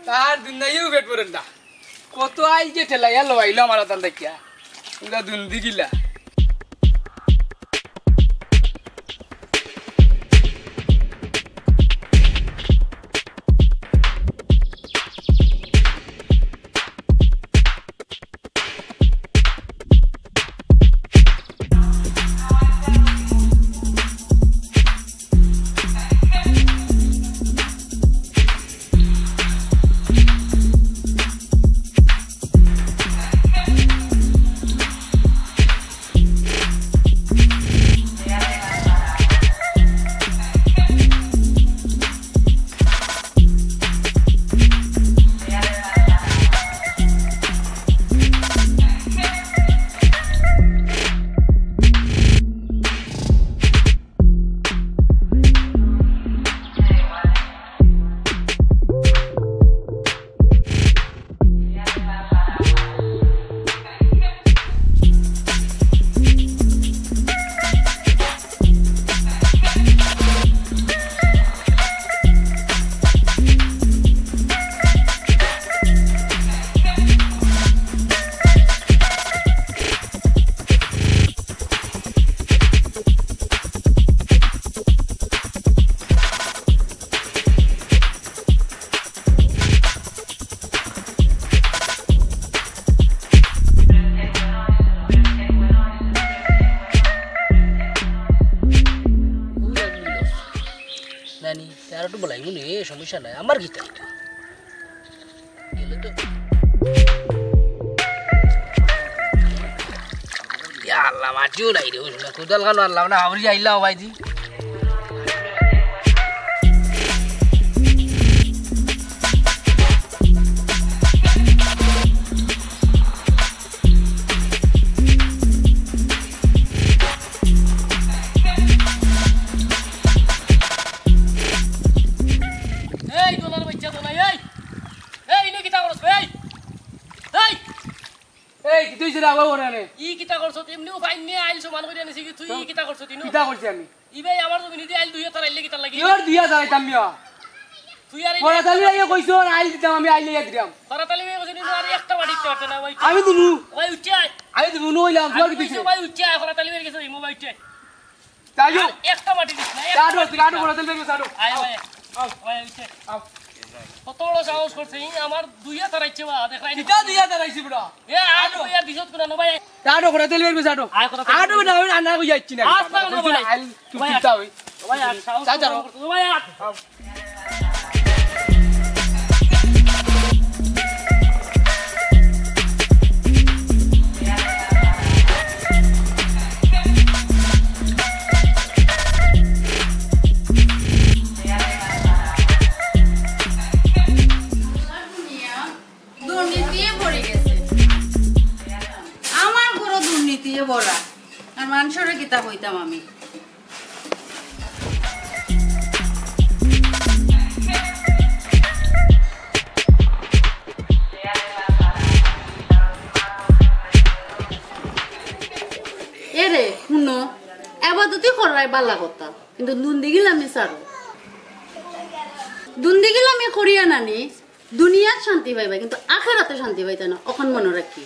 তার দুনিয়ায়ও পেট পড়েন না কত আই যে ঠেলাইয়া লইলো আমার তাল দেখিয়া পুরা দুন্দি গিলা সমস্যা নাই আমার গীতা আল্লাহ মাটিও নাই রে কোদাল খানো আল্লাহ না হাওড়ি আইলাম ভাইজি কত বড় সাহস করছে আমার দুইয়া তারাইছে বা দেখাই নি তা দুইয়া তারাইছি বড় এ আটো ইয়ার দিছত কোন ভাই আটো করে তেল বের আটো আটো না হই আনা কই যাচ্ছি না আস্তা না ভাই তুই চিন্তা হই ভাই আর সাহস করতে ভাই বড়া আর মানুষের কিতা হইতাম আমি এরে শুনো এবার তুই করাই বালা কথা কিন্তু দুন্দি গেলাম সারো দুন্দি গেলাম করিয়া নানি দুনিয়ার শান্তি পাইবা কিন্তু আখেরাতে শান্তি পাইতা না ওখান মনে রাখি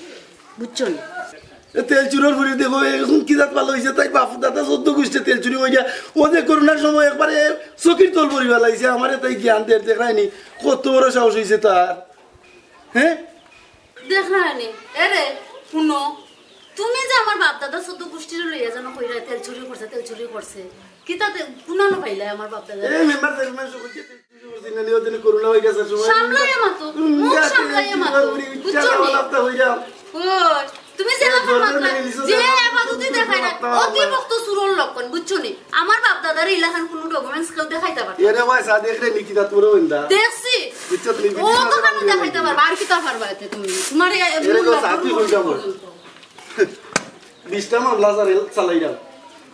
বুঝছো না তেল চুরির ভরি দেখো এখন কি জাত ভালো হয়েছে তাই বাপু দাদা 14 গুষ্ঠে তেল চুরি হয়ে গিয়া ওদের করোনার সময় একবারে চকির তল ভরি ফেলাইছে আমারে তাই জ্ঞান দেয় দেখায়নি কত বড় সাহস হয়েছে তার হ্যাঁ দেখায়নি এরে শুনো তুমি যে আমার বাপ দাদা 14 গুষ্টির লইয়া জানো কইরা তেল চুরি করছে কি তাতে পুনানো পাইলা আমার বাপ দাদা এই মেম্বার সব কইছে তেল চুরি করছে না নিও দিন করোনা হয়ে গেছে সময় সামলাইয়া মাতো মুখ সামলাইয়া মাতো বুঝছো না হই যাও ওই তুমি যে যে আবাদতি দেখায় না অতি ভক্ত সুরল লক্ষণ বুঝছো নি আমার বাপ দাদার ইলাকান কোনো ডকুমেন্টস কেউ দেখাইতে পারে এরে ভাই সা দেখলে নিকিতা তোর হইন্দা দেখছি বুঝছো তুমি ও তো কেন দেখাইতে পারবা আর কি তা পারবা এতে তুমি তোমার এরে তো সাথী হই যাব 20টা মামলা চালাই দাও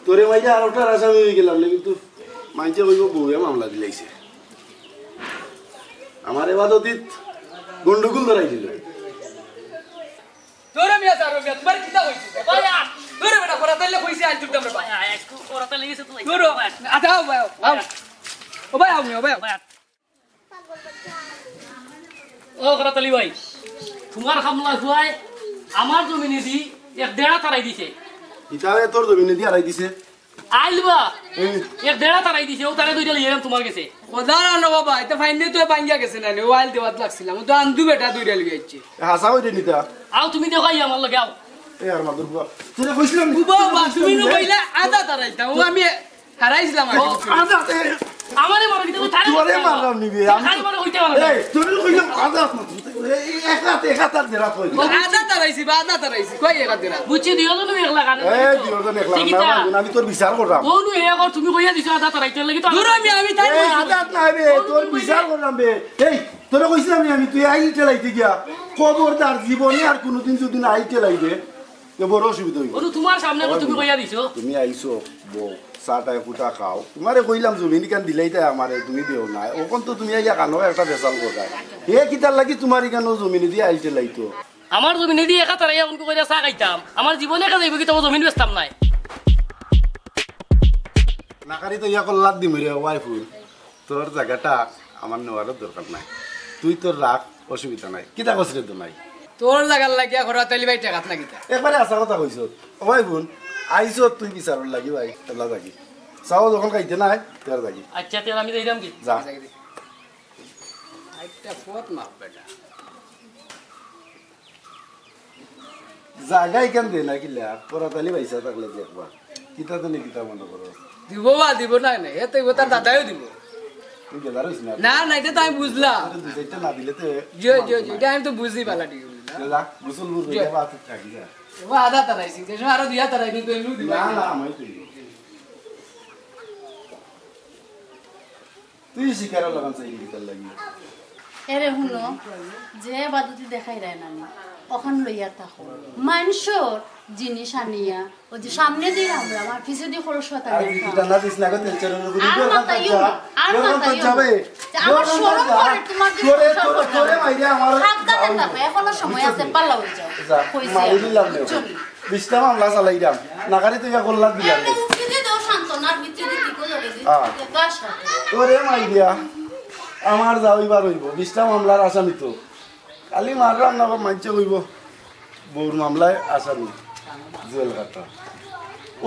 তোরে মাইয়া আর ওটা আসামি হই গেলাম কিন্তু মাইজে হইব বউয়ে মামলা দিলাইছে আমার ইবাদতিত গন্ডগোল ধরাই দিল তোরে মিয়া সারো মিয়া তোমার কিতা হইছে ভাই তোরে বেটা করাতালে কইছে আজ তুই আমরা ভাই একটু করাতালে গেছে তুই তোরে আদাও ভাই আও ও ভাই আও মিয়া ভাই ও খরাতালি ভাই তোমার খামলা খুয়াই আমার জমিনে দি এক দেড়া তারাই দিছে ইতারে তোর জমিনে দি আড়াই দিছে আইলবা এক দেড়া তারাই দিছে ও তারে দুইটা লিয়ে তোমার কাছে ওদারা না বাবা এটা ফাইনে তো ভাঙ্গিয়া গেছে না ওয়াইল দেওয়াত লাগছিলাম তো আন্দু বেটা দুইটা লিয়ে আইছে হাসা হইতে নিতা আও তুমি দেখাই আমার লগে আও এ আর মাদুর বুয়া তোরে কইছিলাম বাবা তুমি ন কইলা আদা তারাইতাম ও আমি হারাইছিলাম আদা আমারে মারো দিতে তারে তোরে মারলাম নিবি খালি মারো হইতে পারো এই তোরে কইলাম আদা এক হাত দেরা কই আদা তারাইছি বা আদা তারাইছি কই একা দিরা বুঝি দিও তো তুমি একলা কানে এই দিও তো দেখলাম না আমি তোর বিচার করলাম ও নু এ কর তুমি কইয়া দিছো আদা তারাইতে লাগি তো দূর আমি তাই এই আদা না বে তোর বিচার করলাম বে এই তোরে কইছিলাম আমি তুই আইতে লাইতে গিয়া খবরদার জীবনে আর কোনোদিন যদি না আইতে লাইবে এ বড় অসুবিধা হইব ও তোমার সামনে তুমি কইয়া দিছো তুমি আইছো বউ চাটাই ফুটা খাও তোমারে কইলাম জমিন কান দিলাইতে আমারে তুমি দেও না ওখন তো তুমি আইয়া কানো একটা বেসাল করাই এ কিতার লাগি তোমার কানো জমিন দিয়ে আইতে লাইতো আমার জমিনে দি একা তারাইয়া উনকো কইরা চা খাইতাম আমার জীবনে একা যাইব কি তো জমিন বেচতাম নাই নাকারি তো ইয়া কল্লাদ দিম রে ওয়াইফুল তোর জায়গাটা আমার নেওয়ার দরকার নাই তুই তোর রাখ অসুবিধা নাই কিতা কসরে তো নাই তোর লাগার লাগিয়া ঘর তালি ভাই টাকাত না কিতা একবারে আসা কথা কইছ ওয়াইফুল আইছো তুই বিচারর লাগি ভাই তোলা লাগি চাও যখন খাইতে নাই তোর লাগি আচ্ছা তেল আমি যাইতাম কি যা একটা ফট মাপ বেটা জায়গায় কেন দে না কিলা পরা তালি পয়সা থাকলে যে একবার কিতা তো নি কিতা মনে করো দিব বা দিব না না এতে তার দাদাও দিব তুই গেলা রইস না না না এটা তো আমি বুঝলাম দুই চারটা না দিলে তো জি জি জি এটা আমি তো বুঝি পালা ঠিক গেলা গোসল বুঝ রে বাত থাকি যা ও আদা তারাইছি দেশ আরো দিয়া তারাই কিন্তু এলু দিব না না আমি তুই শিকার লাগান চাই কিতা লাগি এরে হুনো যে বাদুতি দেখাই রায় না ওখান লইয়া থাকো মানুষর জিনিস আনিয়া ও যে সামনে দিয়ে আমরা আমার পিছে দিয়ে খরচ হতা আরে কিতা না দিস না গো তেল চরণ গুলি আর মাতাইও আর মাতাইও যাবে আমার শরম করে তোমার তোরে তোরে মাইরা আমার সাবধানে থাকো এখনো সময় আছে পাল্লা হয়ে যাও কইছে মারি দিলাম রে বিশটা মামলা চালাই দাম নাগারি তুই কল্লা দিলাম রে উঠে দাও শান্তনার ভিতরে কি কো যাবে যে গাছ তোরে মাইরা আমার যাইবার হইব 20টা মামলার আসামি তো কালি মারলাম না মানছে হইব বউর মামলায় আসামি জেল কাটা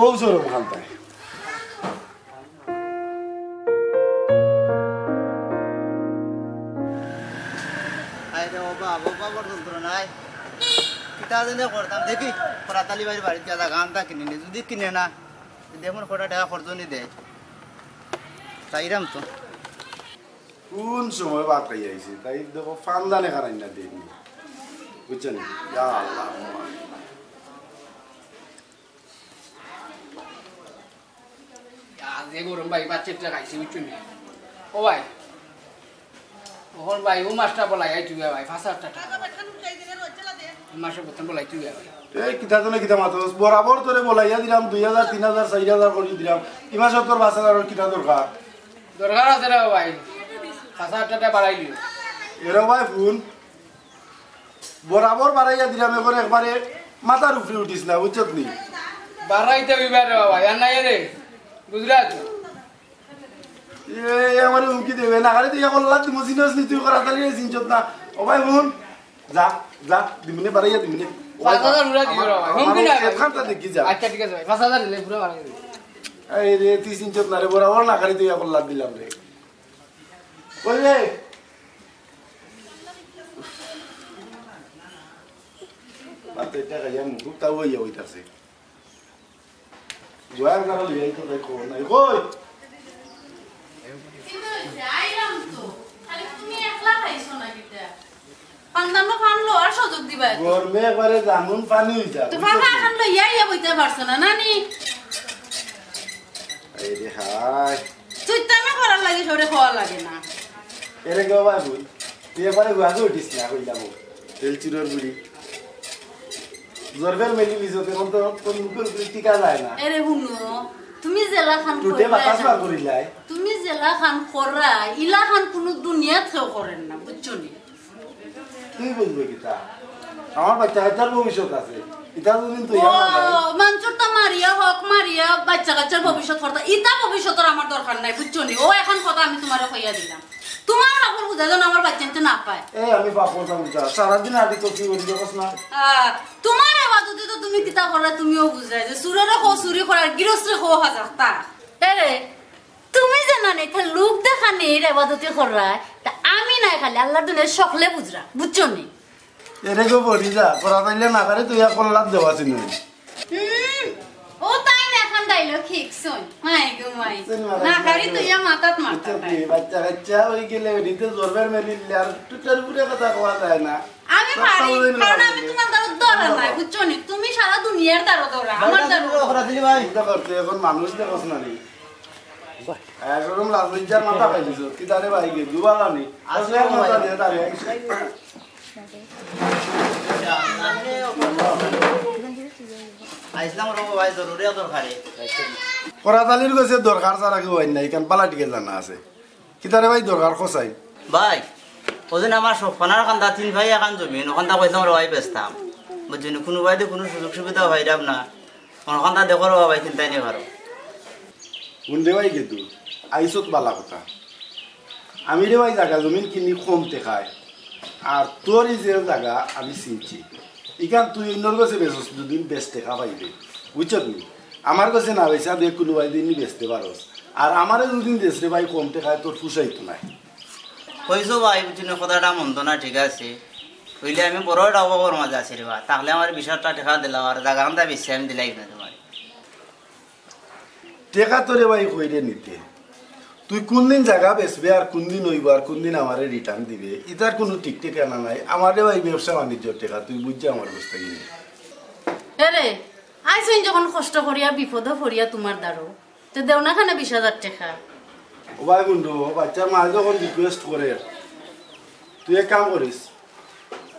ও সরম খান্তায় আইরে বাবা বাবা বড় নাই কিতা জানে করতাম দেখি পরাতালি বাড়িতে যা গানটা কিনে নি যদি কিনে না দেখুন কটা টাকা খরচ নি দেয় চাইরাম তো কোন সময় বাদ খাই আইছে তাই দেখো ফান্দানে খারাই না দেয়নি বুঝছেন ইয়া আল্লাহ আজে গরম ভাই বাচ্চাটা খাইছি বুঝছুন ও ভাই ওহন ভাই ও মাছটা বলাই আই তুই ভাই 5000 টাকা মাসে প্রথম বলাই তুই ভাই এই কিতা তো কিতা মাতস বরাবর তোরে বলাইয়া দিলাম 2000 3000 4000 করে দিলাম ইমা সত্তর 5,000 কিতা দরকার দরকার আছে রে ভাই 5000 টাকা বাড়াই দিও এরা ভাই ফোন বরাবর বাড়াইয়া দিলাম এখন একবারে মাথার উপরে উঠিস না বুঝছত নি বাড়াইতে বিবার রে ভাই আর নাই রে গুজরাট এই আমার উমকি দেবে না খালি তুই এখন লাগ দিমো সিনস নি তুই করা তালি সিনছত না ও ভাই ফোন যা যা দিমনে বাড়াইয়া দিমনে 5000 উড়া দিও রে ভাই হুমকি না খানটা দেখি যা আচ্ছা ঠিক আছে ভাই 5000 দিলে পুরো বাড়াই দিও এই রে তুই সিনছত না রে বরাবর না খালি তুই এখন লাগ দিলাম রে ওই রে বাতে টাকা যা মুখ তাও হইয়া হইতাছে জয়ার কারণ লইয়াই তো দেখো নাই কই যাইরাম তো খালি তুমি একলা খাইছো না কিটা পান্দানো ফানলো আর সুযোগ দিবা গরমে একবারে জামুন পানি হইতা তো ফাঁকা খান লইয়া ইয়া বইতে পারছো না নানি এই রে হাই তুই তামে করার লাগে সরে খাওয়া লাগে না এরে গো বাবু তুই একবারে গুয়াজে উঠিস না কইলাম তেল চুরোর বুড়ি জরবেল মেলি লিজো তখন তো তোর মুখের উপরে টিকা যায় না এরে হুনো তুমি জেলা খান টুটে বাতাস বার করিলাই তুমি জেলা খান করা ইলা খান কোনো দুনিয়াত কেউ করেন না বুঝছো নি তুই বলবি কিতা আমার বাচ্চা হাজার ভবিষ্যৎ আছে ইটা দিন তো ও মানচুরটা মারিয়া হক মারিয়া বাচ্চা কাচ্চার ভবিষ্যৎ করতা ইটা ভবিষ্যতের আমার দরকার নাই বুঝছো নি ও এখন কথা আমি তোমারে কইয়া দিলাম তোমার কাপড় বুঝা যেন আমার বাচ্চা না পায় আমি পাপড়টা বুঝা সারাদিন আদি তো কি করি দেখছ না তোমার আবাদতে তো তুমি কিতা করা তুমিও বুঝাই যে সুরেরও কো চুরি করার গৃহস্থে কো হাজার তা এরে তুমি জানা নেই খালি লোক দেখা নেই আবাদতে করায় তা আমি নাই খালি আল্লাহর দুনিয়ার সকলে বুঝরা বুঝছো নি এরে গো বলি যা করা পাইলে না করে তুই কল্লাত দেওয়া চিনি ও তাই না এখন ডাইলগ ঠিক শুন মাই গো মাই না করি তুই মাথাত মারতা বাচ্চা বাচ্চা ওই গেলে দিতে জোরবার মেলিলে আর টুটার পুরে কথা কোয়া যায় না আমি পারি কারণ আমি তোমার দ্বারা দৌড়া নাই বুঝছো নি তুমি সারা দুনিয়ার দ্বারা দৌড়া আমার দ্বারা করা দিলি ভাই চিন্তা করতে এখন মানুষ দেখছ না রে একদম লাজলিজার মাথা খাইছো কি তারে ভাই গে দুবালা নি আসলে মাথা দিয়ে তারে আইসলাম রবো ভাই জরুরি দরকারে করাতালির গেছে দরকার ছাড়া কেউ হয় নাই কারণ পালাটিকে জানা আছে কি তারে ভাই দরকার খসাই ভাই ওদিন আমার সফনার কান্দা 3 ভাই এখন জমি ওখানটা কইতাম রে ভাই বেচতাম বুঝছেন কোনো ভাইতে কোনো সুযোগ সুবিধা ভাইরাম না ওখানটা দেখো রে ভাই চিন্তাই নেই পারো গুন্ডে ভাই গে তুই আইসত বালা কথা আমি রে ভাই জায়গা জমিন কিনি কমতে খায় আর তোর এই যে জায়গা আমি চিনছি ইখান তুই অন্যর কাছে বেচস দুদিন বেচতে খা পাইবে বুঝছ তুমি আমার কাছে না বেচা দেখ কোনো ভাই দিনই বেচতে পারস আর আমারে দুদিন দেশ রে ভাই কমতে খায় তোর ফুসাইতো নাই কইছো ভাই বুঝছেন কথাটা মন্দ না ঠিক আছে হইলে আমি বড় একটা অভাবের মাঝে আছি রে ভাই তাহলে আমার 20,000 টাকা দিলাম আর জায়গাটা বেশি আমি দিলাই না তোমার টেকা তোরে ভাই কইরে নিতে তুই কোন দিন জায়গা বেচবে আর কোন দিন হইব আর কোন দিন আমারে রিটার্ন দিবে ইতার কোনো ঠিক ঠিকানা নাই আমারে ভাই ব্যবসা বাণিজ্যর টেকা তুই বুঝছে আমার বস্তা কিনে আরে আইসইন যখন কষ্ট করিয়া বিপদ পড়িয়া তোমার দ্বারো তো দেও না খানে 20,000 টাকা ও ভাই গুন্ডু বাচ্চার মা যখন রিকোয়েস্ট করে তুই এক কাম করিস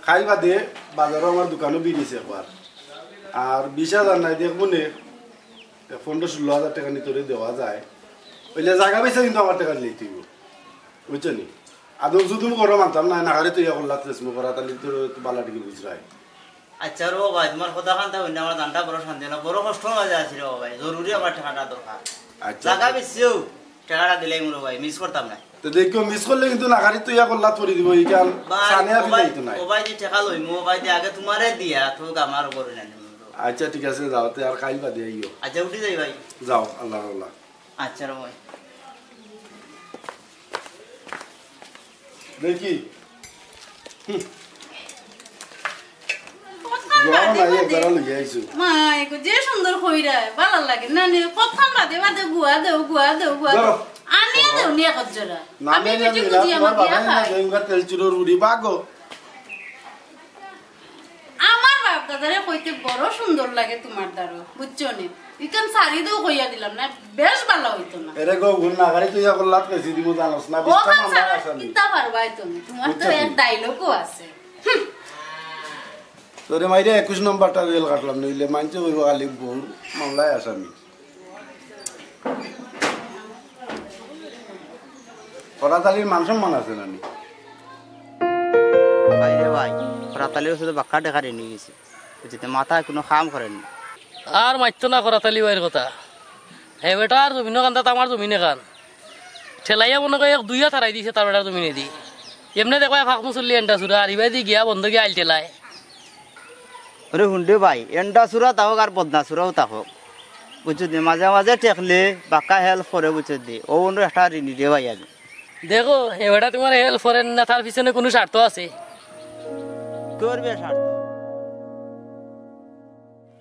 খাই বাদে বাজারও আমার দোকানও বেরিয়েছে একবার আর 20,000 নাই দেখবো নে 15-16,000 টাকা নিতরে দেওয়া যায় ওইলে জায়গা বেচা কিন্তু আমার টাকা দিলেই তুই বুঝছো নি আদম শুধু করো মানতাম না না তুই এখন লাগতেছ করা তাহলে তোর বালা টিকে বুঝরাই আচ্ছা রো ভাই তোমার কথা কান্তা হইনা আমার দানটা বড় শান্তি না বড় কষ্ট মাঝে আছি রে ভাই জরুরি আমার টাকাটা দরকার আচ্ছা জায়গা বেশিও টাকাটা দিলাই মোর ভাই মিস করতাম না তো দেখো মিস করলে কিন্তু নাগারি তুই এখন লাত করে দিব ইকান সানে আবি যাইতো না ও ভাই যে টাকা লই মো ভাই যে আগে তোমারে দিয়া তো আমার করে না আচ্ছা ঠিক আছে যাও তে আর খাইবা দে আইও আচ্ছা উঠি যাই ভাই যাও আল্লাহ আল্লাহ আচ্ছা রে ভাই দেখি মাই গো যে সুন্দর কইরা ভালো লাগে না নে কথা বাদে বাদে গুয়া দেও আনিয়া দেও নিয়া কজরা আমি বেটি বুঝি আমার বিয়া খাই তেল চুরোর উড়ি বাগো আমার বাপ দাদারে কইতে বড় সুন্দর লাগে তোমার দ্বারো বুঝছো নি ইকান সারি দেও কইয়া দিলাম না বেশ ভালো হইতো না এরে গো গুণ না গাড়ি তুই এখন লাত কেছি দিব জানোস না বিস্তা মামলা আসানি কিতা পারবাই তুমি তোমার তো এক ডায়লগও আছে তোরে মাইরে 21 নম্বরটা রেল কাটলাম নইলে মানছে ওই খালি বহু মামলায় আসামি করাতালির মান সম্মান আছে নানি ভাই রে ভাই করাতালির শুধু বাক্কা দেখা নিয়ে গেছে বুঝতে মাথায় কোনো কাম করেন না আর মাইতো না করাতালি ভাইয়ের কথা হে বেটার জমিন কান্দাত আমার জমিনে কান ঠেলাইয়া মনে করে 2 হাত হারাই দিছে তার বেটার জমিনে দি এমনি দেখো ফাঁক মুসল্লি এন্ডা সুরা আর ইবাই দি গিয়া বন্ধ গিয়া আইল ঠেলায় আরে হুন্ডে ভাই এন্ডা সুরা তাহক আর বদনা সুরাও তাহক বুঝতে মাঝে মাঝে টেকলে বাক্কা হেল্প করে বুঝতে ও অন্য একটা ঋণী রে ভাই আমি দেখো হে বেটা তোমার হেল্প করেন না তার পিছনে কোনো স্বার্থ আছে করবে স্বার্থ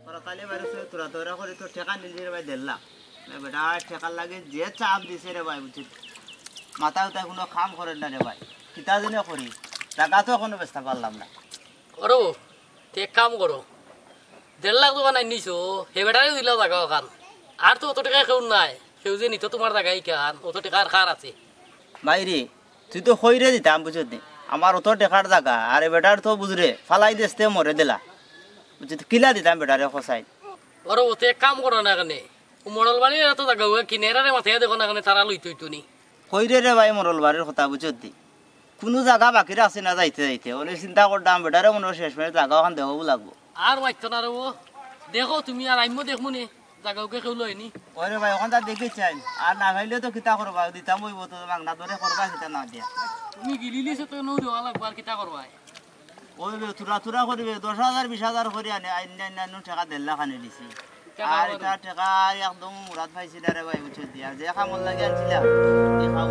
করাতালি বাইরে তোরা তোরা করে তো ঠেকা নিলি রে ভাই দিলাম বেটা ঠেকা লাগে যে চাপ দিছে রে ভাই বুঝছি মাথা উঠায় কোনো কাম করেন না রে ভাই কিতা দিনে করি টাকা তো এখনো বেচতে পারলাম না করো এক কাম করো 1.5 লাখ টাকা নাই নিছো হে বেটারে দিলা জায়গা কান আর তো অত টাকা কেউ নাই কেউ যে নিত তোমার জায়গায় কান অত টাকার কার আছে ভাই রে তুই তো হইরে দিতাম বুঝলি আমার অত টেকার জায়গা আরে বেটার তো বুঝরে ফালাই দেশতে মরে দিলা বুঝলি কিলা দিতাম বেটারে খসাই করো এক কাম করো না কেন মডল বাড়ির এত জায়গা কিনেরারে মাথায় দেখো না কেন তারা লইতো নি হইরে রে ভাই মরল বাড়ির কথা বুঝলি কোনো জায়গা বাকি আছে না যাইতে যাইতে ওনে চিন্তা করতাম বেটারে মনে শেষ মেয়ে জায়গা ওখান দেবো লাগবো আর মাইতো না রে দেখো তুমি আর আমিও দেখবো নে জাগাওকে কেউ লয়নি ওরে ভাই ওখান তা দেখে চাই আর না খাইলে তো কিতা করবা দিতাম ওই বতো মাংনা ধরে করবা কিতা না দিয়া তুমি গিলিলিছে তো নৌ দেওয়া লাগবে আর কিতা করবা ওই তুরা তুরা করিবে 10,000 20,000 করে আনে আইন টাকা 1.5 লাখ আনে দিছি আর এটা টাকা একদম মুরাদ ভাইছি রে ভাই বুঝে দিয়া যে খামল লাগে আনছিলাম এই খাও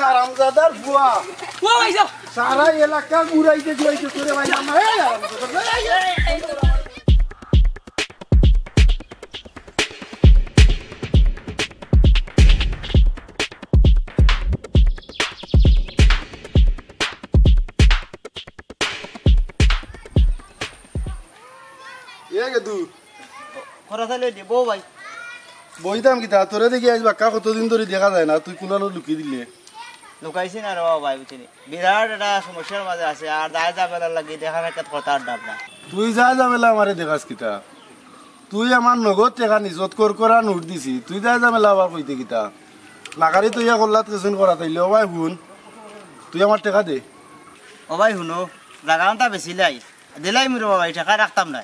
হারামজাদার বুয়া সারা এলাকা ঘুরাইতে ঘুরাইতে তোরে ভাই আমার বইতাম কি তা তোরে দেখি আজ বাক্কা কতদিন ধরে দেখা যায় না তুই কোনানো লুকিয়ে দিলে লুকাইছি না রে ভাই বুঝিনি বিরাট একটা সমস্যার মাঝে আছে আর দায় যাবেলা লাগি দেখা একটা কথার ডাব না তুই যা যাবেলা আমারে দেখাস কিতা তুই আমার নগদ টেকা নিজত করা নোট দিছি তুই যা যাবেলা আবার কইতে কিতা নাকারি তুই করলাত কিছু করা তাইলে ও ভাই শুন তুই আমার টেকা দে ও ভাই শুনো জাগানটা বেশি লাই দিলাই মির ভাই টাকা রাখতাম না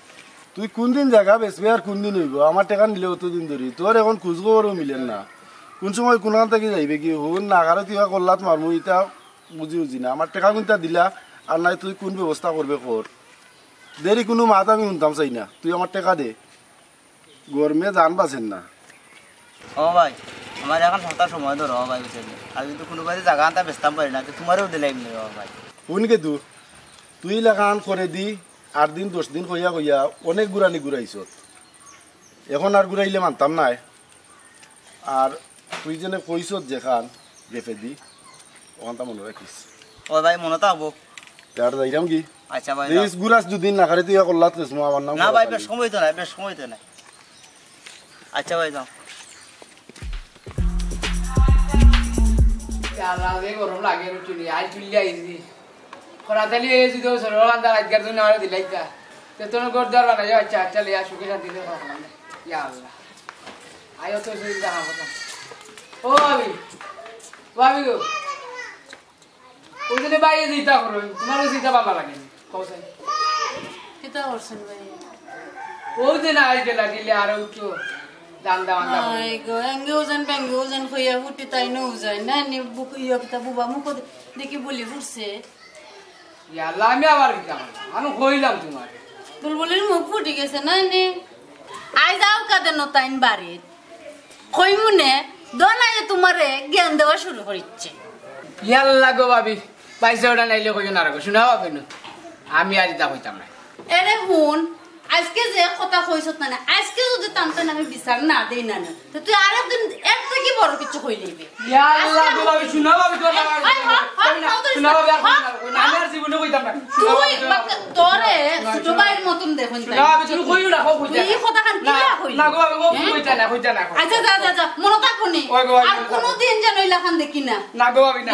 তুই কোন দিন জায়গা বেচবি আর কোন দিন হইব আমার টাকা নিলে অতদিন ধরি তোর এখন খোঁজখবরও মিলেন না কোন সময় কোনখান থেকে যাইবে কি হুন নাগারে তুই করলাত মারমু ইটা বুঝি না আমার টাকা কোনটা দিলা আর নাই তুই কোন ব্যবস্থা করবে কর দেরি কোনো মাত আমি শুনতাম চাই না তুই আমার টাকা দে গরমে জান বাঁচেন না ও ভাই আমার এখন সপ্তাহ সময় ধরো ভাই বুঝলি আর কিন্তু কোনো বাড়ি জায়গা আনতে বেচতাম পারি না তোমারও দিলাই মিলে ভাই শুনকে তুই লেখান করে দি 8 দিন 10 দিন কইয়া অনেক ঘুরানি ঘুরাইছ এখন আর ঘুরাইলে মানতাম নাই আর তুই যেন কইছ যেখান গেফে দি ওখানটা মনে রাখিস ও ভাই মনে থাকবো আর যাইরাম কি আচ্ছা ভাই প্লিজ গুরাস দুদিন না করে তুই করলাত কেসমু আমার নাম না ভাই বেশ সময় তো নাই আচ্ছা ভাই যাও আল্লাহ গরম লাগে চুলি আজ চুলি আইছি খরাতালি এসে তো সরল আন্দা আজকার জন্য আর দিলাইতা তে তোর গর দর বানা যাও আচ্ছা চলে আ সুখে শান্তি দিয়ে খাওয়া ইয়া আল্লাহ আয়ো তো সেই দেখা কথা ও ভাবি গো ওইদিনে বাইরে দিতা করো তোমারও দিতা বাবা লাগে কৌশল কিতা করছেন ভাই ওই দিন আইতে লাগিলে আর উঠো দান্দা মান্দা আই গো এঙ্গে ওজন কইয়া ফুটি তাই ন যায় না নি বুক ইয়া কিতা বুবা মুখ দেখি বলি ফুটছে ইয়া আল্লাহ আমি আবার কি কাম আমি কইলাম তোমার বুলবুলির মুখ ফুটি গেছে না নি আই যাও কাদে নতাইন বাড়ি কইমুনে দনায়ে তোমারে জ্ঞান দেওয়া শুরু করিচ্ছে ইয়াল্লা গো ভাবি পয়সা ওটা নাইলে কইও না রাখো শোনা হবে না আমি আর এটা কইতাম না এরে হুন আজকে যে কথা কইছত না আজকে যদি তামতেন আমি বিচার না দেই না তো তুই আরেকদিন এর থেকে বড় কিছু কই লইবে ইয়াল্লা গো ভাবি শোনা ভাবি তো না শোনা ভাবি আর আমি আর জীবনে কইতাম না তুই তোরে ছোট ভাইয়ের মতন দেখুন তাই না ভাবি তুমি কইও না কইতা এই কথা কান কি কই না গো ভাবি কইতা না আচ্ছা যা মনে থাকো নি আর কোন দিন যেন ইলাখান দেখি না না গো ভাবি না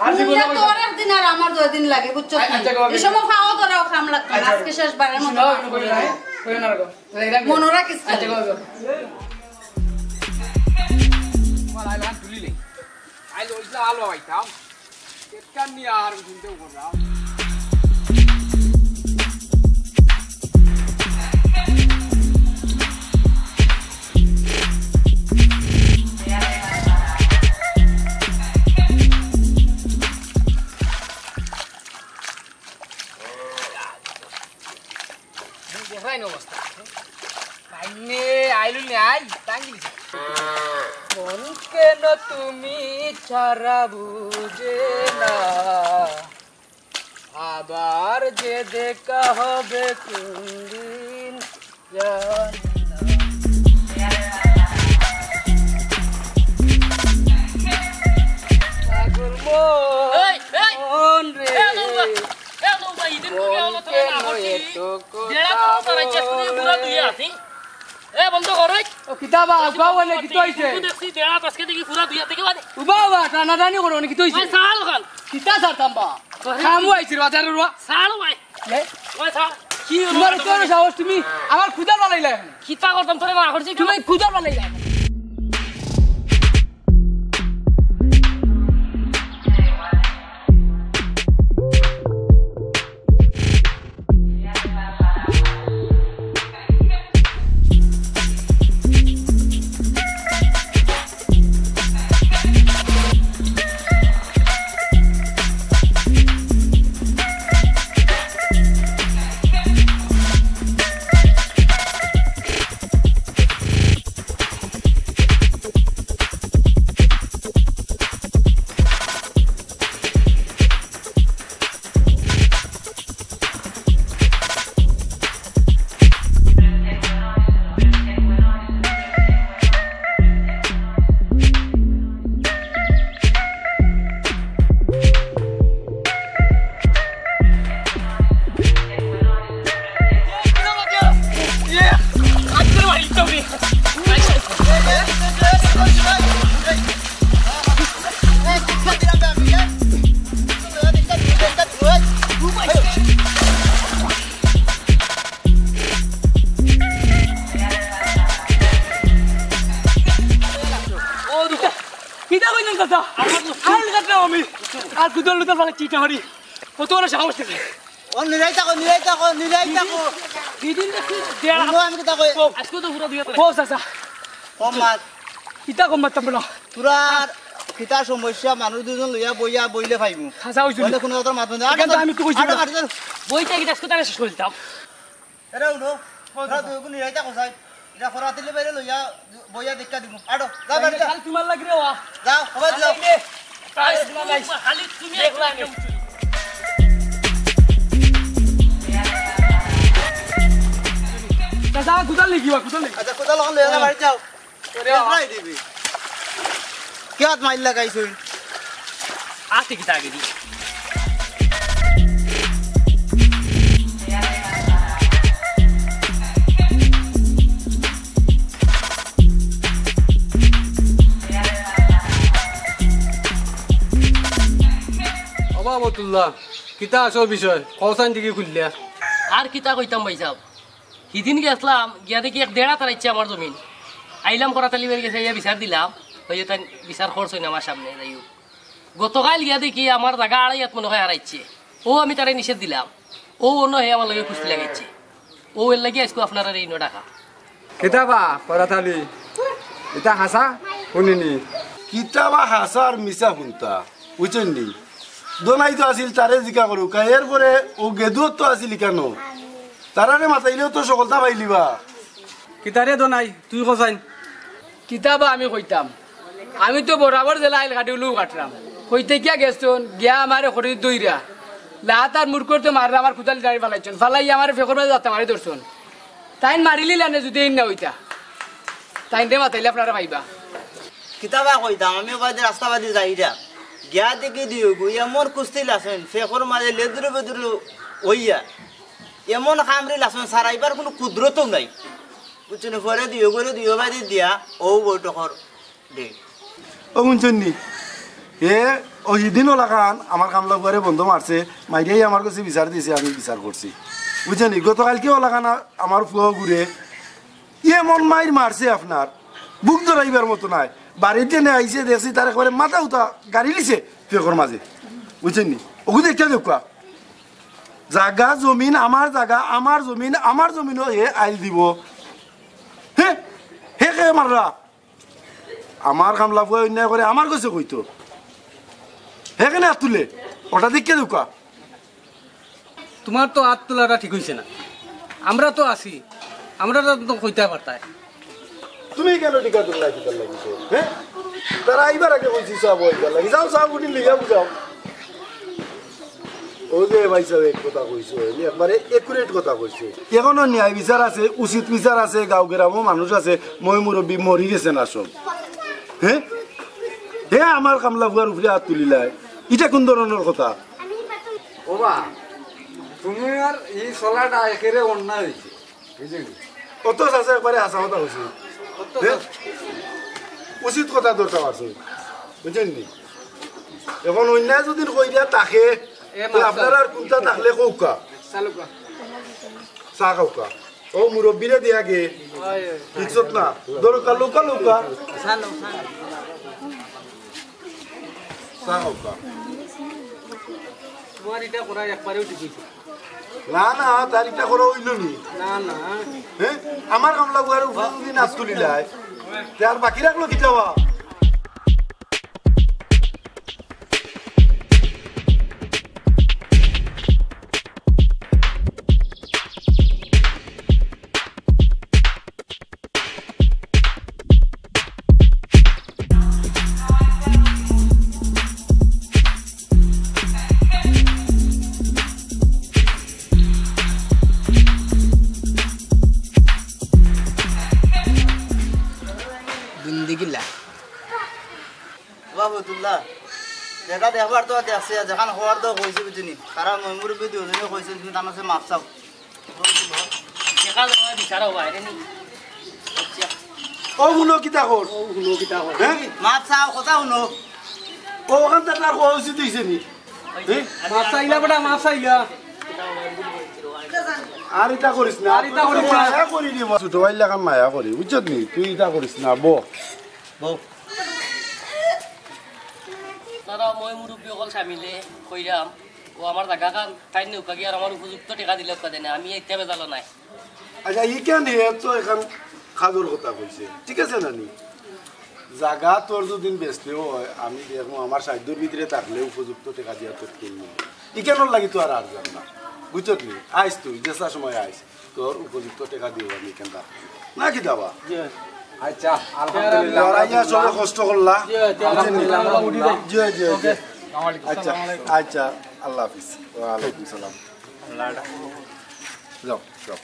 আর জীবনে কইতা তোর একদিন আর আমার 2 দিন লাগে বুঝছো এই সময় খাওয়া তোরাও খাম লাগতো আজকে শেষবারের মতো কইও না গো মনে রাখিস আচ্ছা গো মালা লান তুলিলে আই লইলা আলো আইতাম কেটকান নি আর শুনতে কররা অবস্থা আইনে আইলু নাই টাঙ্গি কোন কেন তুমি ছাড়া বুঝে না আবার যে দেখা হবে কোনদিন পাগল এই কোন রে এ নো ভাই দিন কে হলো তোরা না হচ্ছি যেটা তো তারাইছে তুই পুরা দুই আছি এ বন্ধ কর রে ও কিতাবা গাওলে কি হইছে তুই দেখছি দেড়া পাঁচকে দেখি পুরা দুই থেকে বাদে বাবা টানা টানি করো কি হইছে ভাই সাল খান কিতা সারতাম বা খামু আইছির বাজারে রুয়া সাল ভাই ওই সাল কি তোমার কোন সাহস তুমি আমার খুদা বালাইলা কিতা করতাম তোরে না করছি তুমি খুদা বালাইলা আর কুদল লুদল বলে চিটা হরি কত বড় সাহস আছে ও নিলাই থাকো দিদিন দেখি দেড়া আমি কথা কই আজকে তো পুরো দুই বস আসা কম মাত কিতা কম মাতাম বলো তোরা কিতা সমস্যা মানুষ দুজন লইয়া বইলে পাইমু খাসা হইছো বলে কোনো কথা মাত না আমি তো কইছি বইটা কি আজকে তারে শেষ করে দিতাম এরা উঠো তোরা তুই কোন নিলাই থাকো সাই এটা ফরাতিলে বাইরে লইয়া বইয়া দেখা দিব আড়ো যা বাড়ি যা খালি তোমার লাগি রে ওয়া যাও সবাই যাও খালি তুমি একলা কাসা কুদল লিখিবা কুদল আচ্ছা কোথা লগন লইয়া বাড়ি যাও ওরে ভাই দিবি কি হাত মাইল লাগাইছই আতে কি তাগে দি অবাবতুল্লাহ কিতা আসল বিষয় কৌসান দিকে খুললিয়া আর কিতা কইতাম ভাই সাহেব সেদিন গেছলাম গিয়া দেখি এক দেড়া তারাইছে আমার জমিন আইলাম করা তালি বের গেছে ইয়া বিচার দিলাম হয়ে তাই বিচার খরচ হয় না আমার সামনে যাইও গতকাল গিয়া দেখি আমার জায়গা আড়াইয়াত মনে হয় হারাইছে ও আমি তারাই নিষেধ দিলাম ও অন্য হে আমার লগে কুস্তি লাগাইছে ও এর লাগে আজকে আপনার এই 9 টাকা কিতাবা পরাতালি এটা হাসা শুনিনি কিতাবা হাসার মিছা শুনতা বুঝছেন নি দোনাই তো আসিল তারে জিকা করু এরপরে ও গেদুত তো আসিল কেন তারারে মাতাইলেও তো সকলতা পাইলিবা কিতারে দোনাই তুই কসাইন কিতাবা আমি কইতাম আমি তো বরাবর জেলা আইল কাটিউলু কাটলাম কইতে কিয়া গেছন গিয়া আমারে খরিদ দইরা লাতার মুড় করতে মাররা আমার খুদালি দাঁড়ি ফালাইছন ফালাই আমার ফেকর মাঝে যাতে মারি ধরছন তাইন মারিলি লানে যদি এই না হইতা তাইন রে মাতাইলে আপনারা পাইবা কিতাবা কইতাম আমি কইতে রাস্তাবাদি যাইরা গিয়া দেখি দিও গো এমন কুস্তি লাছেন ফেকর মাঝে লেদুরু বেদুরু হইয়া এমন খামরি লাছেন সারাইবার কোনো কুদরতও নাই বুঝছেন পরে দিও বাদি দিয়া ও বৈঠকর দে ও শুনছেন নি ও সিদিনও লাগান আমার কামলা বুয়ারে বন্ধ মারছে মাইরিয়াই আমার কাছে বিচার দিয়েছে আমি বিচার করছি বুঝছেন নি গতকালকেও লাগান আমার ফুয়া ঘুরে এমন মাইর মারছে আপনার বুক ধরাইবার মতো নাই বাড়িতে নে আইসে দেখছি তার একবারে মাথা উঠা গাড়ি লিছে ফেকর মাঝে বুঝছেন নি ওকে দেখা দেখা জাগা জমিন আমার জাগা আমার জমিনও হে আইল দিব হে হে কে মাররা আমার কামলা ফুয়া অন্যায় করে আমার কাছে কইতো হে কেন হাত তুলে ওটা দেখে দেখা তোমার তো হাত তোলাটা ঠিক হইছে না আমরা তো আছি আমরা তো কইতে পারতাই তুমি কেন টিকা তুললা কি কর লাগিছে হ্যাঁ তারা আইবার আগে কইছি সব হইবার লাগি যাও সব গুটি লিয়া বুঝাও ও যে ভাই সাহেব এক কথা কইছো একবারে একুরেট কথা কইছে এখনো ন্যায় বিচার আছে উচিত বিচার আছে গাঁও গ্রামও মানুষ আছে মই মুরব্বী মরি গেছে না সব হ্যাঁ হে আমার কামলা বুয়ার উপরে হাত তুলিলাই এটা কোন ধরনের কথা ওবা তুমি আর এই চলাটা একেবারে অন্যায় হয়েছে বুঝলি কত আছে একবারে হাসা কথা হয়েছে উচিত কথা দরকার আছে বুঝলেন নি এখন অন্যায় যদি কই দিয়া তাকে আপনারা কোনটা থাকলে কৌকা চা খাওকা ও মুরব্বীরে দিয়া গে ঠিকছত না দরকার লোকা লোকা চা খাওকা তোমার এটা করা একবারেও ঠিক হয়েছে না না তার এটা করা হইল নি না না হ্যাঁ আমার কামলা বুয়ার উপর যদি নাচ তুলিলাই তার বাকি রাখলো কি যাওয়া বাবুতুল্লাহ যেটা দেখবার তো দেখছে যেখানে হওয়ার তো হয়েছে বুঝিনি তারা মুরব্বী দুজনে হয়েছে তুমি তার মাঝে মাপ চাও ও শুনো কিতা কর হ্যাঁ মাপ চাও কথা শুনো ও ওখান থেকে আর হওয়া উচিত হয়েছে নি মাছ চাইলা বেটা মাছ চাইলা আর এটা করিস না আর এটা করিস না মায়া করি নি ছোট ভাই লাগান মায়া করি বুঝছত নি তুই এটা করিস না বউ দাদা মই মুরব্বী অকল স্বামীলে কইরাম ও আমার জায়গা খান ঠাই নৌকা গিয়ে আর আমার উপযুক্ত টেকা দিলে দেয় না আমি এতিয়া বেজালো নাই আচ্ছা ই কেন তো এখন খাজুর কথা কইছে ঠিক আছে না নি জায়গা তোর যদি বেচলেও হয় আমি দেখো আমার সাধ্যর ভিতরে থাকলে উপযুক্ত টেকা দিয়া তোর কিনবি ই কেন লাগি তো আর যান না বুঝছত নি আইস তুই যেসা সময় আইস তোর উপযুক্ত টেকা দিব আমি কেন না কি দাবা আচ্ছা আলহামদুলিল্লাহ লড়াইয়া সবে কষ্ট করলা জি জি জি আচ্ছা আচ্ছা আল্লাহ হাফিজ ওয়ালাইকুম সালাম যাও যাও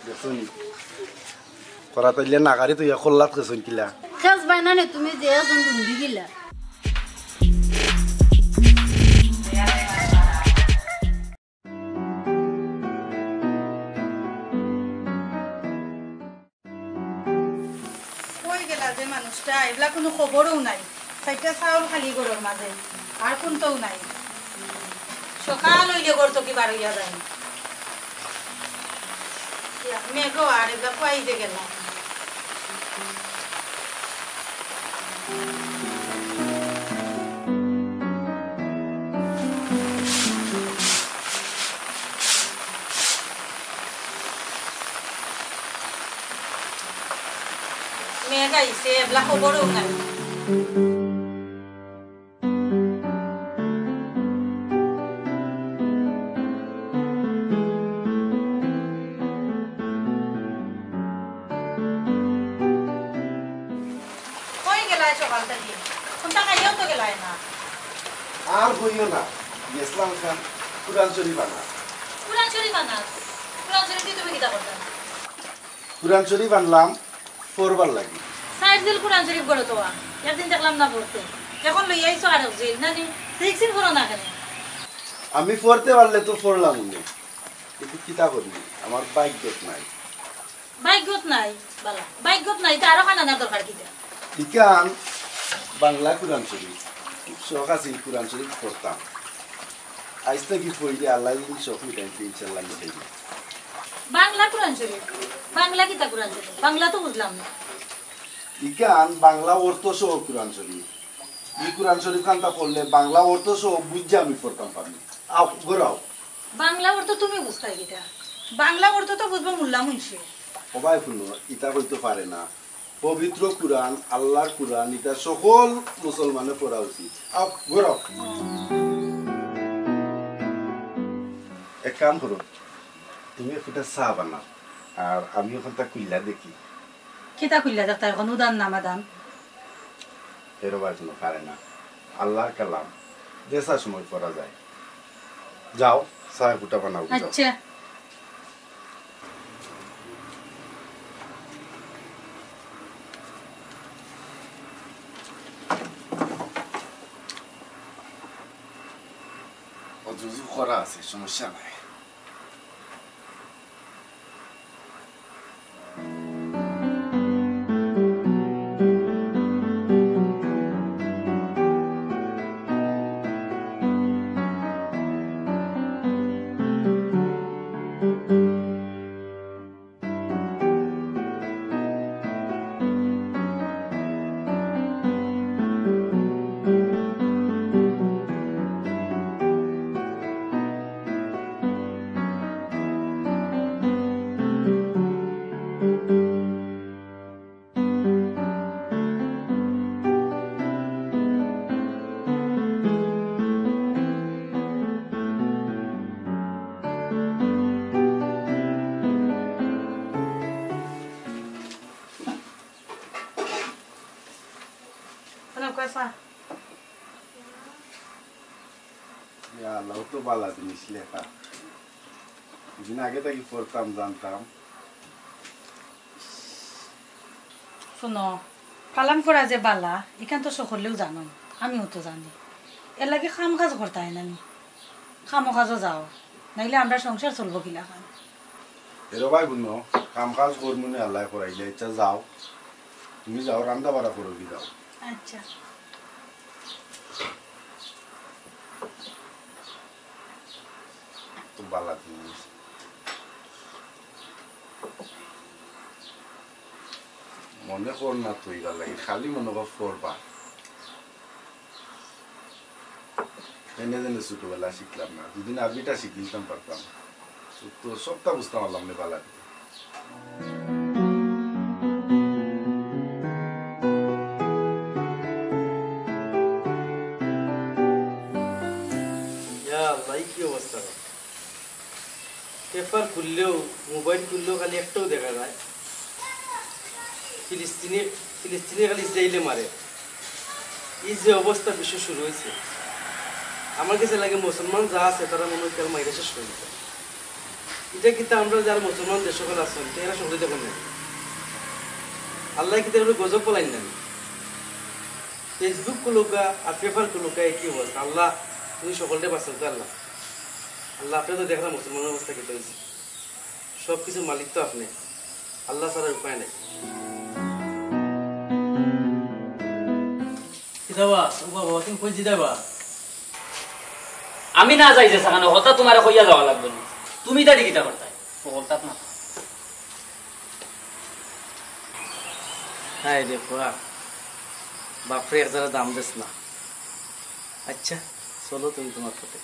দেখুন করা তাইলে নাগারি তুই খোল্লাত কেছন কিলা খাস বাইনা নে তুমি যে এখন গুন্ডি গিলা কই গেলা যে মানুষটা এগুলা কোনো খবরও নাই চাইটা চাউল খালি গরুর মাঝে আর কোনটাও নাই সকাল হইলে গর তো কি বার হইয়া যায় মেঘো আর এগুলা খুয়াইতে গেলাম মেঘ আইছে এগুলা খবরও নাই সকাল থেকে কোনটা খাইও তো গেলাই না আর হইও না ইসলাম খান কুরআন শরীফ আনা কুরআন শরীফ আনাস কুরআন শরীফ দিয়ে তুমি কিতা করতা কুরআন শরীফ আনলাম পড়বার লাগি সাইড দিল কুরআন শরীফ গড়ো তো একদিন দেখলাম না পড়তে এখন লই আইছো আর জিল না নি দেখছিন পড়ো না কেন আমি পড়তে পারলে তো পড়লাম উনি কিন্তু কিতা করি আমার বাইকত নাই বাইকত নাই বালা বাইকত নাই তা আরো খানার দরকার কিতা ইকান বাংলা কুরআন শরীফ শখ আছে কুরআন শরীফ পড়তাম আজ থেকে পড়লে আল্লাহ শখ মিটাই ইনশাল্লাহ মিটাই বাংলা কুরআন শরীফ বাংলা কিতা কুরআন শরীফ বাংলা তো বুঝলাম না ইকান বাংলা অর্থ সহ কুরআন শরীফ ই কুরআন শরীফ খানটা পড়লে বাংলা অর্থ সহ বুঝে আমি পড়তাম পারি আও গরাও বাংলা অর্থ তুমি বুঝতাই কিতা বাংলা অর্থ তো বুঝবো মুল্লা মুন্সি সবাই শুনো ইটা হইতে পারে না পবিত্র কুরআন আল্লাহর কুরআন এটা সকল মুসলমানের পড়া উচিত আও গরাও এক কাম করো তুমি একটা চা বানাও আর আমি ওখানটা কুইল্লা দেখি কিতা খুললা দেখতা এখন উদান নামাদান এরবার কোনো পারে না আল্লাহর কালাম যেসা সময় পড়া যায় যাও চা ফুটা বানাও যাও আচ্ছা সমস্যা নাই আল্লাহ তো বালা জিনিস লেখা দিন আগে থেকে পড়তাম জানতাম শুনো কালাম করা যে বালা এখান তো সকলেও জানো আমিও তো জানি এর লাগে খাম কাজ করতে হয় না খামো কাজও যাও নাইলে আমরা সংসার চলবো কিলা খান এর ভাই বুনো কাম কাজ করবো না আল্লাহ করাইলে ইচ্ছা যাও তুমি যাও রান্না বাড়া করো কি যাও আচ্ছা তো বালা জিনিস মনে কর না তুই লাগে খালি মনে কর করবা এনে দিনে ছোটবেলা শিখলাম না দুদিন আরবিটা শিখতাম পারতাম তো সবটা বুঝতাম পারলাম না বালা কি অবস্থা পেপার খুললেও মোবাইল খুললেও খালি একটাও দেখা যায় ফিলিস্তিনি খালি ইসরায়েলে মারে এই যে অবস্থা বিশ্ব শুরু হয়েছে আমার কাছে লাগে মুসলমান যা আছে তারা মনে হয় কাল মাইরে শেষ করে দিতে এটা কিন্তু আমরা যারা মুসলমান দেশ সকল আছেন এরা সকলে দেখুন না আল্লাহ কিন্তু গজব পলাই না ফেসবুক কুলুকা আর পেপার কুলুকা একই অবস্থা আল্লাহ তুমি সকলটা বাঁচান তো আল্লাহ আল্লাহ আপনি তো দেখলাম মুসলমানের অবস্থা কেটে হয়েছে সব কিছুর মালিক তো আপনি আল্লাহ ছাড়ার উপায় নেই আমি না যাই যে সেখানে হঠাৎ তোমার কইয়া যাওয়া লাগবে না তুমি তারি কিটা করতাই হঠাৎ না হ্যাঁ দেখো বাপরে এক যারা দাম দিস না আচ্ছা চলো তুমি তোমার সাথে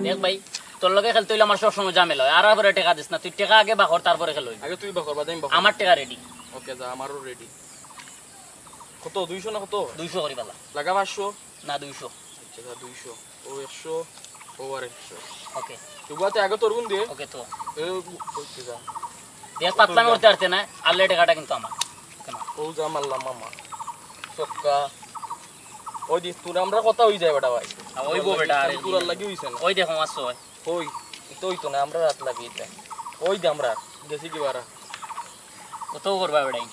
দেখ ভাই তোর লগে খেলতে হইলে আমার সবসময় ঝামেলা হয় আর আবার টাকা দিস না তুই টাকা আগে বাকর তারপরে খেলো আগে তুই বাকর বাদ আমি আমার টাকা রেডি ওকে যা আমারও রেডি কত 200 না কত 200 করি বালা লাগা 500 না 200 আচ্ছা যা 200 ও 100 ও আর 100 ওকে তুই বাতে আগে তোর গুণ দে ওকে তো ওকে যা দেখ পাতলা করতে পারতে না আল্লাহ টাকাটা কিন্তু আমার ওকে না ও যা মারলাম মামা সক্কা ওই দি তুই আমরা কথা হই যায় বেটা ভাই ওই গো বেটা আরে তুই লাগি হইছে না ওই দেখো মাছ হয় ওই তোই তো না আমরা রাত লাগিয়ে যায় ওই দে আমরা দেশি কি বারা কত করবা বেটাই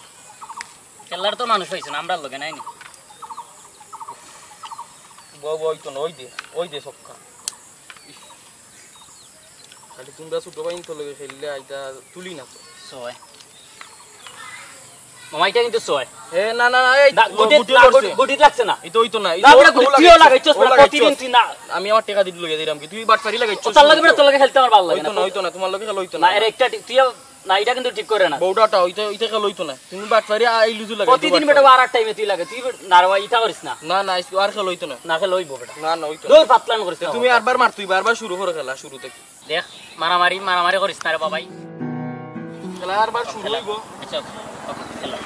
খেলার তো মানুষ হইছে না আমরা লগে নাই নি ওই তো না ওই দে সক্কা খালি তোমরা ছোট ভাই তো লগে খেললে আইটা তুলি না তো সয় মামাইটা কিন্তু সয় এ না না এই গুটি লাগছে না এই তো ওই তো না আমরা গুটিও লাগাইছস প্রতিদিন তুই না আমি আমার টাকা দিতে লগে দিলাম কি তুই বাটফারি লাগাইছস তোর লাগে তোর লাগে খেলতে আমার ভালো লাগে না ওই তো না তোমার লগে খেলা হইতো না এর একটা তুই না এটা কিন্তু ঠিক করে না বউডাটা ওইটা খেলা হইতো না তুমি বাটফারি আই লুজু লাগাই প্রতিদিন বেটা আর টাইমে তুই লাগে তুই নারওয়া ইটা করিস না না না আর খেলা হইতো না না খেলা হইবো বেটা না না হইতো দৌড় পাতলাম করিস তুমি আরবার মার তুই বারবার শুরু করে খেলা শুরু থেকে দেখ মারামারি করিস না রে বাবাই খেলা আরবার শুরু হইবো আচ্ছা খেলা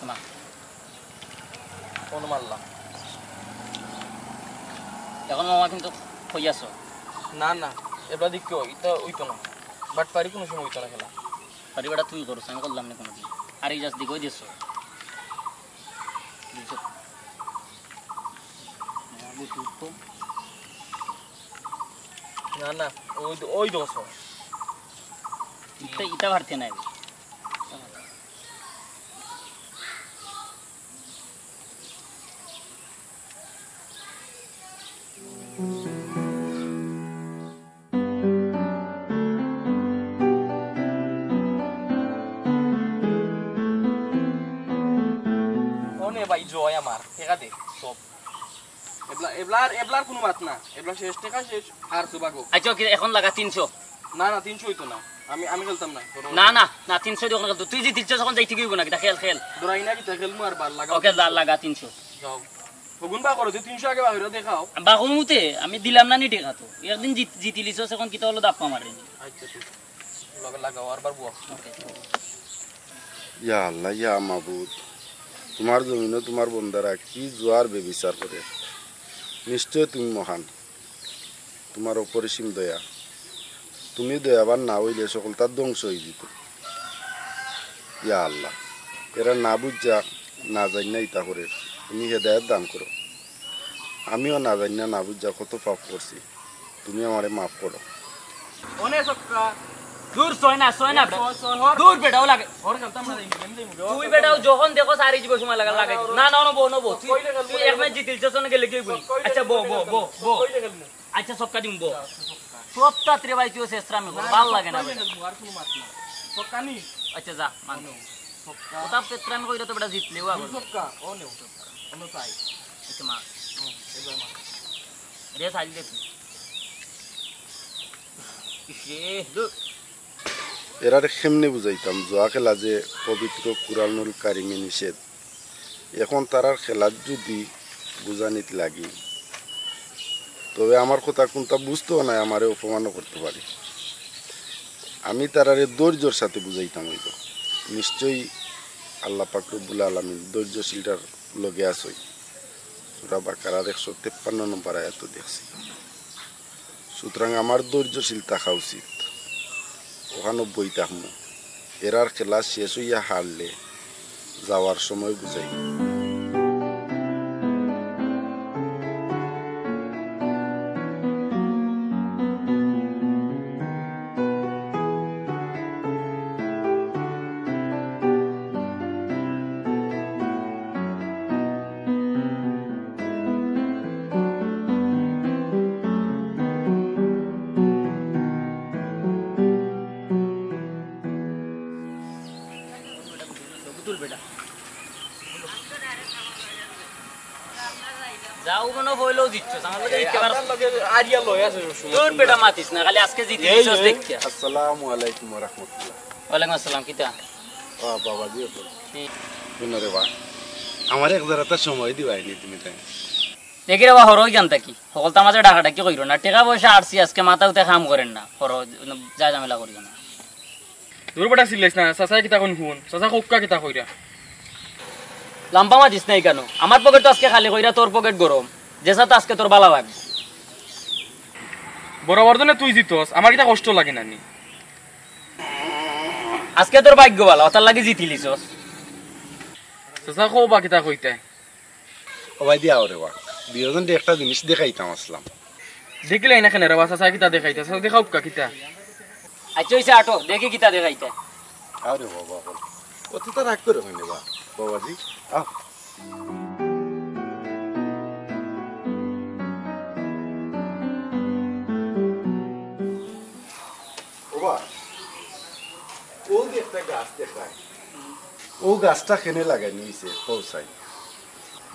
না কোন মারলাম এখন মামা কিন্তু কইয়াছো না না এবার দেখো এটা হইতো না বাটফারি কোনো সময় হইতো না খেলা আরে বেটা তুই করছ আমি করলাম না কোনোদিন আর এই জাস্ট দিকই দিছো না না ওই দোষ ইটা ভারতে নাই ভাই আমার টেকা দে সব এবলার কোনো মাত না এবলা শেষ টেকা শেষ আর সুবাগো আচ্ছা কি এখন লাগা 300 না না 300 হইতো না আমি খেলতাম না না না না 300 দিও না তুই যে 300 যখন যাইতে গিয়ে না খেল খেল দরাই না কি খেলমু আর বার লাগা ওকে লাগা 300 যাও ফগুন বা করো 300 আগে বাহিরে দেখাও বাগুমুতে আমি দিলাম না নি টেকা তো একদিন জিতিলিছস এখন কি তো হলো দাপ্পা মারে আচ্ছা ঠিক লগে লাগাও আর বার বুয়া ওকে ইয়া আল্লাহ ইয়া মাবুদ তোমার জমিনে তোমার বন্দারা কি জোয়ার বেবিচার করে নিশ্চয় তুমি মহান তোমার অপরিসীম দয়া তুমি দয়াবান না হইলে সকল তার ধ্বংস হয়ে যেত ইয়া আল্লাহ এরা না বুঝা না জানি না ইতা করে তুমি হেদায়ত দান করো আমিও না জানি না বুঝা কত পাপ করছি তুমি আমারে মাফ করো ওনে সক্কা দূর সয় না দূর বেটাও লাগে ওর খেলতাম না গেম দেই মুগো তুই বেটাও যখন দেখো সারি জীব সময় লাগাই না না নবো তুই এক ম্যাচ জিতিলছস না গেলে কি বলি আচ্ছা বো আচ্ছা সবকা দিম বো সবটা ত্রে ভাই তুই শেষরামে ভালো লাগে না আর কোনো মাত না সক্কা নি আচ্ছা যা মানো সবকা ওটা পেত্রামে কইরা তো বেটা জিতলেও আগে সক্কা ও নেও অন্য চাই আচ্ছা মা এবার মা দে সাইল দে ইসে দুক এরারে কেমনে বুঝাইতাম জোয়া খেলা যে পবিত্র কুরআনুল কারিমে নিষেধ এখন তারার খেলার যদি বুঝানিত লাগি তবে আমার কথা কোনটা বুঝতেও নাই আমারে অপমানও করতে পারি আমি তারারে ধৈর্যর সাথে বুঝাইতাম হইব নিশ্চয়ই আল্লাহ পাক রব্বুল আলামিন ধৈর্যশীলটার লগে আসই সূরা বাকারার 153 নম্বর আয়াত দেখছি সুতরাং আমার ধৈর্যশীল থাকা উচিত ওখানে বই থাকবো এরার খেলা শেষ হইয়া হারলে যাওয়ার সময় বুঝাই যাও মনে হইলো জিতছস আমার লগে একেবারে লগে আরিয়া লয় আছে তোর বেটা মাতিস না খালি আজকে জিতিছস দেখিয়া আসসালামু আলাইকুম ওয়া রাহমাতুল্লাহ ওয়ালাইকুম আসসালাম কিতা ও বাবা জি শুনো রে বা আমার এক জারাটা সময় দিবাইনি তুমি তাই দেখি রে বা হরই জানতা কি সকলতা মাঝে ডাকাটা কি কইরো না টাকা পয়সা আরছি আজকে মাথা উঠে কাম করেন না হর যা ঝামেলা করিও না দূর বড়া সিলাইছ না চাচা কিতা কোন ফোন চাচা কোক্কা কিতা কইরা লাম্বা মাতিস নাই কেন আমার পকেট তো আজকে খালি কইরা তোর পকেট গরম যেসা তো আজকে তোর বালা লাগবে বরাবর তো তুই জিতস আমার কিতা কষ্ট লাগে না নি আজকে তোর ভাগ্য ভালো ওটার লাগি জিতিলিছস চাচা কো বা কিতা কইতে ও ভাই দিয়া ওরে বা দুজন একটা জিনিস দেখাইতাম আসলাম দেখিলাই না কেন রে বা চাচা কিতা দেখাইতাছ দেখাও কা কিতা আচ্ছা হইছে আটো দেখি কিতা দেখাইতে আরে বাবা ও তো রাগ করে হইনি বা বাবাজি আও ওবা ও একটা গাছ দেখায় ও গাছটা কেনে লাগাই নিয়েছে পৌঁছাই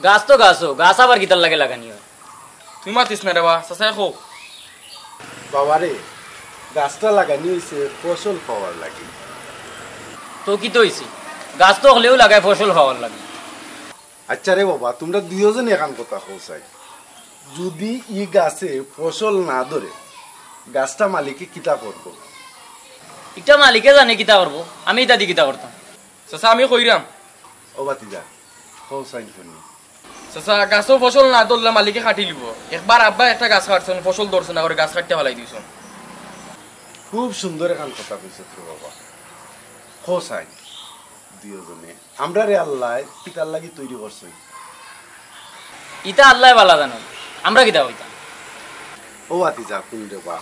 গাছ তো গাছও গাছ আবার কিতার লাগে লাগানি হয় তুই মাতিস না রে বা চাচা কো বাবারে গাছটা লাগানি হয়েছে ফসল পাওয়ার লাগে তো কি তো হইছে গাছ তো হলেও লাগায় ফসল খাওয়ার লাগে আচ্ছা রে বাবা তোমরা দুইজন এখান কথা পৌঁছাই যদি ই গাছে ফসল না ধরে গাছটা মালিকে কিতা করবো এটা মালিকে জানে কিতা করবো আমি ইত্যাদি কিতা করতাম চাচা আমি কইরাম ও বাতিজা পৌঁছাই শুনি চাচা গাছও ফসল না ধরলে মালিকে কাটি লিব একবার আব্বা একটা গাছ কাটছেন ফসল ধরছে না করে গাছ কাটতে ফেলাই দিয়েছেন খুব সুন্দর এখান কথা কইছে তো বাবা পৌঁছাই দুইজনে আমরা রে আল্লাহ কিতার লাগি তৈরি করছি ইতা আল্লাহ বালা জানো আমরা কিতা হইতাম ও বাতিজা শুন রে বা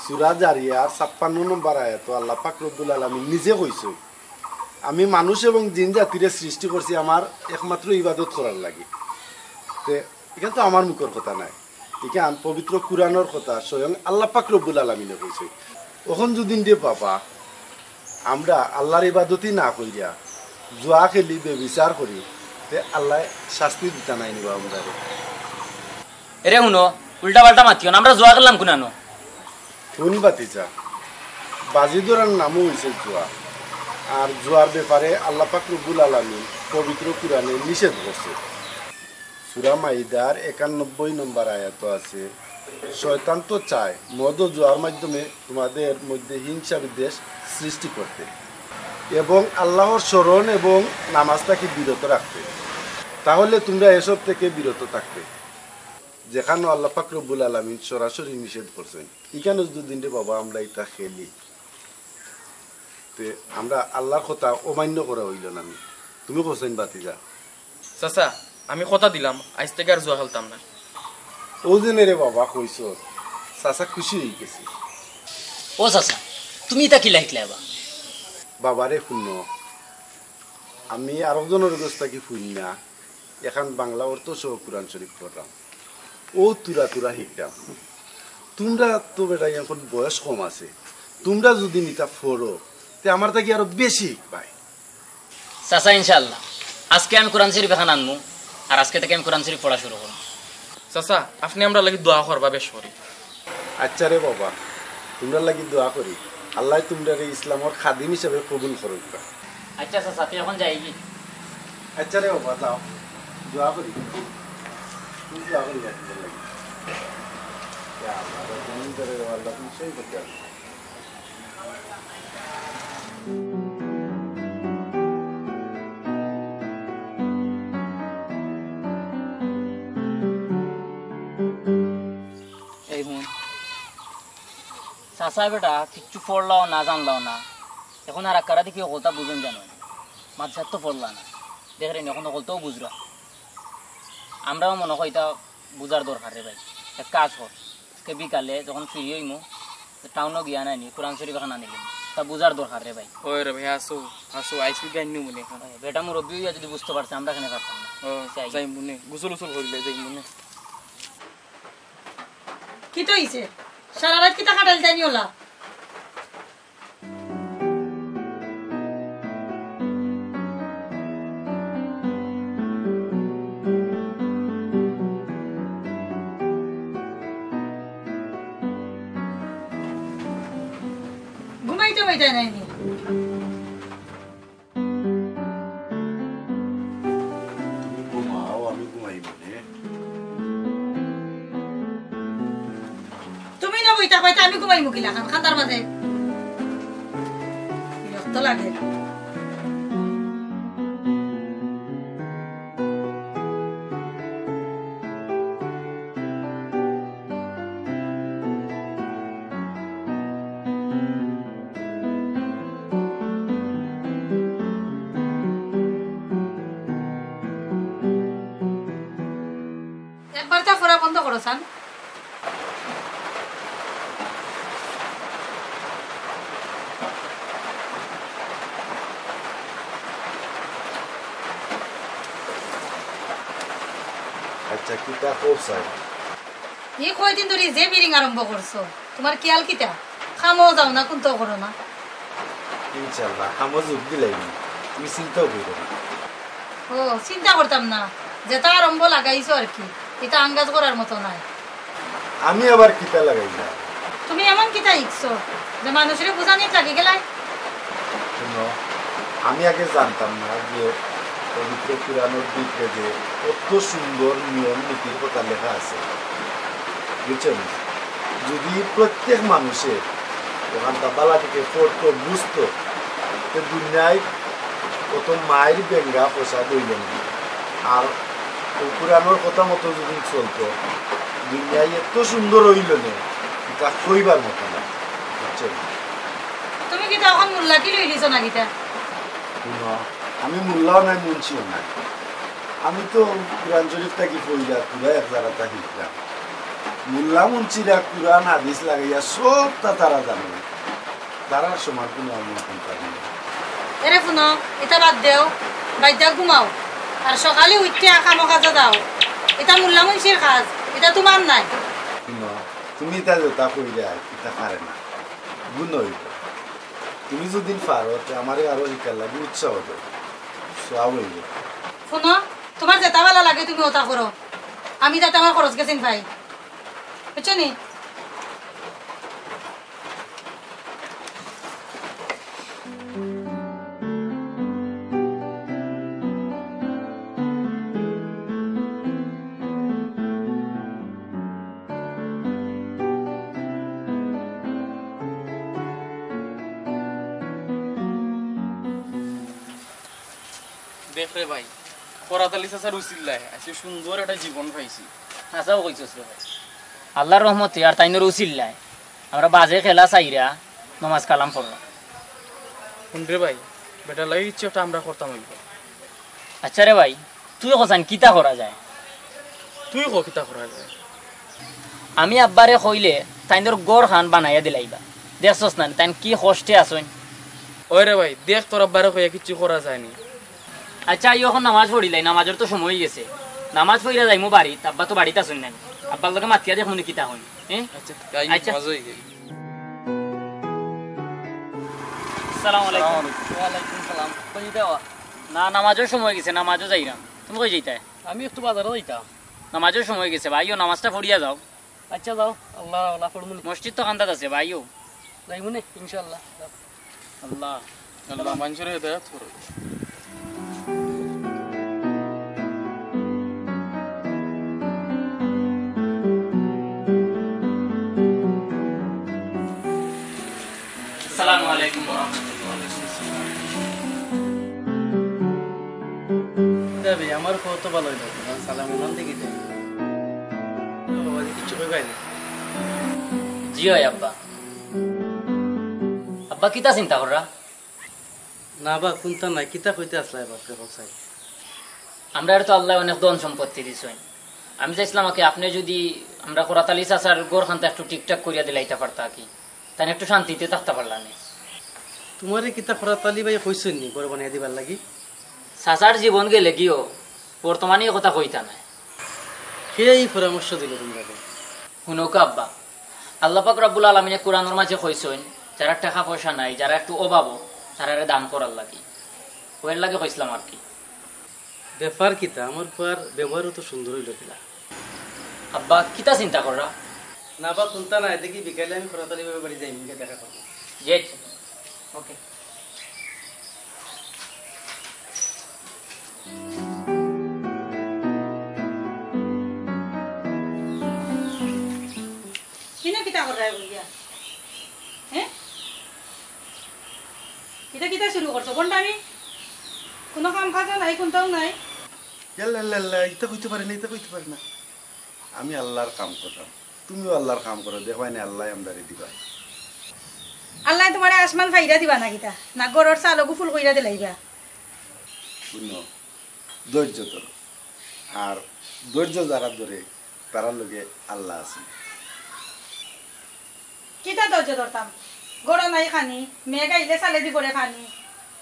সূরা জারিয়ার 56 নম্বর আয়াত আল্লাহ পাক রব্বুল আলামিন নিজে কইছে আমি মানুষ এবং জিন জাতিরে সৃষ্টি করছি আমার একমাত্র ইবাদত করার লাগি তে এটা তো আমার মুখের কথা নাই এখান পবিত্র কুরআনের কথা স্বয়ং আল্লাহ পাক রব্বুল আলামিনে কইছে এখন যদি দে বাবা আমরা আল্লাহর ইবাদতই না কইরা জুয়া খেলি বেবিচার করি তে আল্লাহ শাস্তি দিতে নাই নিবা আমরা এরে শুনো উল্টা পাল্টা মাতিও না আমরা জোয়া করলাম কোনানো শুন বাতিজা বাজি ধরার নামও হয়েছে জুয়া আর জুয়ার ব্যাপারে আল্লাহ পাক রব্বুল আলামিন পবিত্র কুরআনে নিষেধ করছে সূরা মাইদার 91 নম্বর আয়াত আছে শয়তান তো চায় মদ ও জুয়ার মাধ্যমে তোমাদের মধ্যে হিংসা বিদ্বেষ সৃষ্টি করতে এবং আল্লাহর স্মরণ এবং নামাজটাকে বিরত রাখতে তাহলে তোমরা এসব থেকে বিরত থাকবে যেখানে আল্লাহ পাক রব্বুল আলামিন সরাসরি নিষেধ করছেন এখানে দুদিন রে বাবা আমরা এটা খেলি তে আমরা আল্লাহর কথা অমান্য করা হইল না তুমি কোসেন বাতিজা চাচা আমি কথা দিলাম আজ থেকে আর জুয়া খেলতাম না ও দিনে রে বাবা কইছ চাচা খুশি হয়ে গেছি ও চাচা তুমি এটা কি লাইটলে বাবারে শুনো আমি আরেকজনের অবস্থা কি শুন না এখন বাংলা অর্থ সহ কোরআন শরীফ পড়লাম ও তুরা তুরা শিখলাম তোমরা তো বেটা এখন বয়স কম আছে তোমরা যদি নিতা ফোরো তে আমার থেকে আরো বেশি ভাই চাচা ইনশাআল্লাহ আজকে আমি কোরআন শরীফ এখন আনমু আর আজকে থেকে আমি কোরআন শরীফ পড়া শুরু করব চাচা আপনি আমরা লাগি দোয়া করবা বেশ করি আচ্ছা রে বাবা তোমরা লাগি দোয়া করি আল্লাহ তোমরা ইসলামের খাদিম হিসেবে কবুল করুক আচ্ছা চাচা তুই এখন যাই কি আচ্ছা রে বাবা যাও দোয়া করি তুমি দোয়া করি আল্লাহ তুমি সেই করতে এই হুন চাচা বেটা কিচ্ছু পড়লাও না জানলাও না এখন আর আকারা দেখি কথা বুঝুন জানো মাঝার তো পড়লা না দেখলেন এখন অকলতেও বুঝরা আমরাও মনে হয় এটা বুঝার দরকার রে ভাই এক কাজ কর আজকে বিকালে যখন ফ্রি হইমু টাউনও গিয়া নাইনি কোরআন শরীফ এখন আনিলাম তা বুঝার দরকার রে ভাই ওই রে ভাই আসো আইসি গাইনি মনে এখন বেটা মুরব্বী হইয়া যদি বুঝতে পারছে আমরা এখানে পারতাম না ও যাই মনে গোসল গোসল করিলে যাই মনে কি তো হইছে সারা রাত কি টাকা ডাল যায়নি ওলা ঘুমাইতে হইতে নাইনি ঘুমাও আমি ঘুমাইব তুমি না বইতা কইতা আমি ঘুমাই মুকিলা খান খান্দার মাঝে বিরক্ত লাগে একবার তা ফোরা বন্ধ করো সান আচ্ছা কিতা করছাই এই কয়দিন ধরে যে মিটিং আরম্ভ করছো তোমার খেয়াল কিতা খামো যাও না কোনটাও করো না ইনশাআল্লাহ আমও যোগ দিলাইনি তুমি চিন্তাও করো না ও চিন্তা করতাম না যেটা আরম্ভ লাগাইছো আর কি এটা আঙ্গাজ করার মতো নাই আমি আবার কিতা লাগাইলাম তুমি এমন কিতা ইচ্ছো যে মানুষের বোঝানি লাগি গেলাই শুনো আমি আগে জানতাম না যে পবিত্র পুরাণের দিকে যে কত সুন্দর নিয়ম নীতির কথা লেখা আছে বুঝছেন যদি প্রত্যেক মানুষের ওখানটা বালা থেকে পড়তো বুঝতো তো দুনিয়ায় কত মায়ের বেঙ্গা পোষা দইল না আর পুরানোর কথা মতো যদি চলতো দুনিয়ায় এত সুন্দর হইল না এটা কইবার মতো না বুঝছেন তুমি কি তখন মোল্লা কি লই দিছো না কিতা শুনো আমি মোল্লাও নাই মুন্সিও নাই আমি তো কোরআন শরীফটা কি পড়িয়া পুরা এক জায়গাটা শিখলাম মোল্লা মুন্সিরা কোরআন হাদিস লাগাইয়া সবটা তারা জানে তারার সময় কোনো আমি এখন পারি না এরে শুনো এটা বাদ দেও বাইদা ঘুমাও আর সকালে উঠতে কামো কাজে দাও এটা মোল্লা মুন্সির কাজ এটা তোমার নাই শুনো তুমি এটা যেটা কইরা এটা পারে না গুণ হইব তুমি যদি পারো আমার আরো শিকার লাগে উৎসাহ দেব সব হইব শুনো তোমার যেটা ভালো লাগে তুমি ওটা করো আমি যাতে আমার খরচ গেছেন ভাই বুঝছো নি দেখ রে ভাই করাতালি চাচার উচিল্লায় আজকে সুন্দর একটা জীবন পাইছি হাসাও কইছস রে ভাই আল্লাহর রহমতে আর তাইনের উচিল্লায় আমরা বাজে খেলা চাইরা নামাজ কালাম পড়লাম শুন রে ভাই বেটা লাগে ইচ্ছে একটা আমরা করতাম হইব আচ্ছা রে ভাই তুই কসান কিতা করা যায় তুই ক কিতা করা যায় আমি আব্বারে কইলে তাইনের গড় খান বানাইয়া দিলাইবা দেখছস না তাইন কি কষ্টে আসুন ওই রে ভাই দেখ তোর আব্বারে কইয়া কিছু করা যায়নি আচ্ছা এখন নামাজ পড়িলাই নামাজের তো সময় হয়ে গেছে নামাজ পড়িয়া যাইমু বাড়ি আব্বা তো বাড়িতে আসুন না আব্বার লগে মাতিয়া দেখুন কিতা হই আচ্ছা আচ্ছা। মজা হই গেল আসসালামু আলাইকুম ওয়ালাইকুম সালাম কই যাও না নামাজের সময় গেছে নামাজও যাইরা তুমি কই যাইতা আমি একটু বাজারে যাইতাম নামাজের সময় গেছে ভাইও নামাজটা পড়িয়া যাও আচ্ছা যাও আল্লাহ আল্লাহ পড়মুনি মসজিদ তো কান্দাত আছে ভাইও যাইমুনি ইনশাআল্লাহ আল্লাহ আল্লাহ মানুষের হেদায়েত করো আসসালামু আলাইকুম ওয়া রাহমাতুল্লাহি দেবে আমার কত ভালো হইলো সালাম নাম দেখি দে বাবা কিছু কইবাই না জি হয় আব্বা আব্বা কিতা চিন্তা কররা না বা কোনটা নাই কিতা কইতে আসলাই বাপরে বসাই আমরা তো আল্লাহ অনেক ধন সম্পত্তি দিছেন আমি চাইছিলাম কি আপনি যদি আমরা কোরাতালি চাচার গোর খানটা একটু ঠিকঠাক করিয়া দিলাইতে পারতা কি তাই একটু শান্তিতে থাকতে পারলাম না তোমারে কিতা খরাতালি ভাই কইছুন নি গড় বানাই দিবার লাগি চাচার জীবন গেলে গিয়েও বর্তমানে এই কথা কইতা নাই কে এই পরামর্শ দিল তোমরা শুনুক আব্বা আল্লাহ পাক রব্বুল আলামিনে কোরআনের মাঝে কইছেন যারা টাকা পয়সা নাই যারা একটু অভাবও তারা দান করার লাগি ওর লাগে কইছিলাম আর কি ব্যাপার কিতা আমার পর ব্যবহারও তো সুন্দর হইল কিলা আব্বা কিতা চিন্তা কররা না বা কোনটা নাই দেখি বিকালে আমি খরাতালি ভাবে বাড়ি যাই মুখে দেখা করবো যে ওকে কিনা কিতা কর রায় বলিয়া হ্যাঁ কিতা কিতা শুরু করছো বন্ডামি কোনো কাম কাজ নাই কোনটাও নাই এটা কইতে পারি না এটা কইতে পারি না আমি আল্লাহর কাম করতাম তুমিও আল্লাহর কাম করো দেখবাই না আল্লাহ আমদারি দিবা আল্লাহ তোমার আসমান ফাইরা দিবা না কিতা না গরর চালগু ফুল কইরা দিলাইবা শুনো ধৈর্য তোর আর ধৈর্য যারা ধরে তারার লগে আল্লাহ আছে কিতা ধৈর্য ধরতাম গড় নাই খানি মেয়ে গাইলে চালে দি করে খানি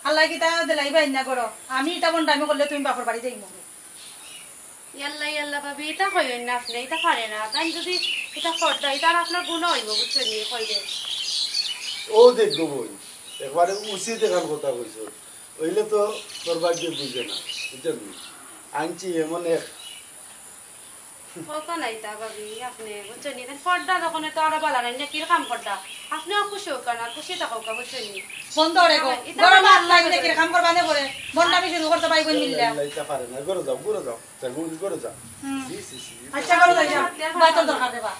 আল্লাহ কিতা দিলাইবা ইন্না গড় আমি এটা বন্ডামি করলে তুমি বাপর বাড়ি যাই মগে ইয়াল্লা ইয়াল্লা ভাবি এটা কইবেন না আপনি এটা পারে না তাই যদি এটা ফর্দা এটা আপনার গুণ হইব বুঝছেন নি কইলে ও দেখবো বই একবারে উচিত দেখার কথা কইছ ওইলে তো তোর ভাগ্য বুঝে না বুঝছেন আনছি এমন এক কত নাই তা ভাবি আপনি বুঝছেন নি ফর্দা যখন তো আরো ভালো নাই না কি কাম করদা আপনিও খুশি হোক না খুশি থাকো বুঝছেন নি বন্ধ রে গো গড় মা আল্লাহ ইনে কি কাম করবা নে করে বন্ডামি শুরু করতে পাই কই মিললা লাইটা পারে না করে যাও তার গুলি করে যাও আচ্ছা গড় যাই বাইতর দরকার দেবা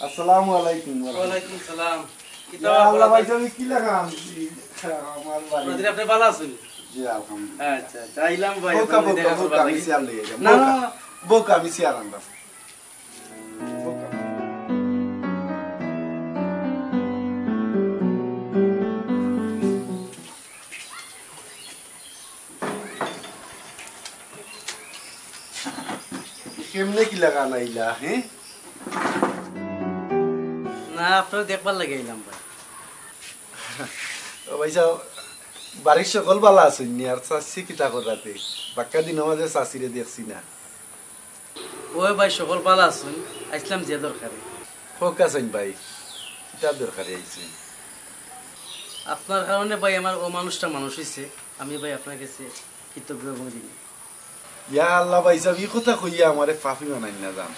আসসালামু আলাইকুম ওয়ালাইকুম সালাম কিতা আল্লাহ ভাই তুমি কি লাগাম আমার বাড়ি আপনাদের আপনি ভালো আছেন জি আলহামদুলিল্লাহ আচ্ছা চাইলাম ভাই বোকা দেখা করবার আমি লাগি। সিয়ার লইয়া না যাম না বোকা আমি সিয়ার আনবাম বোকা কেমনে কি লাগা নাইলা হ্যাঁ না আপনার দেখবার লাগে এলাম ভাই ও ভাই সাহেব বাড়ির সকল বালা আসেননি আর চাষি কিতা করাতে বাক্কা দিন আমাদের চাষিরে দেখছি না ওই ভাই সকল ভালো আছেন আসলাম যে দরকারে হোক আছেন ভাই কিতা দরকারে আইছেন আপনার কারণে ভাই আমার ও মানুষটা মানুষ হয়েছে আমি ভাই আপনার কাছে কৃতজ্ঞ এবং ঋণী ইয়া আল্লাহ ভাই সাহেব এই কথা কইয়া আমারে পাপি বানাই না যান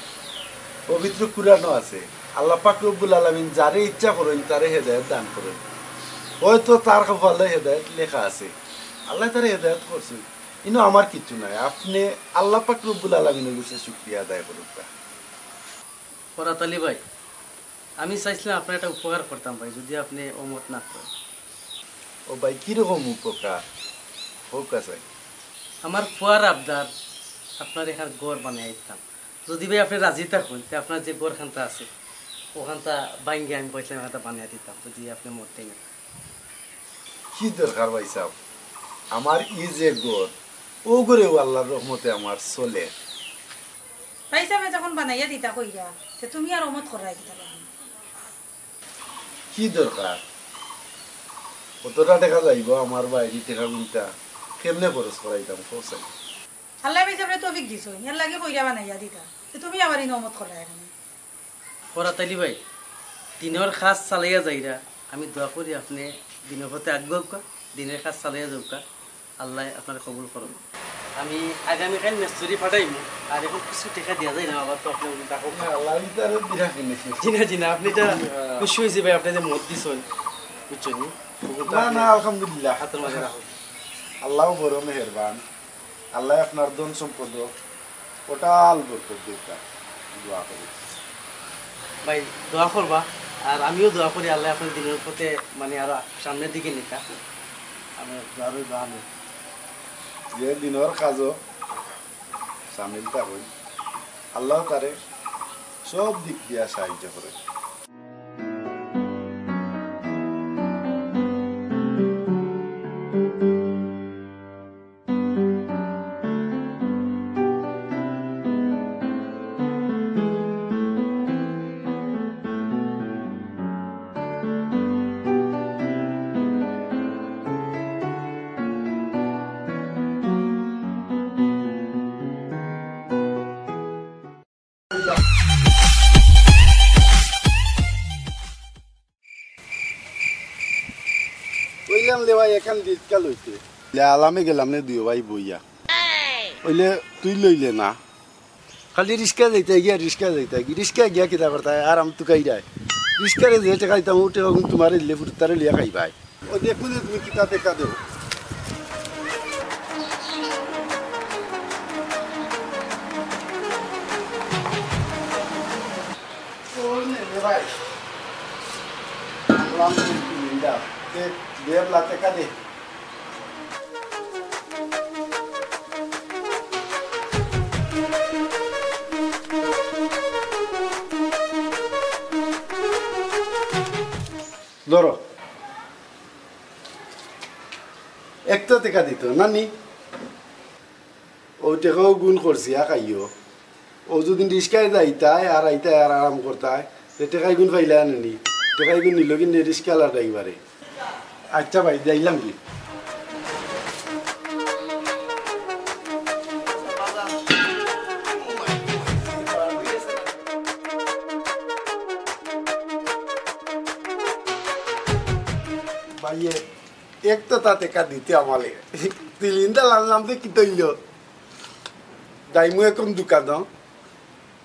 পবিত্র কুরআনও আছে আল্লাহ পাক রব্বুল আলামিন যারে ইচ্ছা করেন তারে হেদায়েত দান করেন হয়তো তার কপালে হেদায়েত লেখা আছে আল্লাহ তারে হেদায়েত করছেন ইনো আমার কিছু নাই আপনি আল্লাহ পাক রব্বুল আলামিনের কাছে শুকরিয়া আদায় করুন ফরাত আলী ভাই আমি চাইছিলাম আপনার একটা উপকার করতাম ভাই যদি আপনি অমত না করেন ও ভাই কিরকম উপকার হোক আছে আমার ফুয়ার আবদার আপনার এখানে গড় বানিয়ে দিতাম যদি ভাই আপনি রাজি থাকুন তো আপনার যে গড়খানটা আছে ওখানটা বাইঙ্গে আমি পয়সা ওখানটা বানিয়ে দিতাম যদি আপনি মরতে না কি দরকার ভাই সাহেব আমার ই যে গড় ও গড়েও আল্লাহর রহমতে আমার চলে ভাই সাহেব যখন বানাইয়া দিতা কইয়া যে তুমি আর অমত করাই দিতা কি দরকার কতটা টাকা যাইব আমার বাইরে টাকা গুনটা কেমনে খরচ করাইতাম খরচ আল্লাহ ভাই সাহেব তৌফিক দিছো এর লাগে কইয়া বানাইয়া দিতা যে তুমি আবার ইন অমত করাই এখানে ফরাত আলী ভাই দিনের কাজ চালাইয়া যাইরা আমি দোয়া করি আপনি দিনের পথে আগ্রহ দিনের কাজ চালাইয়া যাওকা আল্লাহ আপনার কবুল করুন আমি আগামীকাল মেস্তরি পাঠাইব আর এখন কিছু টাকা দেওয়া যায় না আবার তো আপনি জি না আপনি যা খুশি হয়েছে ভাই আপনি যে মত দিচ্ছেন বুঝছেন না আলহামদুলিল্লাহ হাতের মাঝে রাখুন আল্লাহ বড় মেহেরবান আল্লাহ আপনার ধন সম্পদ টোটাল বরকত দিতা দোয়া করি ভাই দোয়া করবা আর আমিও দোয়া করি আল্লাহ আপনার দিনের পথে মানে আরো সামনের দিকে নিতা আমি আরো দোয়া নেই যে দিনের কাজও সামিল থাকুন আল্লাহ তারে সব দিক দিয়া সাহায্য করে আলামে গেলাম নে দুই ভাই বইয়া ওইলে তুই লইলে না খালি রিক্সা যাইতে গিয়া রিক্সা গিয়া কিতা করতা আর আমি তুকাই যায় রিক্সারে যে টাকা দিতাম ও টাকা তোমার দিলে ফুটারে লিয়া খাই ভাই ও দেখুন তুমি কিতা দেখা দেবো Biar latih kali. Loro. Ekta teka dito, nani? O teka gun korsi akayo. O judin riskay da itay, aram kortay. Teka gun failan nani. Teka gun nilogin ne riskala da ibare. আচ্ছা ভাই যাইলাম কি ভাইয়ে এক তো তাতে কা দিতে আমালে তিলিন্দা লানলাম তো কি তৈল দাইমু এখন দোকান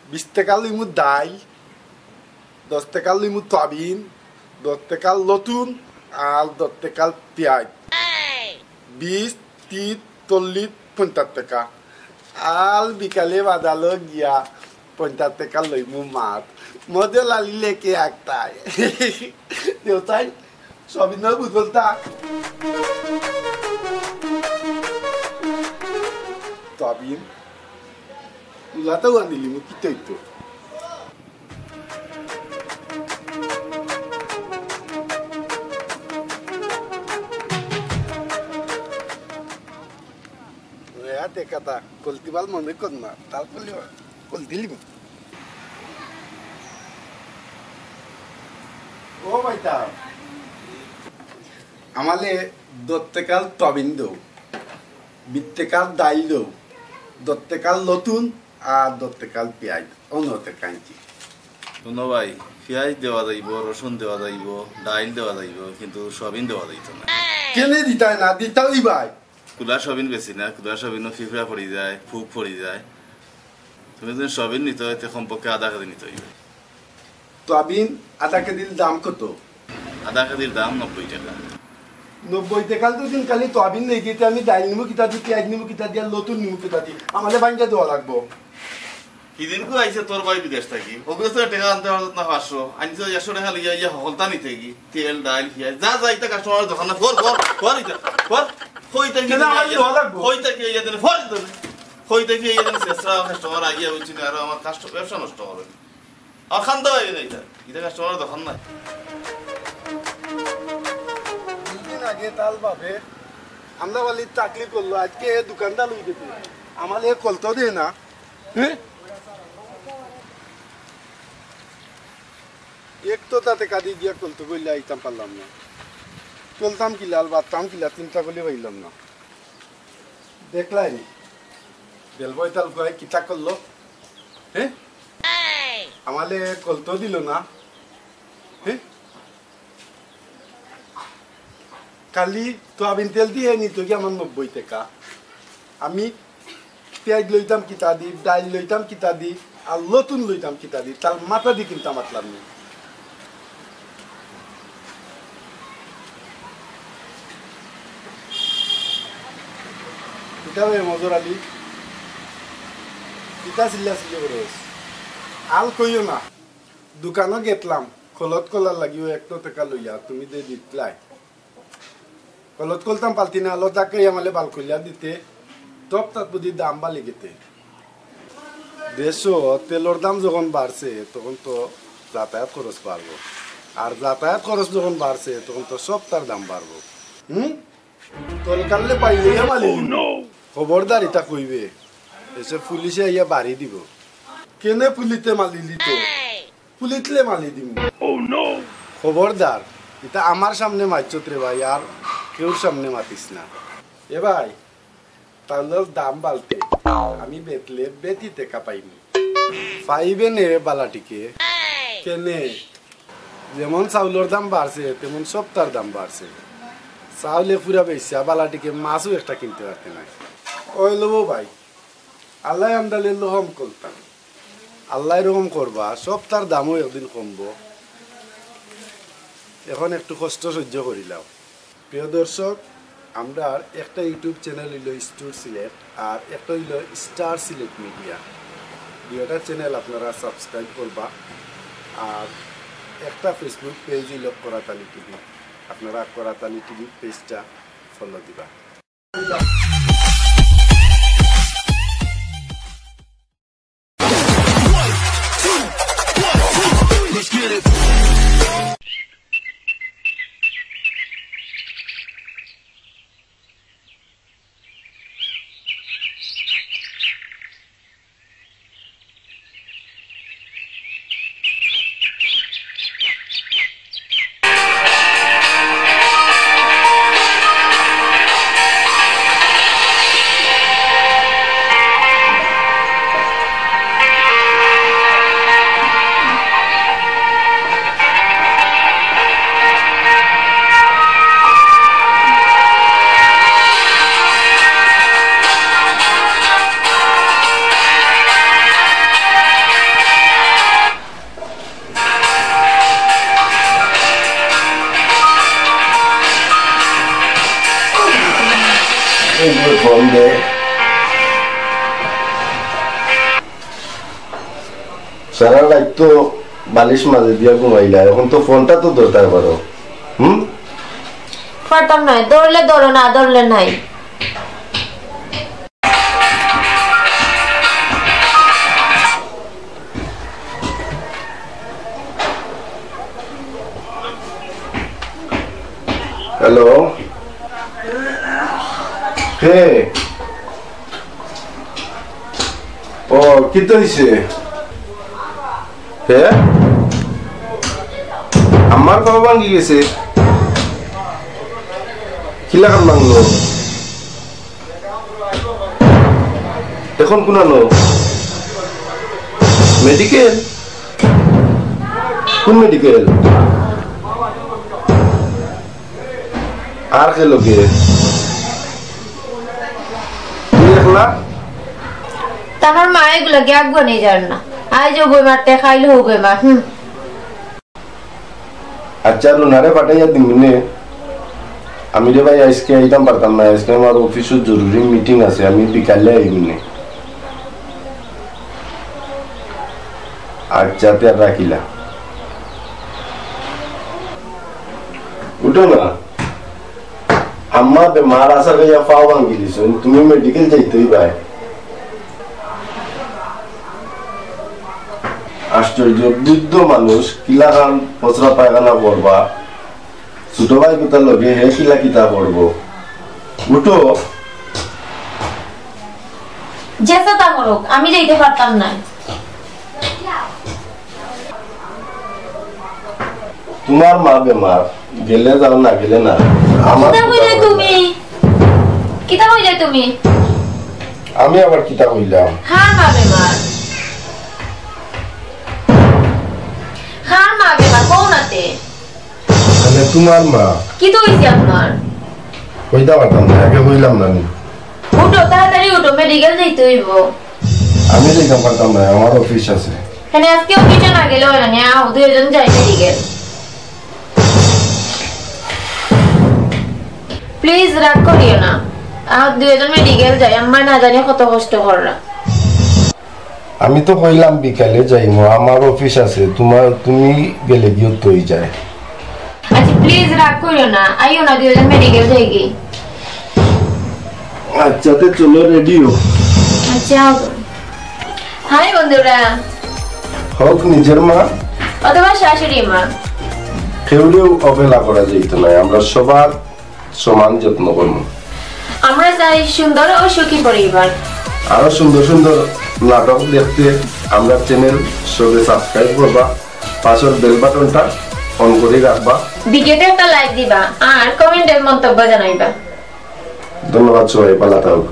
20 টাকা লইমু দাই 10 টাকা লইমু তবিন 10 টাকা লতুন আর 10 টাকা পেঁয়াজ 20 30 40 50 টাকা আর বিকালে বাজালো গিয়া 50 টাকা লইমু মাছ মজা লালিলে কে একটাই দেউতাই সবই না বুঝলতা তবিন তুলাতেও আনিলি মু কি তৈতো kata kultival mone konna তারপরে কল দিলিম ও ভাইটা আমালে দত্তেকাল তবিন দেও বিত্তেকাল দাইল দেও দত্তেকাল নতুন আর দত্তেকাল পেঁয়াজ অন্যতে কাঁচি শোনো ভাই পেঁয়াজ দেওয়া যাইব রসুন দেওয়া যাইব ডাইল দেওয়া যাইব কিন্তু সয়াবিন দেওয়া যাইত না কেনে দিতাই না দিতাও দিবাই কুলা সয়াবিন বেশি না কুলা সয়াবিনও ফিফড়া পড়ি যায় ফুক পড়ি যায় তুমি যদি সয়াবিন নিতে হয় কমপক্ষে আধা কেজি নিতে হইবে তবিন আধা কেজির দাম কত আধা কেজির দাম 90 টাকা 90 টাকা তো দিন খালি তবিন নেই গিয়ে আমি ডাইল নিমু কিতা দি পেঁয়াজ নিমু কিতা দি আর নতুন নিমু কিতা দি আমাদের বাঙ্গা দেওয়া লাগবো কিদিনকু আইছে তোর ভাই বিদেশ থাকি ওগুলো তো টাকা আনতে পারত না 500 আনতে 100 টাকা লিয়া ইয়া হলতা নিতে কি তেল ডাইল পেঁয়াজ যা যাইতা কাস্টমার দোকান না ফর ইতা ফর কইতা কি কইতা কি ইয়া দেন ফর দেন কইতা কি ইয়া দেন সেসরা কাস্টমার আগিয়া হইছে আর আমার কাস্টমার ব্যবসা নষ্ট হবে আর খান দাও এই না এটা কাস্টমার দোকান না দিন আগে তাল বাবে আমরা বলি চাকরি করলো আজকে দোকানদার লই দিতে আমার এ কলতো দে না হ্যাঁ এক তো তাতে কাদি গিয়া কলতো কইলে আইতাম পারলাম না চলতাম কি লাল বাতাম কি লা চিন্তা করলে পাইলাম না দেখলাই বেলবই তাল কয় কিতা করলো হ্যাঁ আমালে কলতো দিল না হ্যাঁ কালি তো আবিন তেল দিয়ে নিত কি আমার 90 টাকা আমি পেঁয়াজ লইতাম কিতা দি ডাইল লইতাম কিতা দি আর নতুন লইতাম কিতা দি তার মাথা দি কিনতাম মাতলাম নি কিতা বে মজুর আলী কিতা চিল্লা চিল্লি করে আল কইও না দোকানও গেতলাম কলত কলার লাগিও 1 টাকা লইয়া তুমি দে দিতলাই কলত কলতাম পালতি না আলো তাকে আমালে বাল কইলা দিতে টপ তাত বুদ্ধি দাম বালি গেতে দেশো তেলর দাম যখন বাড়ছে তখন তো যাতায়াত খরচ বাড়বো আর যাতায়াত খরচ যখন বাড়ছে তখন তো সব তার দাম বাড়বো তলকালে পাইলে মালি খবরদার এটা কইবে এসে পুলিশে ইয়া বাড়ি দিব কেনে পুলিতে মালি দিত পুলিতলে মালি দিব খবরদার এটা আমার সামনে মারছত রে ভাই আর কেউর সামনে মাতিস না এ ভাই তাহলে দাম বালতে আমি বেতলে বেতি টেকা পাইনি পাইবে নে বালাটিকে কেনে যেমন চাউলের দাম বাড়ছে তেমন সব তার দাম বাড়ছে চাউলে পুরা বেচা বালাটিকে মাছও একটা কিনতে পারতে নাই ওই লবো ভাই আল্লাহ আমদালে লহম করতাম আল্লাহ এরকম করবা সব তার দামও একদিন কমবো এখন একটু কষ্ট সহ্য করিলাম প্রিয় দর্শক আমরা একটা ইউটিউব চ্যানেল হইল স্টুর সিলেট আর একটা হইল স্টার সিলেট মিডিয়া দুইটা চ্যানেল আপনারা সাবস্ক্রাইব করবা আর একটা ফেসবুক পেজ হইল করাতালি টিভি আপনারা করাতালি টিভি পেজটা ফলো দিবা Let's get it. সারা রাত তো বালিশ মাঝে দিয়া ঘুমাইলা এখন তো ফোনটা তো দরকার করো পারতাম না ধরলে ধরো না ধরলে নাই হ্যালো হে ও কি তো হইছে হে আমার বাবা ভাঙ্গি গেছে কি কিলা কাম লাগলো এখন কোনানো মেডিকেল কোন মেডিকেল আর কে লোকে দেখলা তাহার মা এগুলো গ্যাগ বনে যান না আজ ও বইমারতে খাইলে হোক মা আচ্ছা রুনারে পাঠাইয়া দিনে আমি রে ভাই আজকে আইতাম পারতাম না আজকে আমার অফিসে জরুরি মিটিং আছে আমি বিকালে আইবিনে আচ্ছা তে রাখিলা উঠো না আম্মা বেমার আসার গাইয়া পাও ভাঙ্গি দিছ তুমি মেডিকেল যাইতেই ভাই আশ্চর্য বৃদ্ধ মানুষ কিলা খান পচরা পায়খানা করবা ছোট ভাই কোথা লগে হে কিলা কিতা করবো উঠো যেটা তা করুক আমি যাইতে পারতাম না তোমার মা বেমার গেলে যাও না গেলে না আমার কিতা কইলে তুমি আমি আবার কিতা কইলাম হ্যাঁ মা বেমার কোনাতে মানে তোমার মা কি তো হইছে আপনার কইতা পারতাম না আগে কইলাম না উঠো তাড়াতাড়ি উঠো মেডিকেল যাইতে হইব আমি যাইতাম পারতাম না আমার অফিস আছে এখানে আজকে অফিসে না গেলে হয় না আও দুইজন যাই মেডিকেল প্লিজ রাগ করিও না আর দুইজন মেডিকেল যাই আম্মা না জানি কত কষ্ট কররা আমি তো কইলাম বিকালে যাইমু আমার অফিস আছে তুমি গেলে গিয়ে তোই যায় আচ্ছা প্লিজ রাগ করিও না আইও না দুইজন মেডিকেল যাই কি আচ্ছা তে চলো রেডি হও আচ্ছা হাই বন্ধুরা হোক নিজের মা অথবা শাশুড়ি মা কেউরেও অবহেলা করা যাইতো না আমরা সবার সমান যত্ন করব আমরা চাই সুন্দর ও সুখী পরিবার আরো সুন্দর সুন্দর নাটক দেখতে আমরা চ্যানেল সবে সাবস্ক্রাইব করবা পাশের বেল বাটনটা অন করে রাখবা ভিডিওতে একটা লাইক দিবা আর কমেন্টের মন্তব্য জানাইবা ধন্যবাদ সবাই ভালো থাকুক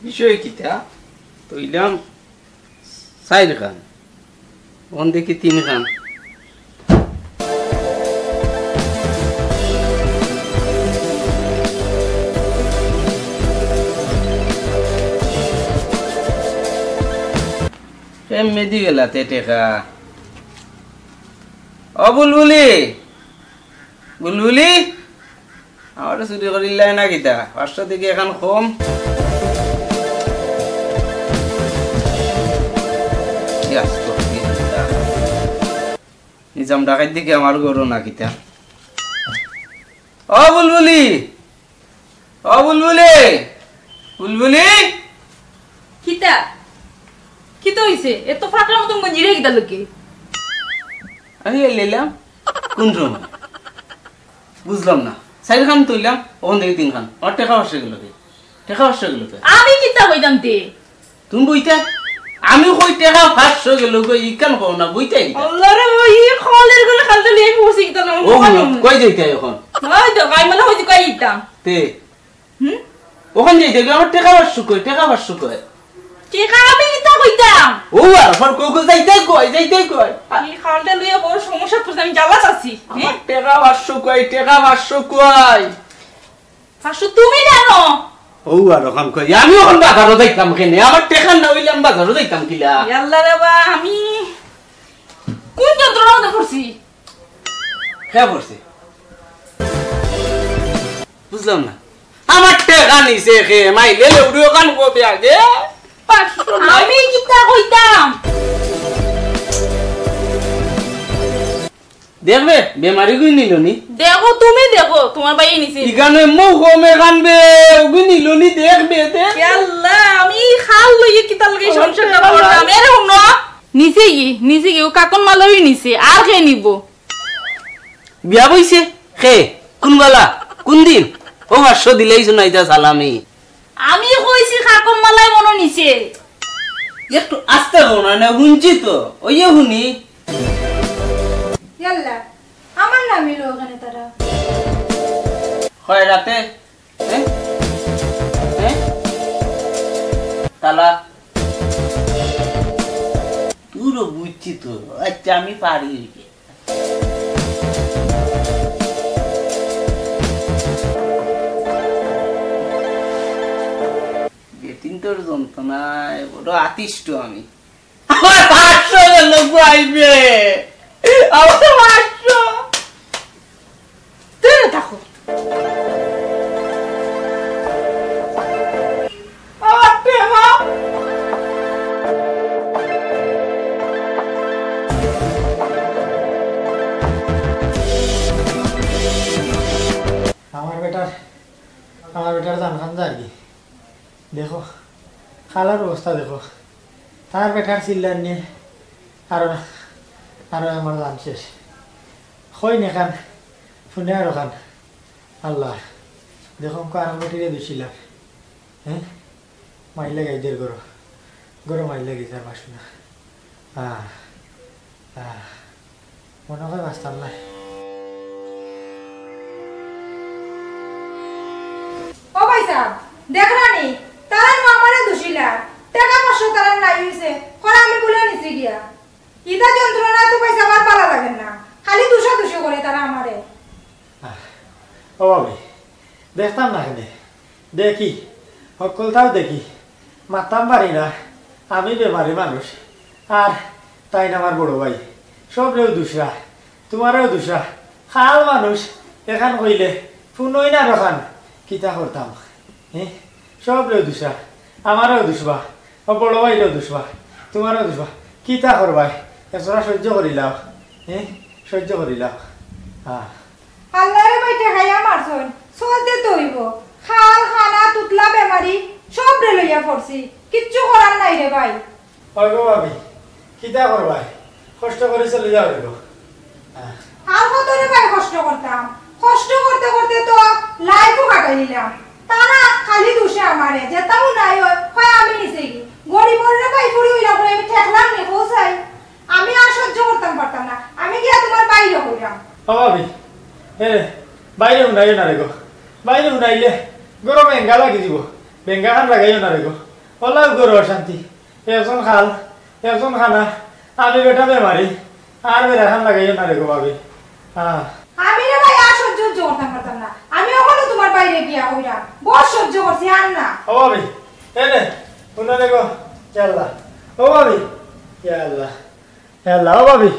বিষয় কিটা তৈলাম 4 খান ওন দেখি 3 খান মেডিকেলাতে টেকা ও বুলবুলি আমার চুরি করিলাই না কিতা 500 থেকে এখন কম নিজাম ডাকাত দিকে আমার গরু না কিতা ও বুলবুলি কিতা কি তো হইছে এত ফাটার মতন গঞ্জিরে কিতা লকে আমি এলাম কোন রুম বুঝলাম না 4 খান তুইলাম ওখান থেকে 3 খান আর টাকা বসে গেল আমি কিতা কইতাম তে তুমি বইতা আমি কই টাকা 500 গেল কই ইকান কও না বইতাই আল্লাহ রে ওই খলের করে খালতে লিয়ে বসে কিতা না ও কই যাইতা এখন ওই তো গাই মানে হইছে কইতা তে ওখান যাইতে আমার টাকা 500 কই টাকা আমি কিতা কইতাম ও আর ফর কই যাইতে কই এই খালতে লিয়ে বড় সমস্যা পড়ছে আমি জ্বালা আছি হ্যাঁ টাকা 500 কই 500 তুমি জানো ও আর ওখান কই আমি ওখান বাজারও যাইতাম কেনে আমার টাকা না হইলে আমি বাজারও যাইতাম কিলা আল্লাহ রে বা আমি কোন যন্ত্রণা করছি বুঝলাম না আমার টাকা নিছে খে মাইলে উড়িও কান কবে আগে আমি কিতা কইতাম দেখবে বেমারি গুই নিলনি দেখো তুমি দেখো তোমার ভাই নিছে ইখানে মৌ কমে কানবে গুই নিলনি দেখবে দেখ আল্লাহ আমি খাল লইয়ে কিতা লগে সংসারটা করতাম এরকম না নিছে কি ও কাকন মালই নিছে আর কে নিব বিয়া বইছে খে কোন বালা কোন দিন ও 500 দিলেই শুনাইতা সালামি আমি কইছি কাকন মালাই মনো নিছে একটু আস্তে হও না শুনছি তো ওইয়ে শুনি ইয়াল্লা আমার নামই লো ওখানে তারা হয় রাতে হ্যাঁ হ্যাঁ তালা পুরো বুঝছি তো আচ্ছা আমি পারি বেতিন তোর যন্ত্রণায় বড় আতিষ্ট আমি আমার 500 লোক আইবে আমার 500 তুই দেখো আমার বেটার জান খান যা আর কি দেখো খালার অবস্থা দেখো তার বেটার চিল্লার নিয়ে আরো আমার জান শেষ হই না খান শুনে আরো খান আল্লাহ দেখো আর বেটিরে দিছিলাম হ্যাঁ মাইল লাগাই দের গরো মাইল লাগি তার বাসু না মনে হয় বাঁচতাম না ও ভাই সাহেব দেখরানি তারা আমারে দোষিলা টাকা পয়সা তারা নাই হইছে খরা আমি বলে নিছি গিয়া ইদা যন্ত্রণা তো পয়সা আমার ভালো লাগে না খালি দোষা করে তারা আমারে ও ভাবি দেখতাম না কেন দেখি সকলটাও দেখি মারতাম পারি না আমি বেমারি মানুষ আর তাই না আমার বড় ভাই সবরেও দুসরা তোমারও দুসরা খাল মানুষ এখান কইলে শুনই না রখান কিতা করতাম হ্যাঁ সবরেও দুসরা আমারও দুসবা ও বড় ভাইরেও দুসবা তোমারও দুসবা কিতা করবাই এছাড়া সহ্য করিলাম হ্যাঁ সহ্য করিলাম আল্লাহরে বাইটা খাইয়া মারছন সহ্য তো হইব খাল খানা তুতলা বেমারি সব রে লইয়া পড়ছি কিচ্ছু করার নাই রে ভাই হয় গো ভাবি কিতা করবাই কষ্ট করে চলে যাও রে গো আর কত রে ভাই কষ্ট করতাম কষ্ট করতে করতে তো লাইফও কাটাই নিলাম তারা খালি দোষে আমারে যেতাও নাই হয় আমি নিছে কি গরিবর রে ভাই পুরি হইলা করে আমি ঠেকলাম নে কোসাই আমি আর সহ্য করতাম পারতাম না আমি গিয়া তোমার বাইরে কইরাম ও ভাবি বাইরে উনাইও না রে গো বাইরে উনাইলে গরম বেঙ্গা লাগি দিব বেঙ্গা খান লাগাইও না রে গো ওলা গরু অশান্তি একজন খাল একজন খানা আমি বেটা বেমারি আর বেড়া খান লাগাইও না রে গো ভাবি আমি রে ভাই আর সহ্য করতাম পারতাম না আমি ওখানে তোমার বাইরে গিয়া কইরাম বড় সহ্য করছি আর না ও ভাবি উনা রে গো ইয়াল্লা ও ভাবি ইয়াল্লা ও ভাবি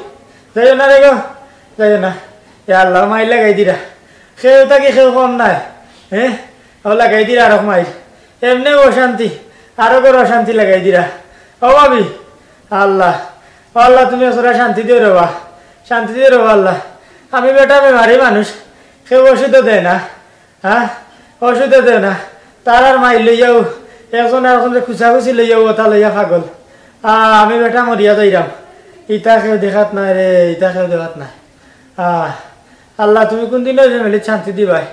যাইও না রে গো যাইও না ইয়াল্লা মাই লাগাই দিরা খেউ থাকি খেউ কম নাই হ্যাঁ ও লাগাই দিরা আর মাই এমনি অশান্তি আরো করে অশান্তি লাগাই দিরা ও ভাবি আল্লাহ আল্লাহ তুমি ওরা শান্তি দিয়ে রবা শান্তি দিয়ে রবা আল্লাহ আমি বেটা বেমারি মানুষ কেউ ওষুধও দেয় না হ্যাঁ ওষুধও দেয় না তার আর মাই লইয়াও একজন এখন খুচাখুচি লইয়াও ওটা লইয়া পাগল আমি বেটা মরিয়া যাইরাম ইটা কেউ দেখাত নাই রে ইটা কেউ দেখাত নাই আল্লাহ তুমি কোনদিনও ফ্যামিলির শান্তি দিবাই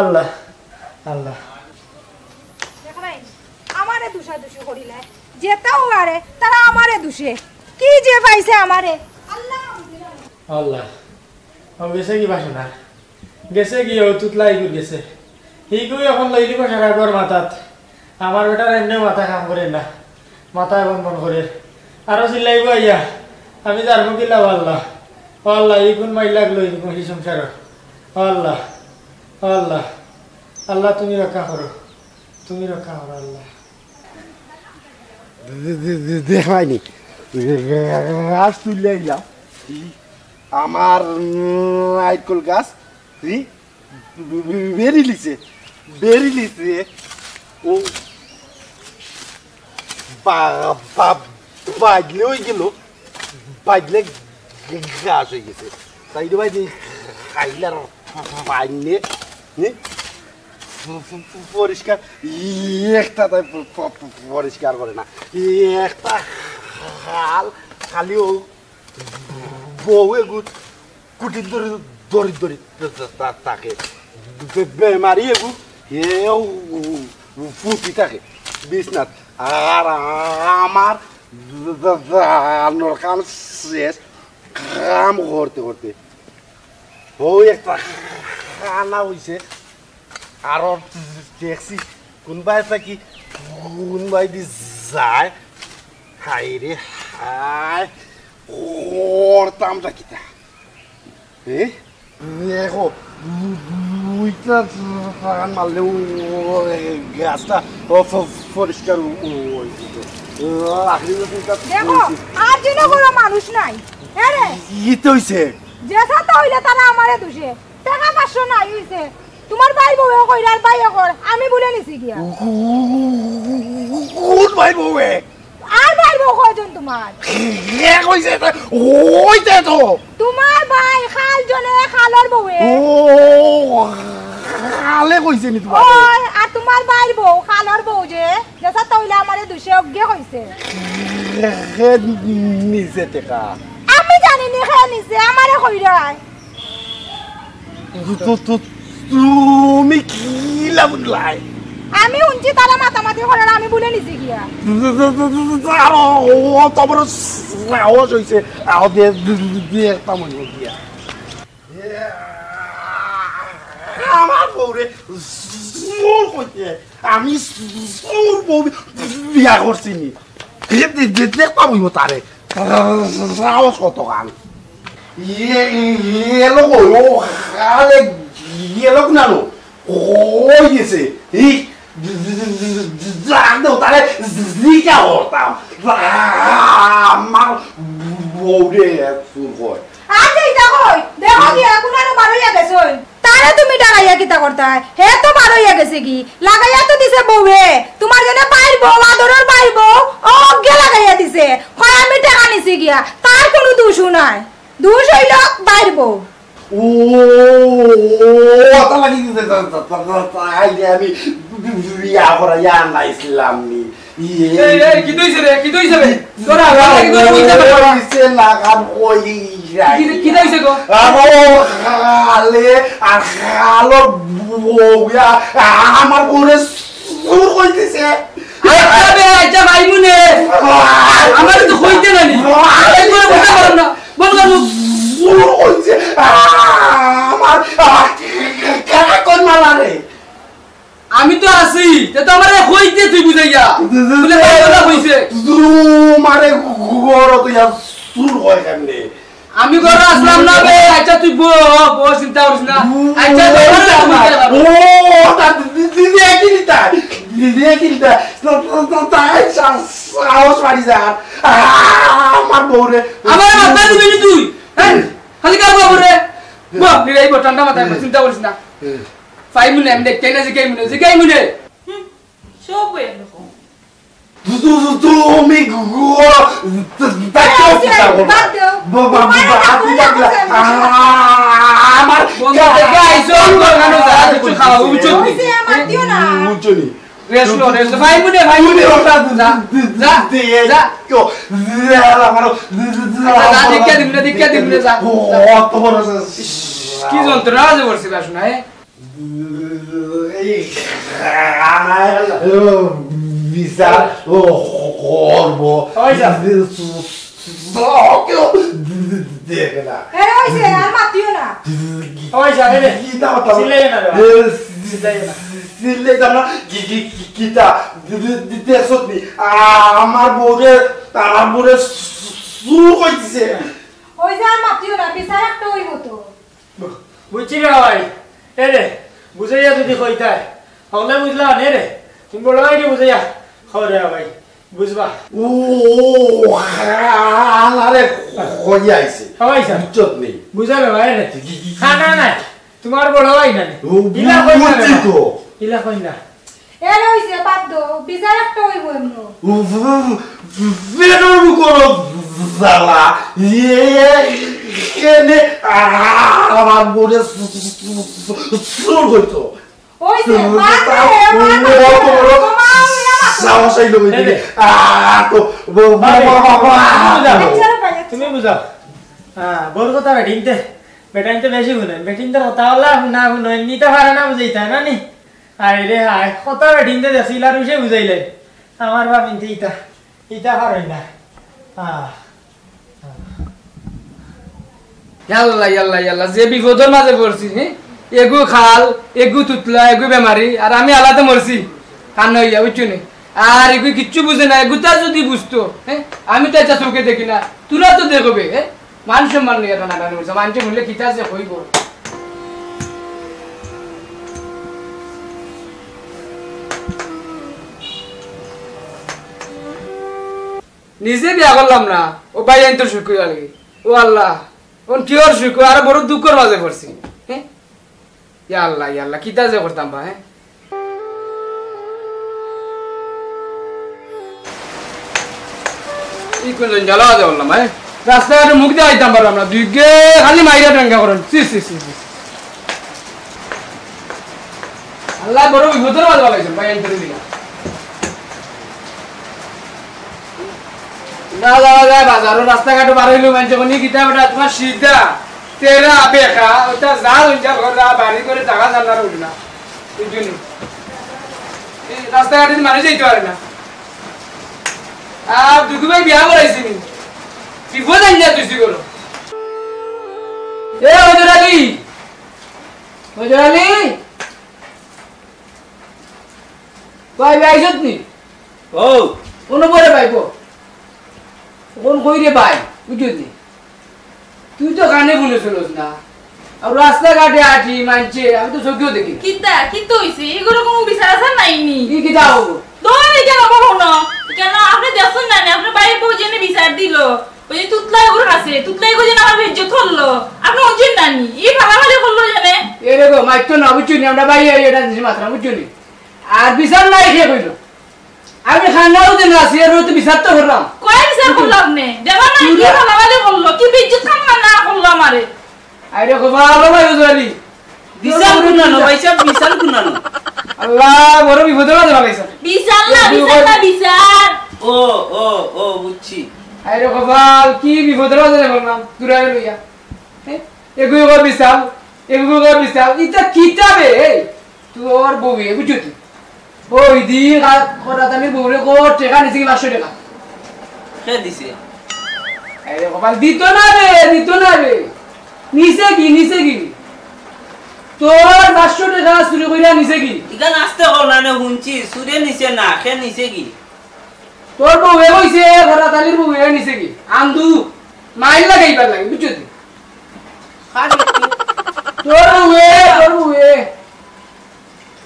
আল্লাহ আল্লাহ আমারে দুষাদুষি করিলে যেতাও আরে তারা আমারে দুষে কি যে পাইছে আমারে আল্লাহ আল্লাহ ও গেছে কি বাসনা গেছে কি ও তুতলাই গুড় গেছে হিগুই এখন লইলি বসার গর মাথাত আমার বেটার এমনিও মাথা কাম করে না মাথা বন বন করে আরো চিল্লাইব আইয়া আমি যার মুখিলাম আল্লাহ আল্লাহ এই গুণ মাই লাগলো এই মহি সংসার আল্লাহ আল্লাহ আল্লাহ তুমি রক্ষা করো আল্লাহ দেখাইনি গাছ তুলে আইলাম আমার আইকল গাছ বেরিলিছে ও বাজলে ওই গেল বাজলে ঘাস হয়ে গেছে তাই ভাই খাইলার পাইলে পরিষ্কার একটা তাই পরিষ্কার করে না একটা খাল খালিও বউ এগুলো কুটির ধরে দড়ি দড়ি থাকে বেমারি এগু এও ফুটি থাকে বিছনাথ আর আমার কাম শেষ কাম করতে করতে ওই একটা খানা হয়েছে আরো দেখছি কোনবাই থাকি কোনবাই দি যায় হাই রে হাই করতামটা কিতা দেখো উইটা মারলে গাছটা পরিষ্কার দেখো আর যেন কোনো মানুষ নাই হ্যাঁ রে ইতে হইছে যেটা তো হইলে তারা আমারে দোষে টাকা 500 নাই হইছে তোমার ভাই বউ কইরার ভাই কর আমি বলে নিছি গিয়া কোন ভাই বউ আর ভাই বউ কয়জন তোমার কে কইছে ওইতে তো তোমার ভাই খাল জনে খালর বউ ও খালে কইছে নি তোমার ওই আর তোমার ভাই বউ খালর বউ যে যেটা তো হইলে আমারে দোষে অজ্ঞে কইছে হে নিছে টাকা আমি জানি নি খে নিছে আমারে কইরাই তুমি কি লাগুলাই আমি উঞ্চি তারা মাতামাতি করার আমি বলে নিছি গিয়া আরো তোমার সাহস হইছে আও দিয়ে একটা মনে গিয়া আমার বউরে সুর কইতে আমি সুর বউ বিয়া করছি নি দেখতে বইব তারে সাহস কত গান এলো ও খালে গেলো না লো ওই গেছে এই জানতো তারে জিকা হতাম আমার বউরে ফুল কয় আজে ইটা কই দেখো কি কোনারে মারইয়া গেছই তারে তুমি ডাগাইয়া কিতা করতা হে তো মারইয়া গেছে কি লাগাইয়া তো দিছে বউয়ে তোমার জন্য বাইর বউ আদরের বাইর বউ ও গে লাগাইয়া দিছে কয় আমি টাকা নিছি গিয়া তার কোনো দোষ নাই দোষ হইল বাইর বউ ও তা লাগি দিতে আইলে আমি বিয়া করা না ইসলাম নি এই কি দইছে রে তোরা কি তোরা বুঝতে পারছিস না কাম কই কি দইছে গো খালে আর খালো বউয়া আমার বউরে সুর কইতেছে আরে আচ্ছা ভাই মুনে আমার তো কইতে নানি এই করে বুঝতে পারো না বল বল সুর কইছে আমার কাকা কোন মালা রে আমি তো আছি তে তো আমারে কইতে তুই বুঝাইয়া বলে কথা কইছে মারে গড় তুই সুর হয় কেমনে আমি ঘরে আসলাম না বে আচ্ছা তুই বো চিন্তা করিস না আচ্ছা ও তা দিদি কিনতা তাই সাহস পারি যা আমার বউরে আমার মাথা দিবি তুই হ্যাঁ খালি কার বাবুরে বো নিরাই বো ঠান্ডা মাথায় চিন্তা করিস না 5 মিনিট আমি দেখতে না জিগাই মুনে সব এরকম তুমি আমার ভাই মুনে দেখা দিবনে যা কি যন্ত্রণা আছে বলছি বাসু না Visa corvo. Olha. Oise, armatio na. Olha, ele. Silena. Silena na. Kita. De sotni. Amar bore sur কইছে। Oise, armatio na. Pisar একটা হইব তো। বুঝছি না ভাই এরে বুঝাইয়া যদি কইতাই হলে বুঝলা নে রে তুমি বড় ভাই বুঝাইয়া খবরে ভাই বুঝবা ও আরে কই আইছে হইছে বুঝত নেই বুঝাবে ভাই রে খানা নাই তোমার বড় ভাই না ইলা কই না ইলা কই না এর হইছে বাদ দো বিচার একটা হইব এমনো বেরোর করো জালা এনে আমার বলে সুর হইতো হইছে বাদ সাহসাই লোক দিকে তুমি বুঝাও হ্যাঁ বড় কথা বেটিনতে বেটাইনতে বেশি শুনেন বেটিনতে কথা হলা শুনা শুনেন নিতে পারে না বুঝাইতা না নি আরে রে হায় কথা বেটিনতে দেখছিল আর সে বুঝাইলে আমার ভাবিনতে ইটা ইটা পারেন না ইয়াল্লা ইয়াল্লা ইয়াল্লা যে বিপদের মাঝে পড়ছি হ্যাঁ এগু খাল এগু তুতলা এগু বেমারি আর আমি আলাদা মরছি কান হইয়া বুঝছো নি আর এগু কিচ্ছু বুঝে না এগুতা যদি বুঝতো হ্যাঁ আমি তো এটা চোখে দেখি না তোরা তো দেখবে হ্যাঁ মান সম্মান নিয়ে এটা নাগানি বলছে মানুষে বললে কিতা যে হইব নিজে বিয়া করলাম না ও ভাই আইন তো সুখ লাগে ও আল্লাহ ওন কিওর সুখ আর বড় দুঃখের মাঝে পড়ছি হ্যাঁ ইয়া আল্লাহ কিতা যে করতাম বা হ্যাঁ ই কোন জ্বালা দে বললাম হ্যাঁ রাস্তাঘাটে মুখ দিয়ে আইতাম পারলাম না দুইগে খালি মাইরা টাঙ্গা করেন আল্লাহ বড় বিপদের মাঝে বলাইছেন ভাই আইন দিলা না যাওয়া যায় বাজারও রাস্তাঘাটে বার হইলো মানুষ যখন গীতা বেটা তোমার সিধা তেরা বেকা ওটা যা উঞ্জা ঘররা বাড়ি করে টাকা জানার উঠি না বুঝলি রাস্তাঘাটে মানুষ যেতে পারে না আর দুঃখ ভাই বিয়া করাইছি নি বিপদ আইন যা তুই করো এ হজরালি ভাই আইসত নি ও কোন পরে পাইবো কোন কই রে ভাই বুঝলি তুই তো কানে বলেছিলস না আর রাস্তাঘাটে আছি মানছে আমি তো চোখেও দেখি কিতা কি তো হইছে এগুলো কোনো বিচার আছে নাইনি কি কিতা হবো দই কেন বলো না কেন আপনি দেখুন না আপনি বাইরে পৌঁছে বিচার দিল ওই যে তুতলাই ওর আছে তুতলাই গো যেন আমার বেজ্জত করলো আপনি ওজন নানি এই ভাগাভাগি করলো জানে এ দেখো মাইতো না বুঝছনি আমরা বাইরে এটা দিছি মাত্রা বুঝছনি আর বিচার নাই খেয়ে কইলো আমি খানাও দিন আছি আর তো বিচার তো করলাম কয় বিচার করলাম নে দেবা না কি ভাগাভাগি করলো কি বেজ্জত খান না করলো আমারে আরে ভালো ভাই বুঝলি বিচার কুনানো ভাই সব বিচার কুনানো আল্লাহ বড় বিপদে মাঝে লাগাইছ বিচার না বিচার ও বুঝছি আরে কপাল কি বিপদে মাঝে বললাম তুরাই লইয়া এগুলো বিচার এটা কিতাবে তোর বউয়ে বুঝছি ওই দি করাত আমি বউরে কো টাকা নিছি 500 টাকা কে দিছে আরে কপাল দিত না রে নিছে কি তোর 500 টাকা চুরি কইরা নিছে কি ইগান আস্তে কর না হুনছি চুরি নিছে না কে নিছে কি তোর বউয়ে কইছে ঘরাতালির বউয়ে নিছে কি আন্দু মাইল লাগাইবার লাগে বুঝছো তুই খালি তোর বউয়ে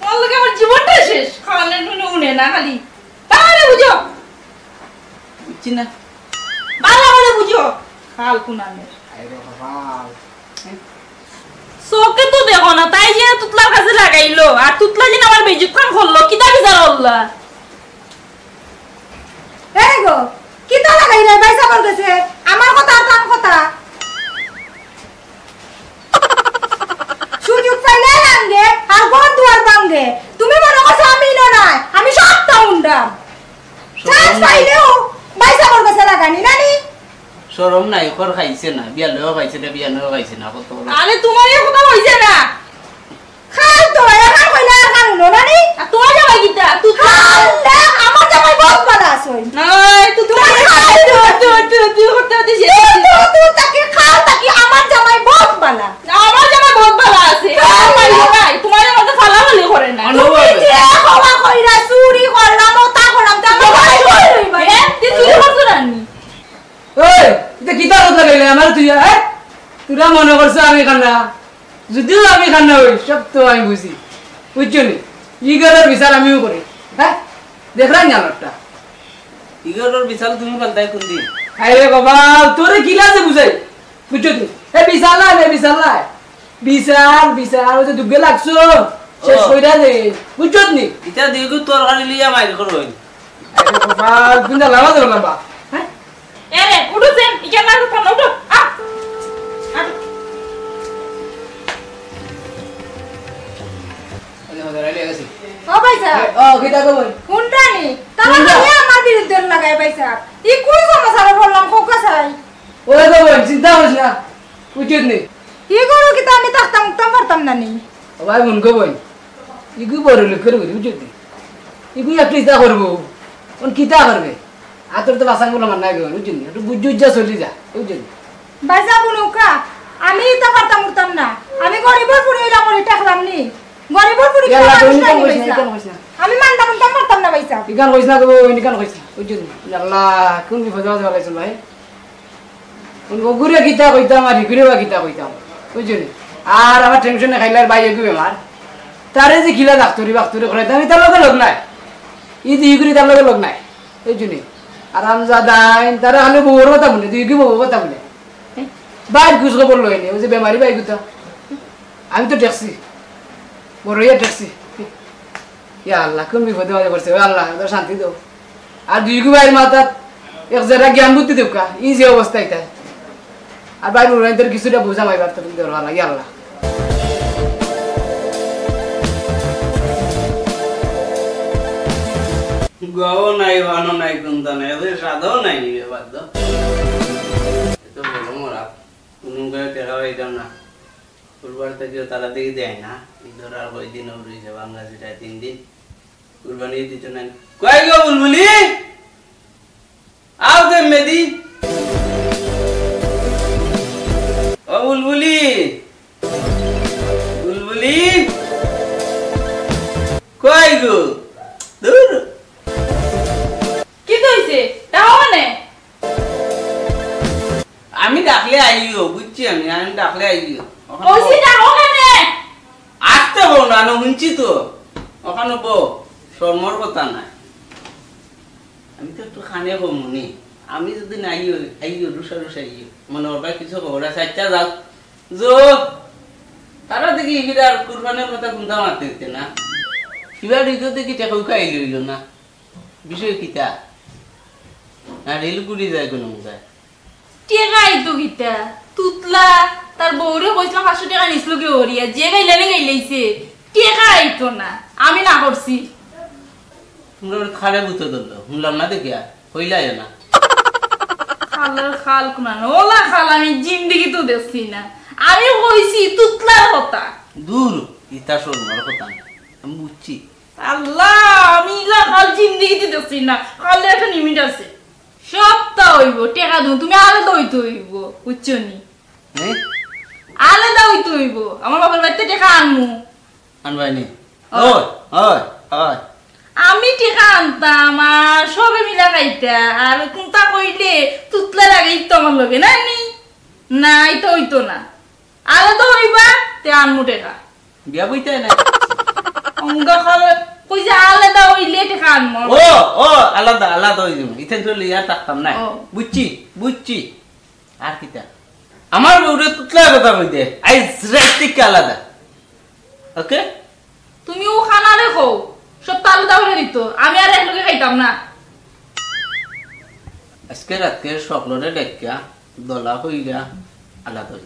আমার লগে আমার জীবনটা শেষ খালে নুনে উনে না খালি তাহলে বুঝো বুঝছি না ভালো করে বুঝো খাল কুনানে আরে কপাল সোকে তো দেখো না তাই যে তুতলার কাছে লাগাইলো আর তুতলা যেন আমার বেজুত খান করলো কিতা বিচার হল্লা এই গো কিতা লাগাই রে পয়সা বলতেছে আমার কথা আর তার কথা সুযোগ পাইলে আঙ্গে আর ঘর দুয়ার ভাঙ্গে তুমি মনে করছো আমি নয় আমি সবটা উন্ডাম চান্স পাইলেও পয়সা বলতেছে লাগানি নানি শরম নাই কর খাইছে না বিয়া লও খাইছে না বিয়া নও খাইছে না কত আরে তোমার এই কথা হইছে না খাল তো এখন কইলা আর কারণ নানি আর তোমার জামাই কিতা তুই আল্লাহ আমার জামাই বহুত ভালো আছে নাই তুই তোমার খাল তুই করতে দিছিস তুই তাকে খাল তাকে আমার জামাই বহুত ভালো আমার জামাই বহুত ভালো আছে ভাই তোমার মধ্যে ফালাফালি করে না তুমি যে হওয়া কইরা চুরি করলাম ওটা করলাম তা ভাই কই ভাই তুই চুরি করছ না ওই এটা কিতা কথা কইলে আমার তুই হ্যাঁ তুরা মনে করছ আমি কান্না যদিও আমি কান্না হই সব তো আমি বুঝি বুঝছনি ইগরের বিচার আমিও করি হ্যাঁ দেখলাই না লোকটা ইগরের বিচার তুমি পাল্টাই কোন দিন আরে বাবা তোরে কিলাতে বুঝাই বুঝছনি এ বিচার নাই বিচার ওই যে দুগে লাগছো শেষ কইরা দে বুঝছত নি এটা দিগু তরকারি লিয়া মাইর করই কপাল গুন্ডা লামা দেব লম্বা হ্যাঁ এরে উঠো দেন ইয়া না উঠো না উঠো ও পয়সা ও কিটা কই কোনটা নি তারা খালি আমার বিরুদ্ধে লাগাই পয়সা ই কোন সমস্যারে বললাম কোকা চাই ওরে তো বল চিন্তা করিস না বুঝছত নি ই গরু কি আমি থাকতাম পারতাম না নি ভাই মন গো বল ইগু বড় লোক করে বুঝছত নি ইগু একটু ইতা করবো কোন কিতা করবে আতর তো বাসাং বলা মানা গো বুঝছত নি একটু বুঝু যা চলি যা বুঝছত নি বাইসা বুনুকা আমি ইতা পারতাম না আমি গরিবর পুরি এলা করে টাকলাম নি গরিবর পুরি আমি মানতাম পারতাম না বাইসা ইগান কইছ না গো ইনিকান কইছ বুঝছত নি আল্লাহ কোন বিপদ বাজ বলাইছ ভাই কোন গুরে কিতা কইতাম আর গুরে বা কিতা কইতাম বুঝছত নি আর আমার টেনশনে খাইলার বাইরে গো বেমার তারে যে কিলা ডাক্তারি করে আমি তার লগে লগ নাই ই দিগুরি তার লগে লগ নাই বুঝছত নি আরাম জাদাই তারা হলে বউর কথা বলে দিগি বউ কথা বলে বাইর ঘুষ খবর লই নি ও যে বেমারি বাই গুতা আমি তো দেখছি বড়ইয়া দেখছি ইয়া আল্লাহ কোন বিপদে বাজে করছে ও আল্লাহ তোর শান্তি দাও আর দুইগু বাইর মাথাত এক জায়গা জ্ঞান বুদ্ধি দেব কা ই যে অবস্থা এটা আর বাইর উড়াইদের কিছুটা বোঝা মাইবার তো দেওয়ার আল্লাহ ইয়া আল্লাহ গাও নাই বানো নাই কোনটা নাই এদের সাদাও নাই বাদ তো বলো মোরা কোন গায়ে দেখা হইতাম না কুরবার থেকে তারা দেখি দেয় না ইধর আর কয়দিন রয়েছে বাংলাদেশে 3 দিন কুরবানি দিতে না কই গো বুলবুলি আও দে মেদি ও বুলবুলি বুলবুলি কই গো দূর কি কইছে তাও মানে আমি ডাকলে আইও বুঝছি আমি ডাকলে আইও ওসি তাও মানে আসতে বল না শুনছি তো ওখানে বউ শর্মর কথা নাই আমি তো একটু খানে কমুনি আমি যদি না আইও রুসা আইও মনে ওর কিছু খবর আছে আচ্ছা যাও জো তারা দেখি এবার কুরবানের কথা কোনটা মারতে দিতে না এবার ঋতু দেখি টাকা উকাই লইল না বিষয় কিতা না রেলগুড়ি যায় কোনো যায় টেকাই তো গিতা তুতলা তার বউরে কইছিলাম 500 টাকা নিছিল কি ওরিয়া যে গাইলাইছে টেকাই তো না আমি না করছি তোমরা খালে বুঝতে ধরলো শুনলাম না দেখি আর হইলাই না খালার খাল কোনা ওলা খাল আমি জিন্দেগি তো দেখছি না আমি কইছি তুতলার কথা দূর ইতা শোনার কথা না আমি বুঝছি আল্লাহ আমি ইলা খাল জিন্দেগিতে দেখছি না খালে একটা লিমিট আছে সপ্তাহ হইব টাকা দিও তুমি আলাদা হইতে হইব বুঝছো নি আলাদা হইতে হইব আমার বাবার বাড়িতে টাকা আনমু আনবাইনি ওই ওই ওই আমি টাকা আনতাম আর সবে মিলা খাইতা আর কোনটা কইলে তুতলা লাগাইতো আমার লগে না নি নাই তো হইতো না আলাদা হইবা তে আনমু টাকা বিয়া বইতে না অঙ্গা খাল কই যে আলাদা হইলে টাকা আনমু ও আলাদা আলাদা হই যাবো ইতেন তো লিয়া থাকতাম না বুঝছি আর কিটা আমার বউরে তুতলা কথা কইতে আই রাইটিক আলাদা ওকে তুমি ও খানা রেখো সব আলাদা করে দিত আমি আর এক লগে খাইতাম না আজকে রাতে সকলরে দেখা দলা হইরা আলাদা হই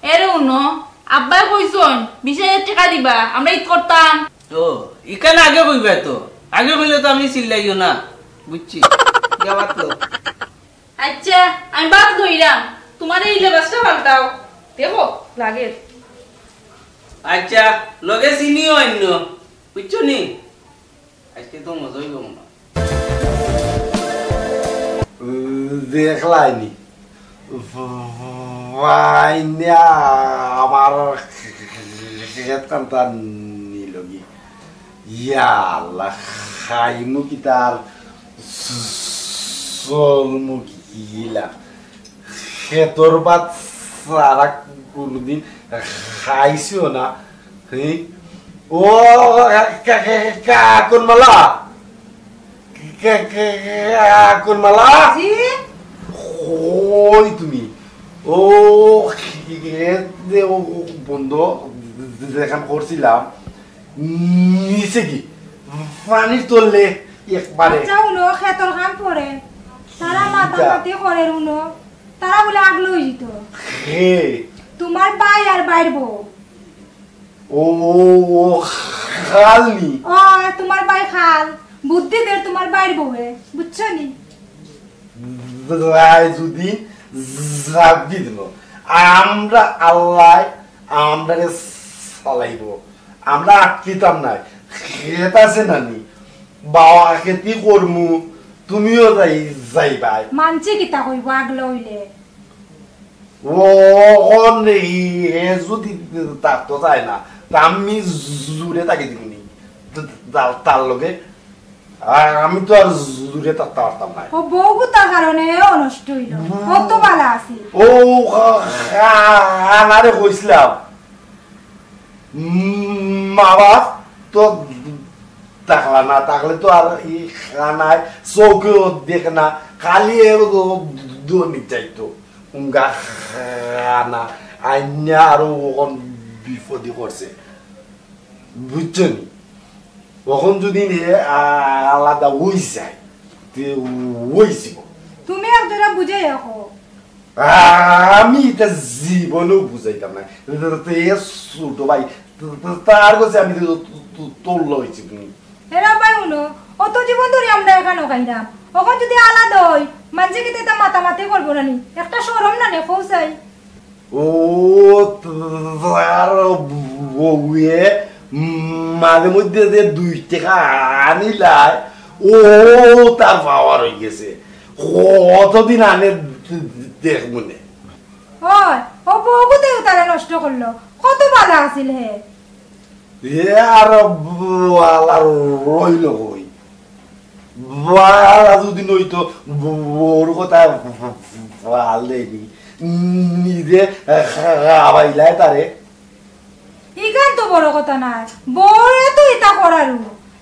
এরে উনো আব্বা কইছন 20000 টাকা দিবা আমরা ঈদ করতাম ও ইকান আগে কইবা তো আগে কইলে তো আমি চিল্লাইও না বুঝছি দেওয়াত তো আচ্ছা আমি বাদ ধইরাম তোমার এই লেবাসটা পাল্টাও দেখো লাগে আচ্ছা লগে চিনিও অন্য বুঝছো নি আজকে তো মজা হইব না দেখলাইনি ভাইনা আমার খেত কান্তা নিলগি ইয়া আল্লাহ খাইমু কি তার চলমু কিলা খেতর বাদ সারা কোনদিন খাইছিও না ও কাকুন মালা কাকুন মালা ওই তুমি ও বন্ধ যেখানে করছিলাম নিচে কি পানি তুললে একবারে আচ্ছা উনো খেতর কাম করে তারা মাতামাতি করে উনো তারা বলে আগলো হইত হে তোমার ভাই আর বাইর বউ ও খালনি ও তোমার ভাই খাল বুদ্ধি দের তোমার বাইর বউয়ে বুঝছো নি যদি জাবি দিল আমরা আল্লাহ আমরা চালাইব আমরা আটকিতাম নাই খেত আছে নানি বাবা খেতি করমু তুমিও যাইবাই মানছি কিতা কইব আগলো হইলে ও যদি থাকতো চাই না তা আমি জুড়ে তাকে দিবনি তার লগে আমি তো আর জুড়ে থাকতে পারতাম না ও বউ তার কারণে নষ্ট হইল কত ভালো আছি ও আনারে কইছিলাম মা বাপ তো তাকলা না তাকলে তো আর ই খানায় চৌকেও দেখে না খালি দোনি চাইতো উঙ্গা খানা আইনা আরো বিপদে করছে বুঝছো নি তখন যদি আলাদা ওই যায় ওইছিল তুমি একজোড়া বুঝে রাখো আমি এটা জীবনেও বুঝাইতাম না ছোট ভাই তার কাছে আমি তোল্ল হয়েছি তুমি এরা ভাই উনো অত জীবন ধরে আমরা এখানে খাইলাম ওখান যদি আলাদা হই মানুষে কি এটা মাতামাতি করবো না নি একটা সরম না নে পৌঁছাই ও তার বউয়ে মাঝে মধ্যে যে 2 টাকা আনিলাই ও তার পাওয়ার হয়ে গেছে কতদিন আনে দেখবো নে হয় ও বউগুতেও তারা নষ্ট করলো কত ভালো আছিল হে আর রইল কই বালা যদি নইতো ওর কথা ভাল দেয়নি নিজে খাওয়াইলাই তারে ইগান তো বড় কথা না বড় তো এটা করারু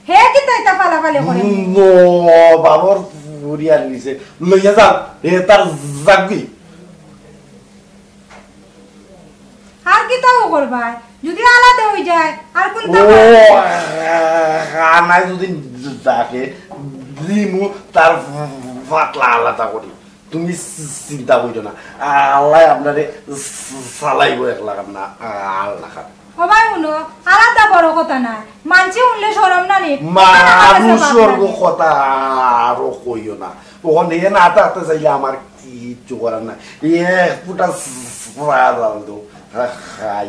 হে কি তাই তা ফালাফালি করে নো বাবর বুড়িয়ার নিছে লইয়া যাও এ তার জাগবি আর কি তাও করবা যদি আলাদা হয়ে যায় আর কোন তা খানায় যদি যাকে দিমু তার ফাটলা আলাদা করি তুমি চিন্তা করো না আল্লাহ আপনারে চালাইব একলা না আল্লাহ ও ভাই উনো আলাদা বড় কথা না মানছে উনলে শরম না নি মানুষের কথা আরো কইও না ওখানে না থাকতে চাইলে আমার কিচ্ছু করার না ফুটা জাল দো খাই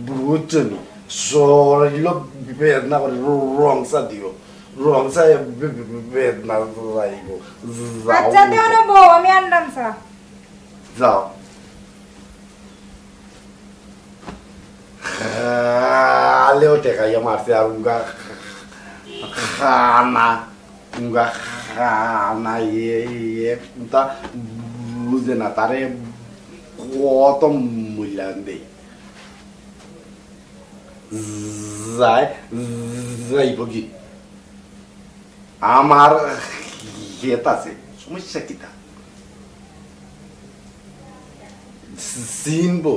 বুঝছো নি শরীর বেদনা করে রংসা দিও রংসা বেদনা যাইব আচ্ছা দেও না বউ আমি আনলাম সা যাও আলেও টেকাইয়া মারছে আর উঙ্গা খানা উঙ্গা খানা তা বুঝে না তারে কত মূল্যায়ন দেয় যাইব কি আমার ইয়েত আছে সমস্যা কিতা চিনবো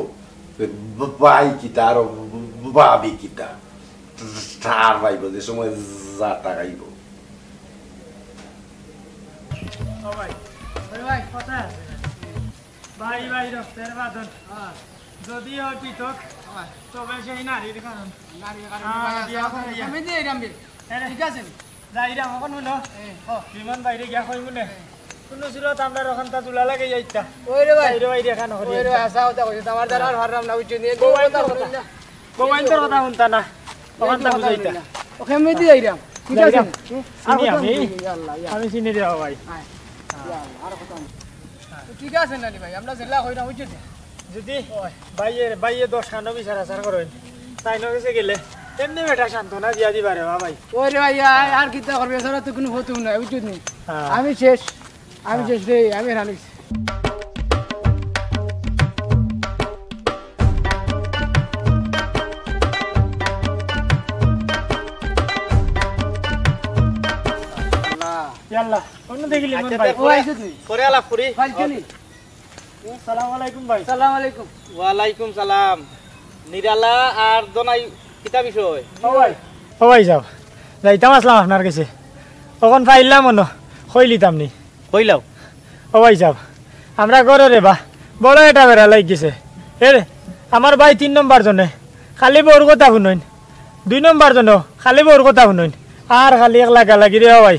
ভাই কিতা আর ভাবি কিতা তার ভাইব যে সময় যা টাকাইব ভাই ভাই রক্তের বাঁধন যদি হয় পৃথক তবে সেই নারীর কারণ ঠিক আছে যাইরাম এখন শুনো বিমান বাইরে গিয়া কই মনে কোনো সুরত আমরা ওখান তা তুলা লাগে যাইতা ওই রে ভাই রে ভাই রেখা নহরি ওই রে আসা হতা কইতা আমার দ্বারা আর হারাম না বুঝছি নি গোবাইন তোর কথা শুনতা না ওখান তা বুঝাইতা ওখানে মে দি যাইরাম ঠিক আছে আমি চিনি দেও ভাই আর কথা ঠিক আছে নানি ভাই আমরা জেলা কইরা বুঝছি যদি বাইয়ে 10 খানো বিচার আচার করেন তাই নগেছে গেলে এমনি বেটা সান্ত্বনা দিয়া দিবা রে ভাই ওই রে ভাই আর কিতা করবে সারা তো কোনো ফটো নাই বুঝছিস নি আমি শেষ রে আমি রানিস ইয়াল্লা অন্য দেখিলি মন ভাই ও আইছে তুই করে আলাপ করি ফালছনি সালাম আলাইকুম ভাই। সালাম আলাইকুম। ওয়ালাইকুম সালাম। নিরালা আর দনাই কিতা বিষয়? ও ভাই যাও যাইতাম আসলাম আপনার কাছে তখন ফাইলাম মনো কইলিতাম নি কইলাও ও ভাই যাও আমরা ঘরে রে বা বড় এটা বেড়া লাগ গেছে এ রে আমার ভাই 3 নম্বর জনে খালি বউর কথা শুনইন 2 নম্বর জন খালি বউর কথা শুনইন আর খালি একলা গালাগি রে ভাই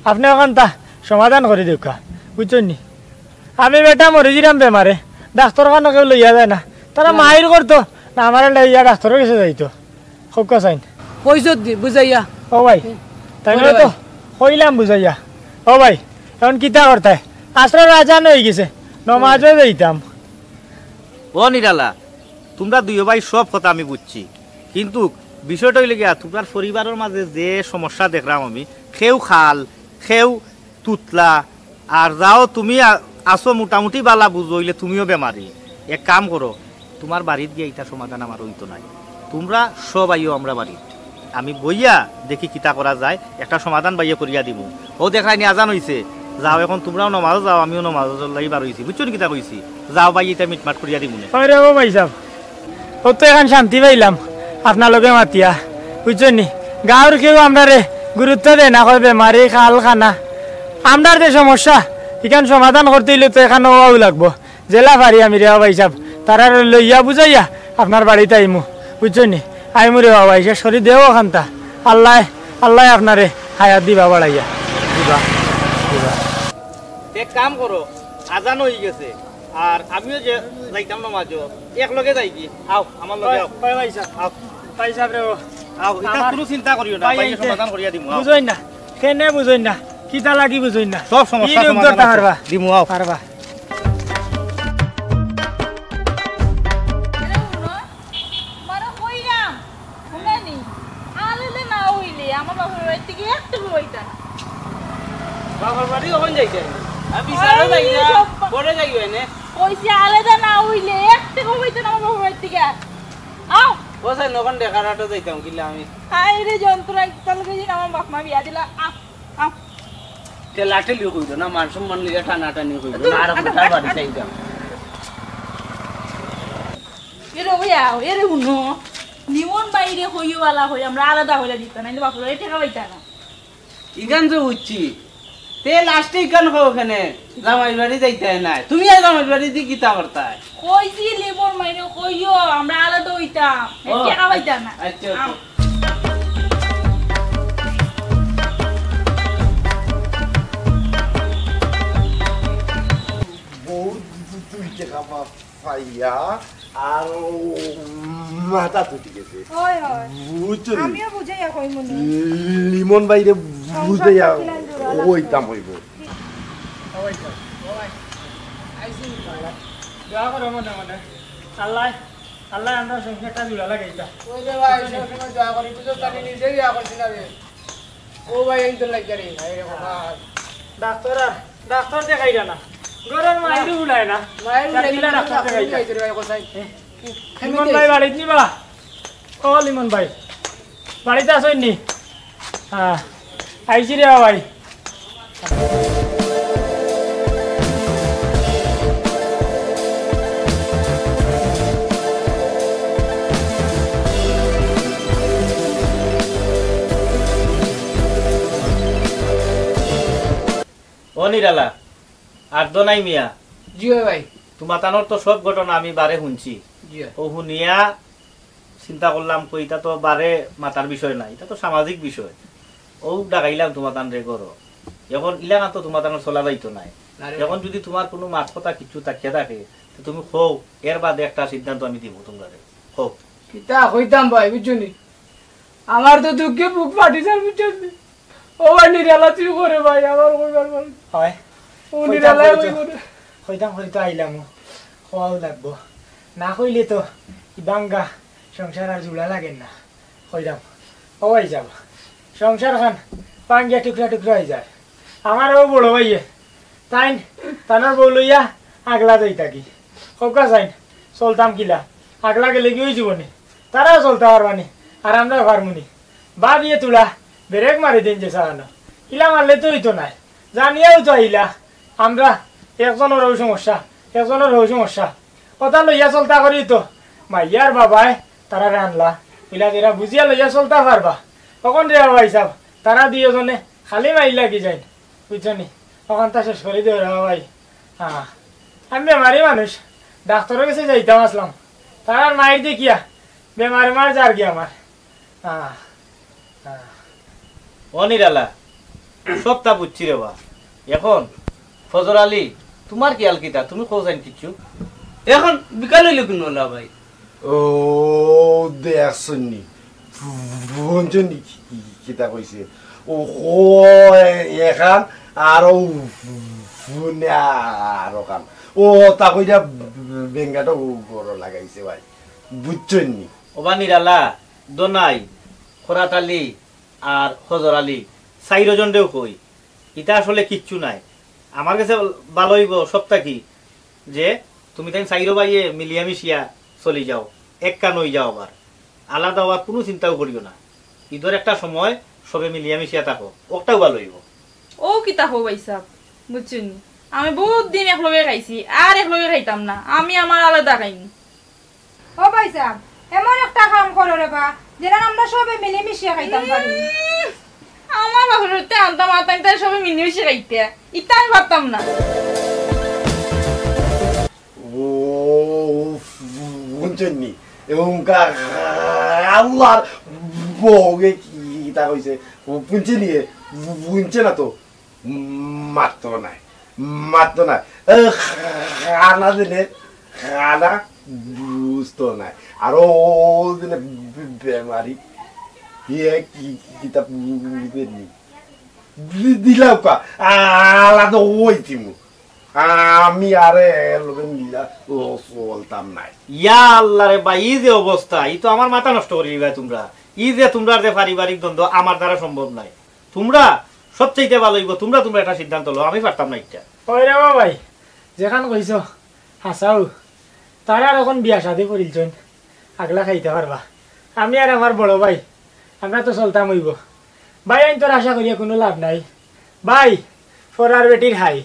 আপনি এখন তা সমাধান করে দিউকা বুঝছেন নি আমি বেটা মরে জিরাম বেমারে ডাক্তার খানে কেউ লইয়া যায় না তারা মাহির করতো না আমার লইয়া ডাক্তারের কাছে যাইতো খুব কাছাইন কইছ বুঝাইয়া ও ভাই তাই তো কইলাম বুঝাইয়া ও ভাই এখন কিতা করতাই আসলে রাজা হয়ে গেছে নমাজও যাইতাম ও নিরালা তোমরা দুই ভাই সব কথা আমি বুঝছি কিন্তু বিষয়টা হইলে গিয়া তোমার পরিবারের মাঝে যে সমস্যা দেখলাম আমি খেউ খাল খেউ তুতলা আর যাও তুমি আসো মোটামুটি বালা বুঝইলে তুমিও বেমারি এক কাম করো তোমার বাড়িত গিয়ে এটা সমাধান আমার হইতো নাই তোমরা সব আইও আমরা বাড়িত আমি বইয়া দেখি কিতা করা যায় একটা সমাধান বাইয়া করিয়া দিব ও দেখাই নি আজান হইছে যাও এখন তোমরাও নমাজও যাও আমিও নমাজও লাগি বার হইছি বুঝছো কিতা কইছি যাও ভাই এটা মিটমাট করিয়া দিব না হয় রে ও ভাই সাহেব ও তো এখন শান্তি পাইলাম আপনার লগে মাতিয়া বুঝছো নি গাঁর কেউ আমরা রে গুরুত্ব দেয় না কয় বেমারি খাল খানা আমরার যে সমস্যা এখান সমাধান করতে হইলে তো এখানে হওয়াও লাগবো জেলা পারি আমি রে ভাই সাহেব তারা লইয়া বুঝাইয়া আপনার বাড়িতে আইমু বুঝছো নি আইমু রে ভাই সে শরীর দেও ওখানটা আল্লাহ আল্লাহ আপনারে হায়াত দিবা বাড়াইয়া দিবা দিবা এক কাম করো আজান হয়ে গেছে আর আমিও যে যাইতাম নমাজও এক লগে যাই কি আও আমার লগে আও ভাই সাহেব আও ভাই সাহেব রে আও এটা কোনো চিন্তা করিও না ভাই সমাধান করিয়া দিমু আও বুঝইন না কেনে বুঝইন না কিতা লাগি বুঝইন না সব সমস্যা সমাধান পারবা দিমু আও পারবা বাবার বাড়ি ওখান যাইতে আমি সারা যাই না পরে যাইও এনে কইছি আলাদা না হইলে একটা কইতে না আমার বাড়ি থেকে আও ওসাই নখন দেখারাটো যাইতাম কিলা আমি আই রে যন্ত্র একদল গেছি আমার বাপ মা বিয়া দিলা আও আও তে লাঠেলি কইতো না মান সম্মান লিগে টানা টানি কইতো না আর কোথায় বাড়ি যাইতাম এরে এরে হুনো নিমন বাইরে হইওয়ালা হই আমরা আলাদা হইলা দিতা না বাপ রে টাকা পাইতা না ইগান যে উচ্ছি তে লাস্টে ইগান কও ওখানে জামাই বাড়ি যাইতে নাই তুমি আর জামাই বাড়ি দি কিতা করতাই কইছি লেবর মাইনে কইও আমরা আলাদা হইতাম টাকা পাইতা না আচ্ছা তুই টাকা পাইয়া আর মাথা তুটি গেছে হয় হয় বুঝছো আমিও বুঝাইয়া কই মনে লিমন বাইরে বুঝাইয়া ওইতাম হইব দোয়া করো মনে মনে আল্লাহ আল্লাহ আমরা সংসারটা জুড়া লাগাইতা ওই যে ভাই সবসময় দোয়া করি তুই তো তাকে নিজেই দোয়া করছিস না রে ও ভাই এই তো লাগছে রে ভাই রে বাবা ডাক্তার দেখাইরা না গরম মাইরু উলায় না মায়ের ডাক্তার দেখাইতা রে ভাই কোথায় লিমন ভাই বাড়িত নিবা ও লিমন ভাই বাড়িতে আসেন নি হ্যাঁ আইছি রে ভাই ও নিরালা আর তো নাই মিয়া জি ভাই তোমার তানোর তো সব ঘটনা আমি বারে শুনছি জি ও শুনিয়া চিন্তা করলাম কই এটা তো বারে মাতার বিষয় নাই এটা তো সামাজিক বিষয় ও ডাকাইলাম তোমার তান রে করো এখন ইলাকা তো তোমার তানোর চলা যাইতো নাই এখন যদি তোমার কোনো মাছ কথা কিছু তাকিয়ে থাকে তো তুমি খো এর বাদে একটা সিদ্ধান্ত আমি দিব তোমরা খো কিতা কইতাম ভাই বুঝছনি আমার তো দুঃখে বুক ফাটি যার বুঝছনি ও ভাই নিরালা তুই করে ভাই আমার কইবার বল হয় ও নিরালা কই করে কইতাম তো আইলাম খাওয়াও লাগবো না কইলে তো বাঙ্গা সংসার আর জুড়া লাগে না কইতাম ও ভাই যাব সংসার খান পাঙ্গিয়া টুকরা টুকরা হয়ে যায় আমারও বড় ভাইয়ে তাই তানোর বউ লইয়া আগলা যাই থাকি সবকা চাইন চলতাম কিলা আগলা গেলে কি হয়ে যাবনি তারাও চলতে পারবানি আর আমরা পারমুনি বা দিয়ে তুলা ব্রেক মারি দিন যে সারানো ইলা মারলে তো হইতো নাই জানিয়াও তো আইলা আমরা একজনেরও সমস্যা এজনের হয়ে সমস্যা কথা লইয়া চলতা করি তো মাইয়ার বাবাই তারা রানলা ইলা এরা বুঝিয়া লইয়া চলতা পারবা তখন রে বাবা হিসাব তারা দুইজনে খালি মাইল লাগি যায় বুঝছনি তখন তা শেষ করে দিও রে ভাই হ্যাঁ আমি বেমারি মানুষ ডাক্তারের কাছে যাইতাম আসলাম তার মায়ের দেখিয়া বেমারি মার যার গিয়া আমার হ্যাঁ অনিরালা সবটা বুঝছি রে বা এখন ফজর আলী তোমার কি আলকিতা তুমি খোঁজাইন কিছু এখন বিকাল হইলে কোন হলা ভাই ও দেখছনি বুঝছনি কিতা কইছে ও এখান আর আর কাম ও তা কইরা বেঙ্গাটা বড় লাগাইছে ভাই বুঝছনি ওবা নিরালা দোনাই খরাত আলী আর ফজর আলী চাইরজনরেও কই ইটা আসলে কিচ্ছু নাই আমার কাছে ভালো হইব সবটা কি যে তুমি তাই চাইরো বাইয়ে মিলিয়া মিশিয়া চলে যাও এক কান হয়ে যাও আবার আলাদা হওয়ার কোনো চিন্তাও করিও না ঈদের একটা সময় সবে মিলিয়া মিশিয়া থাকো ওটাও ভালো হইব ও কি তাকো ভাই সাহেব বুঝছেন আমি বহুত দিন একলগে খাইছি আর একলগে খাইতাম না আমি আমার আলাদা খাইম ও ভাই সাহেব এমন একটা কাম করো রে বা যেটা আমরা সবে মিলে মিশিয়ে খাইতাম পারি আমার বাসুরতে আনতাম আনতাম তাই সবে মিলে মিশে খাইতে ইটা আমি পারতাম না ও বুঝছনি এবং আল্লাহর বউকে কিতা কইছে বুঝছনি বুঝছে না তো মারতো নাই খানা দিলে খানা বুঝতো নাই আর ও দিনে বেমারি কিতা দিলাম কা আলাদা ওইতিম আমি আরে লোকে মিলা চলতাম নাই ইয়া আল্লাহ রে ভাই এই যে অবস্থা এই তো আমার মাথা নষ্ট করে দিবা তোমরা এই যে তোমরা যে পারিবারিক দ্বন্দ্ব আমার দ্বারা সম্ভব নাই তোমরা সবচেয়ে ভালো হইব তোমরা একটা সিদ্ধান্ত লো আমি পারতাম না এটা ওই রে ভাই যেখান কইছ হাসাও তারা আর এখন বিয়া শাদি করিলছেন আগলা খাইতে পারবা আমি আর আমার বড় ভাই আমরা তো চলতাম হইব ভাই আমি তোর আশা করিয়া কোনো লাভ নাই ভাই ফরার বেটির হাই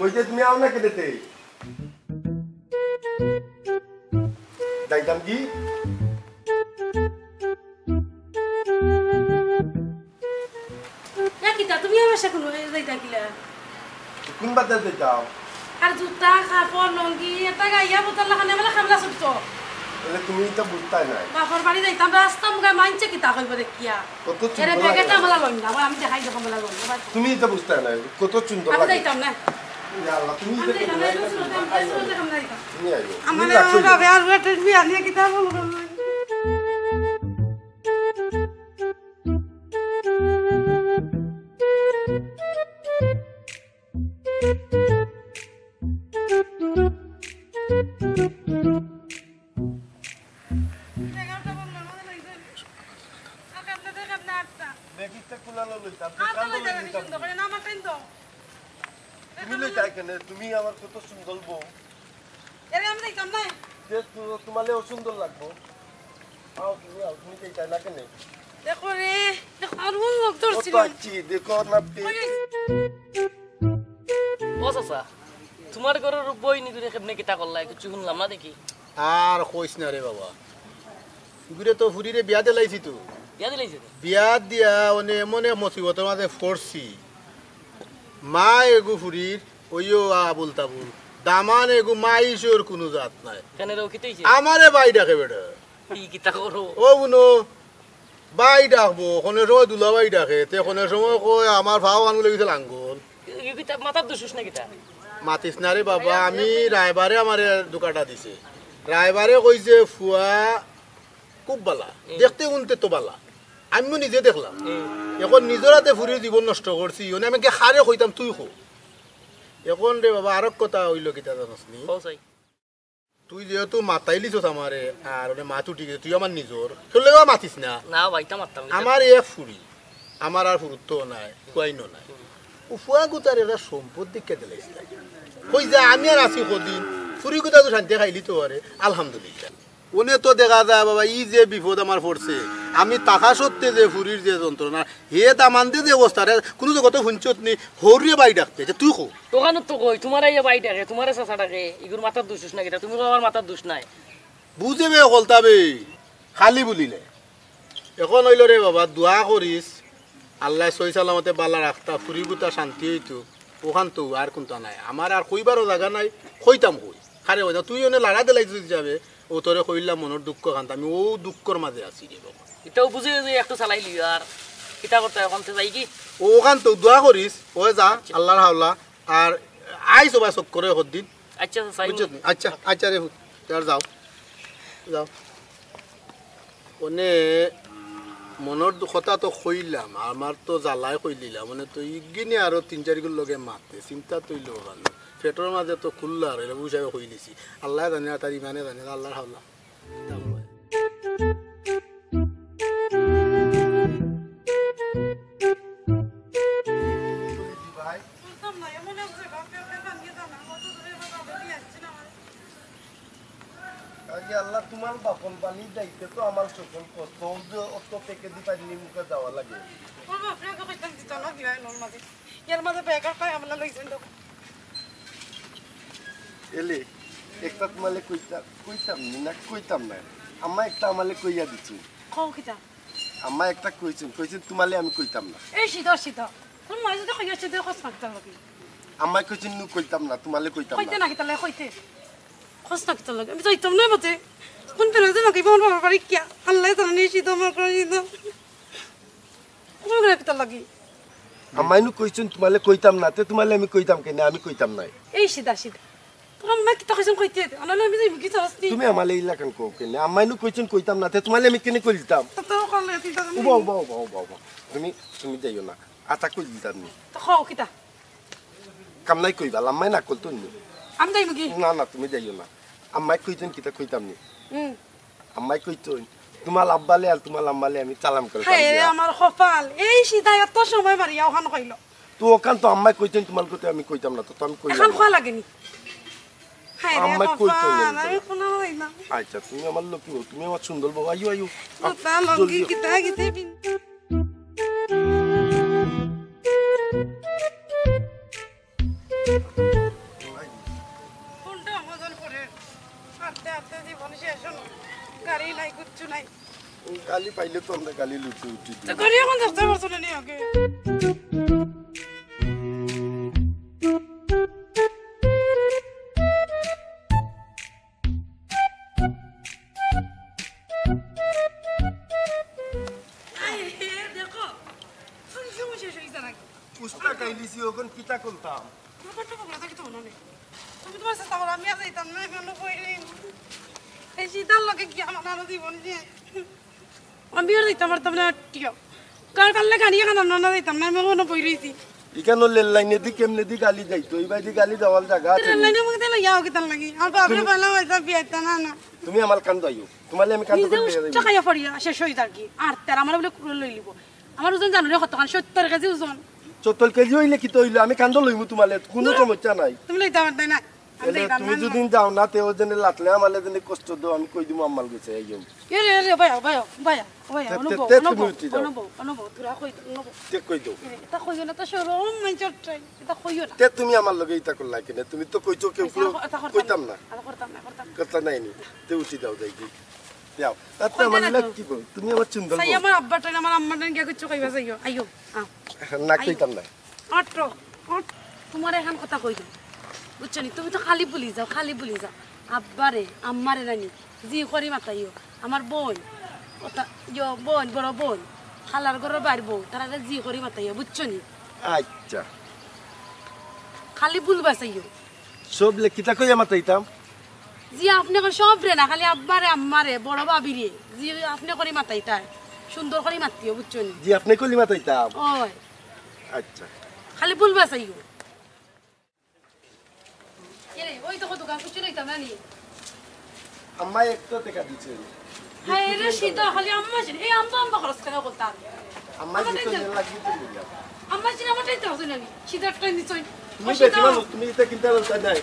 ওই যে তুমি আও না কেটেতে যাইতাম কি তুমি আমার সাথে কোনো যাইতা কিলা কোন বাজারে যাও আর জুতা কাপড় লঙ্গি এটা গাইয়া বোতল লাগানে মেলা খামলা ছুটছ তাহলে তুমি তো বুঝতাই নাই বাপর বাড়ি যাইতাম রাস্তা মুখে মানছে কি তা কইব দেখিয়া কত এরে সুন্দর ব্যাগেটা লাগে। মেলা লইন না আমি দেখাই দেবো মেলা লইন তুমি তো বুঝতাই নাই কত সুন্দর আমি লাগে যাইতাম না ইয়া আল্লাহ তুমি আমি যাইতাম না তুমি আইও আমার বাবা আর বেটা বিয়া নিয়ে কি তা বলবো তুমি আমার কত সুন্দর বউ আমি যাইতাম না তোমালে সুন্দর লাগবো তুমি চাই না কেন দেখো রে দেখো আর মন লোক ধরছিল দেখো না ও চাচা তোমার ঘরের বই নি করে কেমনে কিতা করলা কিছু শুনলাম না দেখি আর কইস না রে বাবা গুরে তো ফুরিরে বিয়া দিলাইছি তো বিয়া দিলাইছে বিয়া দিয়া অনে মনে মুসিবতের মাঝে পড়ছি মা এগু ফুরির ওইও আবুল তাবুল দামান এগু মাইশোর কোনো জাত নাই কেন রে কি তৈছে আমারে বাই ডাকে বেটা কি কিতা করো ও বুনো বাই ডাকবো কোনে সময় দুলা বাই ডাকে তে কোনে সময় কয় আমার ভাও আনু লেগেছে লাঙ্গল কি কিতা মাথা দুশুস না কিতা মাতিস না রে বাবা আমি রায়বারে আমার দোকানটা দিছে রায়বারে কইছে ফুয়া খুব বালা দেখতে উনতে তো বালা আমিও নিজে দেখলাম এখন নিজের হাতে ফুরিয়ে জীবন নষ্ট করছি আমি খারে কইতাম তুই খো এখন রে বাবা আরো কথা হইল কিতা জানাস নি তুই যেহেতু মাতাই লিছস আমারে আর ওনে মাথু ঠিক তুই আমার নিজর চলে মাতিস না না ভাইটা মারতাম আমার এক ফুরি আমার আর ফুরুত্ব নাই কুয়াইনো নাই উফুয়া গুতার এরা সম্পদ দিকে দিলাইছিল কই যে আমি আর আছি কদিন ফুরি গুতা তো শান্তি খাইলি তো আরে আলহামদুলিল্লাহ ওনে তো দেখা যায় বাবা ই যে বিপদ আমার পড়ছে আমি টাকা সত্যি যে ফুরির যে যন্ত্রণা হে দামানতে যে অবস্থা কোনো জগত শুনছত নি হরিয়ে বাই ডাকতে যে তুই খো দোকানত তো কই তোমার এই বাই ডাকে তোমার চাচা ডাকে ইগুর মাথার দুশুস না কিতা তুমি আমার মাথার দুষ নাই বুঝেবে হলতাবে খালি বলিলে এখন হইল রে বাবা দোয়া করিস আল্লাহ সই সালামতে বালা রাখতা ফুরি গুতা শান্তি হইতো ওখান তো আর কোনটা নাই আমার আর কইবারও জায়গা নাই কইতাম কই খারে হইতা তুই ওনে লাড়া দিলাই যদি যাবে ও তোরে কইলাম মনের দুঃখ খান্ত আমি ও দুঃখর মাঝে আছি রে বাবা এটাও বুঝে যে একটু চালাই লিও আর কিতা করতে এখন যাই কি ওখান তো দোয়া করিস ও যা আল্লাহর হাওলা আর আই সবাই চক করে হদ্দিন আচ্ছা সাই আচ্ছা আচ্ছা রে আর যাও যাও ওনে মনের কথা তো কইলাম আমার তো জ্বালাই কই দিলাম মানে তো ইগিনে আরো 3-4 লগে মাতে চিন্তা তৈল ভালো পেটের মাঝে তো খুললো আর এটা বুঝাই কই দিছি আল্লাহ জানে তার ইমানে জানে আল্লাহর হাওলা আল্লাহ তোমার বাপন পানি দাইতে তো আমার সকল কষ্ট অত পেকে দি পানি মুখে যাওয়া লাগে এলে একটা তোমালে কইতাম না কইতাম না আম্মা একটা আমালে কইয়া দিছি আম্মা একটা কইছেন তোমালে আমি কইতাম না আম্মা কইছেন নু কইতাম না তোমালে কইতাম না খোঁজ থাকতে লাগে আমি যাইতাম না মতে কোন ফেলে যে নাকি বোন বাবার বাড়ি কিয়া আল্লাহ তাআলা নিশি তো আমার করে দিন কোন করে পিতা লাগি আমাইনু কইছেন তোমালে কইতাম না তে তোমালে আমি কইতাম কেন আমি কইতাম নাই এই সিধা তোর আম্মা কি তাকছেন কইতে আনালে আমি যাই কি চাসনি তুমি আমালে ইলা কান কো কেন আমাইনু কইছেন কইতাম না তে তোমালে আমি কেন কইতাম তো করলে তিনটা বাবা তুমি যাইও না আতা কই দিতাম নি তো খাও কিতা কাম নাই কইবা আম্মাই না কইতো নি আমি যাইব কি না তুমি যাইও না আম্মাই কইতেন কিতা কইতাম নি আম্মাই কইতেন তোমার আব্বালে আর তোমার আম্মালে আমি চালাম করে হে আমার কপাল এই সিধা এত সময় মারিয়া ওখান কইলো তো ওখান তো আম্মাই কইতেন তোমার কথা আমি কইতাম না তো আমি কইলাম এখন খোয়া লাগেনি আম্মাই কইতেন আমি কোন হই না আচ্ছা তুমি আমার লোক তুমি আমার সুন্দর বাবা আইও তা লঙ্গি কিতা কিতে বিন গাড়ি নাই কিচ্ছু নাই গালি পাইলে তো আমরা গালি লুটে উঠি গাড়ি এখন দেখতে পারছো না নি আগে দেখো তুমি সমস্যা হইছে নাকি পুষ্পা গাইলিছি ওখান কিতা করতাম তুমি তোমার সাথে আমি আর যাইতাম না কেন কইলি এই শীতার লোকে কি আমার আরো জীবন যে আমি আর যাইতাম পারতাম না টিও কার কালে গাড়ি এখন না যাইতাম না আমি মনে পড়ে রইছি ইকানো লেল লাইনে দি কেমনে দি গালি যাইতো এইবাই দি গালি দেওয়াল জায়গা আছে লেল লাইনে মুখে দিলে ইয়াও কিতান লাগি আর বাপরে বলা হইতা বিয়াইতা না তুমি আমার কান দাইও তোমালে আমি কান করে দিয়ে দেব টাকা পড়িয়া শেষ হই যার কি আর তেরা আমার বলে কুড়ে লই লিব আমার ওজন জানো রে কতখান 70 কেজি ওজন 70 কেজি হইলে কি তো হইলো আমি কান্দ লইমু তোমালে কোনো সমস্যা নাই তুমি লইতা পারতে না তুমি যদি যাও না তেও জেনে লাতলে আমালে জেনে কষ্ট দাও আমি কই দিমু আম্মাল গেছে আইও রে ভাই অনুভব তোরা কই তে কই দাও এটা কইও না তো শরম মান চট্টাই এটা কইও না তে তুমি আমার লগে ইতা করলা কেন তুমি তো কইছো কেউ কইতাম না করতা নাই নি তে উঠি দাও যাই কি যাও তাতে আমার লাগি বল তুমি আমার সুন্দর সাই আমার আব্বাটা আমার আম্মাটা কি কিছু কইবা যাইও আইও না কইতাম না তোমার এখন কথা কই দাও বুঝছো নি তুমি তো খালি বলি যাও আব্বারে আম্মারে নানি জি করি মাতাইও আমার বোন বোন বড় বোন খালার ঘরের বাইর বউ তারা জি করি মাতাইও বুঝছো নি আচ্ছা খালি বলবা চাইও সব লেখিতা কইয়া মাতাইতাম জি আপনি করে সব রে না খালি আব্বারে আম্মারে বড় বাবিরে জি আপনি করে মাতাইতাই সুন্দর করে মাতিও বুঝছো নি জি আপনি কলি মাতাইতাম ওই আচ্ছা খালি বলবা চাইও এরে ওই তো দোকান কিছু লইতাম না নি আম্মা একটা টাকা দিছে হ্যাঁ রে শীত খালি আম্মা ছিল এই আম্মা খরচ করে বলতাম আম্মা দিতে লাগি তো লিয়া আম্মা ছিল আমার চাইতে হবে না নি শীত একটা নিছই তুমি বেশি মানুষ তুমি এটা কিনতে বলতা নাই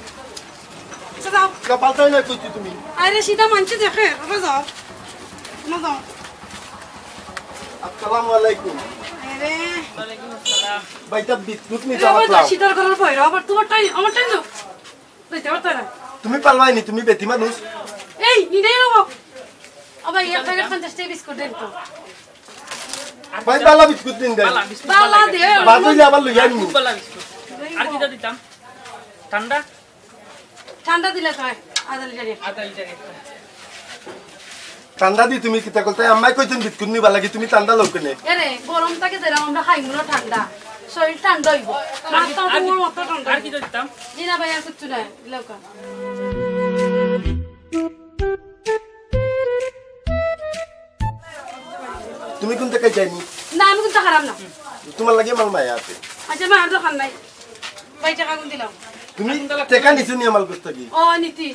যাও না পাল্টাই না কইছি তুমি আরে শীতা মানছে দেখে আরে যাও না যাও আসসালামু আলাইকুম আরে ওয়ালাইকুম আসসালাম বাইটা বিস্কুট নি যাওয়া শীতল করার পরে আবার তোমার টাইম আমার টাইম দাও লইতে পারতা না তুমি পারবাই নি তুমি বেটি মানুষ এই নিদেই নাও আবার এক প্যাকেট 50 টাকা বিস্কুট দেন তো ভাই বালা বিস্কুট দিন দেন বালা দে বাদুইলে আবার লইয়া নি বালা বিস্কুট আর কি দিতাম ঠান্ডা ঠান্ডা দিলে তো আদা লিটার ঠান্ডা দি তুমি কিতা কইতে আম্মাই কইছেন বিস্কুট নিবা লাগি তুমি ঠান্ডা লওকেনে আরে গরম থাকে দেরা আমরা খাইমু না ঠান্ডা শরীর ঠান্ডা হইব মাথা পুরো মাথা ঠান্ডা আর কি দিতাম জি না ভাই আর কিছু নাই লওকা তুমি কোন থেকে যাইনি না আমি কিন্তু খারাপ না তোমার লাগে মাল মায়া আছে আচ্ছা মা আর দোকান নাই ভাই টাকা কোন দিলাম তুমি টাকা নিছো নি আমার কাছ থেকে ও নীতি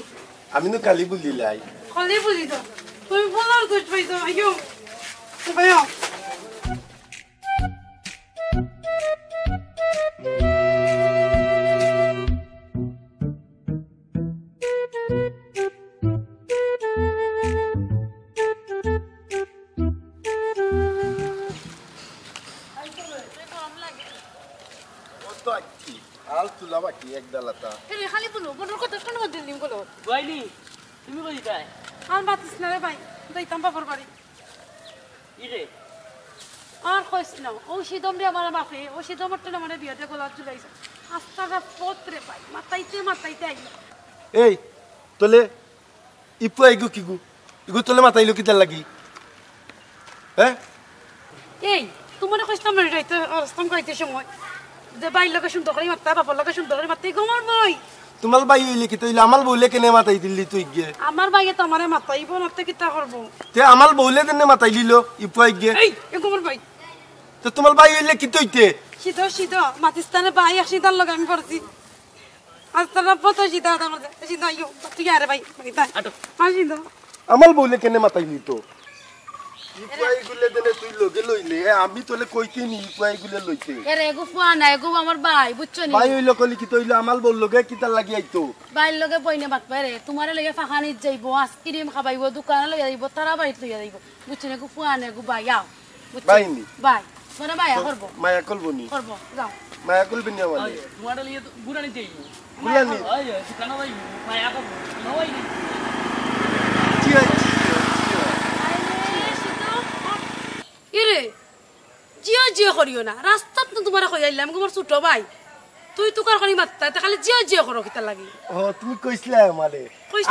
আমি তো কালি বুঝলিলাই খালি বুঝি তো তুমি বলার তো ভাই তো আইও ভাইও আল তুলা বাকি এক ডালাতা এরে খালি বলো বড় কথা শোনো দিন দিন বলো গাইলি তুমি কই দিতাই আর বাতিস না রে ভাই যাইতাম বাবার বাড়ি ইরে আর কইস না ও সিদম রে আমার বাপে ও সিদম তে আমার বিয়াতে গোলা চুলাইছে আস্তারা পত্রে পাই মাতাইতে আইল এই তোলে ইপু আইগু কিগু ইগু তোলে মাতাইলো কিতা লাগি হ্যাঁ এই তোমার কইস না মরে যাইতে রাস্তাম কইতে সময় যে বাইর লগে সুন্দর করে মাত্তা বাবার লগে সুন্দর করে মাত্তা গমার বই তোমার ভাই হইলে কি তইলে আমার বউলে কেনে মাতাই দিলি তুই গিয়ে আমার ভাইয়ে তো আমারে মাতাইব না তে কিতা করব তে আমার বউলে দেনে মাতাই দিল ইপু আই গিয়ে এই গমার ভাই তো তোমার ভাই হইলে কি তইতে সিধা মাতিস্তানে ভাই এক সিধার লগে আমি পড়ছি আর তারা পতো সিধা আমার সিধা ইও তুই আরে ভাই তাই আটো সিধা আমার বউলে কেনে মাতাই নি তো ইপু আই গুলে দেনে তুই লগে লইলে আমি তোলে কইতে নি ইপু আই গুলে লইতে এরে এগো ফুয়া না এগো আমার ভাই বুঝছো নি ভাই হইলো কলি কি তইলে আমার বউ লগে কিতা লাগি আইতো ভাইর লগে বইনে বাত পারে তোমারে লগে ফাখানিত যাইবো আইসক্রিম খাবাইবো দোকানে লগে যাইবো তারা বাড়িতে লইয়া যাইবো বুঝছো নি এগো ফুয়া না এগো ভাই আও ভাই নি ভাই তোরা ভাই করবো মায়া কলবনি করবো যাও মায়া কলবনি আমারে তোমার লিয়ে বুড়া নিতে বুড়ানি আয় দোকানে যাই মায়া কো নই কি ইরে জিও করিও না রাস্তাত তো তোমার কই আইলাম তোমার ছোট ভাই তুই তুকার করি মাত্তা তা খালি জিও করো কিতা লাগি ও তুমি কইছলা আমারে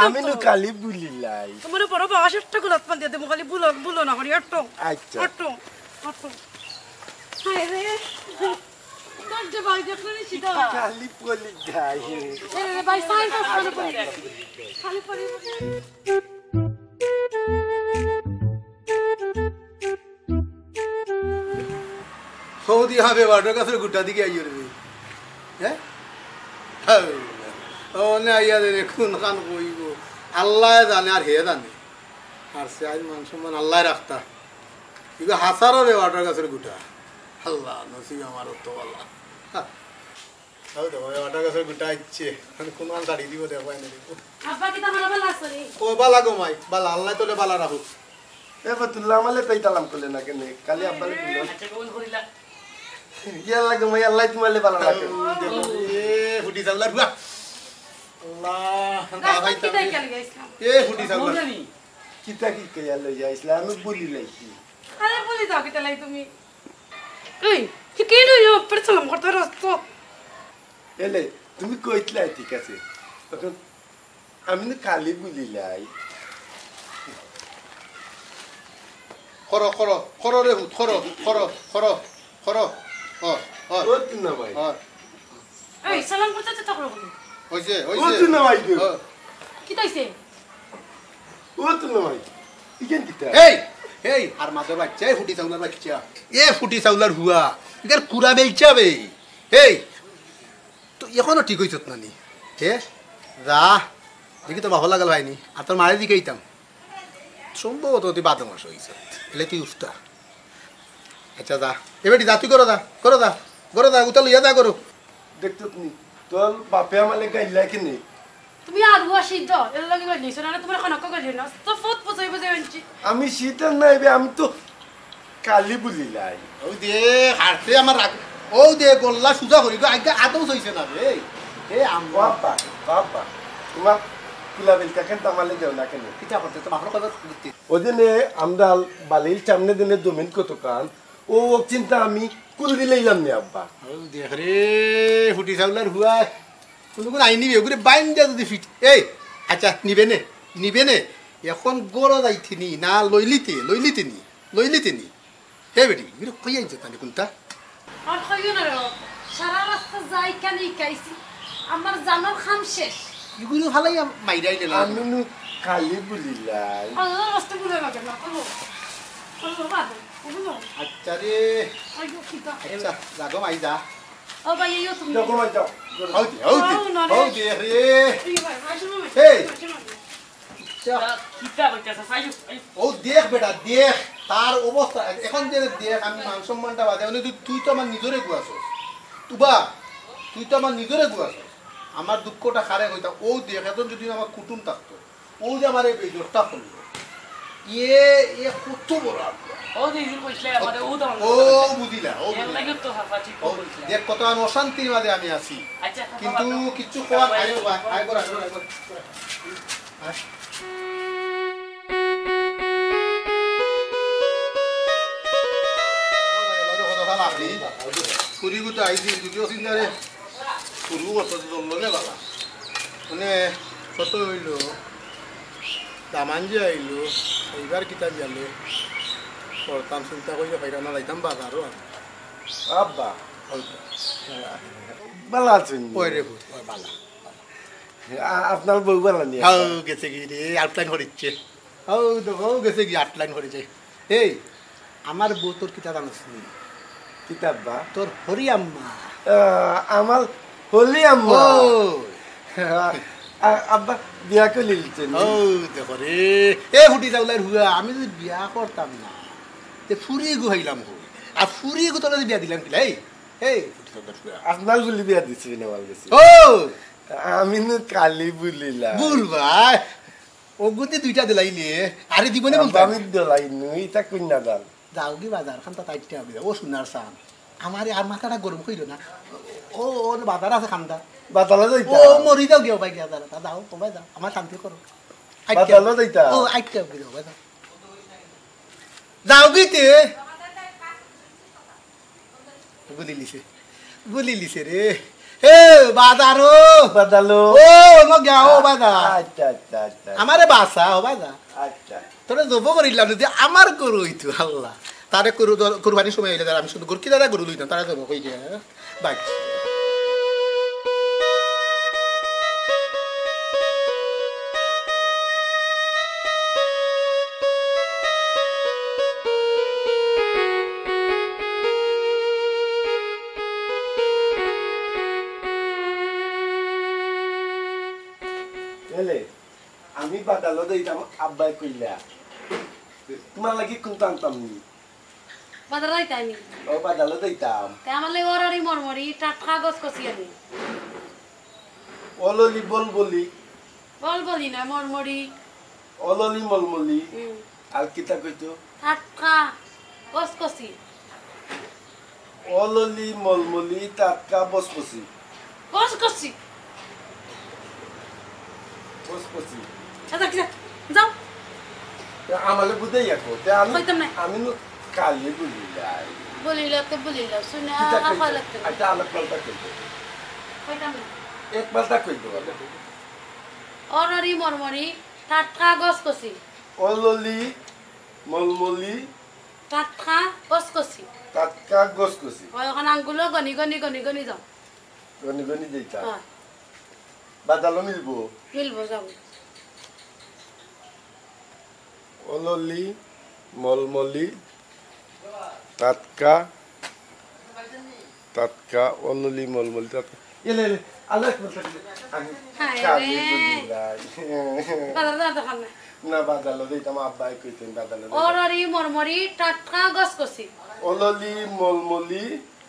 আমি নো কালি বুলিলাই তোমার বড় বাবা সেটা গুলাত পান দিয়ে খালি বুলো না করি অটো আচ্ছা অটো হায় রে তোর যে ভাই দেখলে নি সিধা কালি পলি যাই রে ভাই সাইন তো খালি পড়ি সৌদি হবে ওয়াটার কাছের গুটা দিকে আইয় রে হ্যাঁ ও না আইয়া রে কোন কান কইব আল্লাহ জানে আর হে জানে আর সে আজ মান সম্মান আল্লাহ রাখতা ইগো হাসারো রে ওয়াটার কাছের গুটা আল্লাহ নসিব আমার তো আল্লাহ হ্যাঁ দেখো ওয়াটার কাছের গুটা ইচ্ছে কোন কান গাড়ি দিব দেখো না আব্বা কি তোমার ভালো আছে রে ও বালা গো মাই বালা আল্লাহ তোলে বালা রাখুক এ বাতুল্লাহ আমালে তাইতালাম কইলে না কেনে কালি আব্বালে দিল আচ্ছা কোন করিলা ইয়া লাগে মাই আল্লাহ তোমালে ভালো রাখে দেখো এ ফুটি চাল্লা বুয়া আল্লাহ না ভাই কি তাই কেন গাইছিলাম এ ফুটি চাল্লা কিতা কি কইয়া লই যাইছলা আমি বলি লাইছি আরে বলি দাও কিতা লাই তুমি এই কি কেন ইও পড়ছলাম করতে রাস্তা এলে তুমি কইতলাই ঠিক আছে তখন আমি না কালি বলিলাই খর খর খর রে হুত খর খর খর খর ও ও তুই না ভাই এই সালাম করতে তো করব হইছে ও তুই না ভাই কি তাইছে ও তুই না ভাই ইকেন কিতা এই এই আর মাদর বাচ্চা এই ফুটি চাউলার বাচ্চা এ ফুটি চাউলার হুয়া ইগার কুড়া বেলচা বে এই তো এখনো ঠিক হইছত নানি হে যা দেখি তো ভালো লাগাল ভাইনি আর তোর মায়ের দিকে আইতাম সম্ভবত তুই বাদে মাস হয়েছে এলে তুই উফতা আচ্ছা যা এবারে যা তুই করো যা উতাল ইয়া যা করো দেখতো তুমি তোর বাপে আমালে গাইলা কিনে তুমি আলু সিদ্ধ এর লাগি গলি সোনা তোমার খনক গলি না তো ফুট পচাই পচাই আনছি আমি শীত নাই আমি তো কালি বলিলাই ও দে হারতে আমার রাগ ও দে গল্লা সুজা করি আগে আদৌ হইছে না রে এ বাবা বাবা তোমার কুলা বেলটা কেন আমালে দেও না কেন কিটা করতে তো মাফর কথা দিতে ওদিনে আমরা বালির সামনে দিনে জমিন কত কান ও চিন্তা আমি কুল দিলাইলাম নি আব্বা ও দেখ রে ফুটি চাউলার হুয়া কোন আইনি ওগুলো বাইন দিয়া যদি ফিট এই আচ্ছা নিবে নে এখন গড় যাইথিনি না লইলিতে নি হে বেটি এগুলো কই আইছে তানি কোনটা আর কইও না রে সারা রাস্তা যাই কানি কাইছি আমার জানার খাম শেষ এগুলো ভালাই মাইরাই দিলাম আমি নু কালি বলিলাই আল্লাহ রাস্তা বুঝে লাগে না করব বাদ আচ্ছা রে আইগো কিটা আচ্ছা লাগো মাই যা ও ভাই ইয়ো তুমি দেখো মাই যাও হৌদি রে এই কিতা কইতাছ সাইজু ও দেখ বেটা দেখ তার অবস্থা এখন যে দেখ আমি মান সম্মানটা বাদে তুই তো আমার নিজরে গুয়াছস তুই তো আমার নিজরে গুয়াছস আমার দুঃখটা খারে হইতা ও দেখ এখন যদি আমার কুটুম থাকতো ও যে আমার এই বেজরটা করলো এ কত বড় ও দিদি কইছলে আমাদের ও দাও ও বুঝিলা এর লাগি তো হাফা ঠিক কইছলে দেখ কত অশান্তির মাঝে আমি আছি আচ্ছা কিন্তু কিছু কোয়ার আয় কর ফুরিগুতো আইছি যদিও চিন্তারে ফুরু কত জল্লো নে বাবা মানে কত হইল দামান যে আইলো এইবার কিতাব গেলে করতাম চিন্তা করি পাইরা না যাইতাম বাজারও আব্বা বালা আছেন ওই রে বালা আপনার বউ বালা নিয়ে হাও গেছে কি রে আউটলাইন করিচ্ছে হাও দেখো গেছে কি আউটলাইন করেছে এই আমার বউ তোর কিতা জানিস নি কিতাব বা তোর হরি আম্মা আমার হলি আম্মা আব্বা বিয়া করে লিলছেন ও দেখো রে এ ফুটি যাওলার হুয়া আমি যদি বিয়া করতাম না তে ফুরিয়ে গুহাইলাম গো আর ফুরিয়ে গো তোরা বিয়া দিলাম কিলা এই ফুটি যাওলার হুয়া আপনার বলি বিয়া দিচ্ছি না বল গেছি ও আমি না কালি বলিলা ভুল ভাই ও গুতে দুইটা দিলাইলে আরে দিবনে বলতাম আমি দিলাইনি এটা কইনা দাল যাও কি বাজার খানটা তাইতে হবে ও সোনার সান আমারে আর মাথাটা গরম কইলো না ও ওর বাজার আছে খান্দা বাতালা যাইতা ও মরি যাও গিয়ে ভাই গিয়া যাও কবাই যাও আমার শান্তি করো বাতালা যাইতা ও আইতে হবে ভাই যাও গিতে বলি লিছে রে হে বাজারো বাদালো ও ন গাও বাজার আচ্ছা আচ্ছা আচ্ছা আমারে বাসা ও বাজার আচ্ছা তোরা জব করিলাম যদি আমার গরু হইতো আল্লাহ তারে কুরবানির সময় হইলে আমি শুধু গরু কি দাদা গরু লইতাম তারা জব কই যায় বাই আমি বাদালো দিতাম আব্বাই কইলা তোমার লাগি কোনটা আনতাম নি বাজার যাইতানি ও বাদালো দিতাম তে আমার লাগি ওরারি মরমরি টাটকা গছ কষি আনি অললি বলবলি বলবলি না মরমরি অললি মলমলি আর কিতা কইতো টাটকা গছ কষি অললি মলমলি টাটকা বসপসি বসকসি বসপসি আচ্ছা কি যাও আমালে বুঝাই রাখো আমি কইতাম না আমি কালি বলিলাই বলিলা শুনে কিতা আফা কইতো লাগতে আচ্ছা আলাপ করতে কইতো কইতাম না একবার তা কই দেবা অররি মরমরি টাটকা গসকসি অললি মলমলি টাটকা গসকসি টাটকা গসকসি ওখান আঙ্গুলো গনি গনি গনি গনি যাও গনি গনি যাইতা হ্যাঁ বাদালো মিলবো যাব অললি মলমলি টাটকা টাটকা অললি মলমলি টাটকা এলে এলে আল্লাহ আমি খাবি বাদাল দাও খানা না বাদালো দিতাম আব্বাই কইতেন বাদালো অররি মরমরি টাটকা গসকসি অললি মলমলি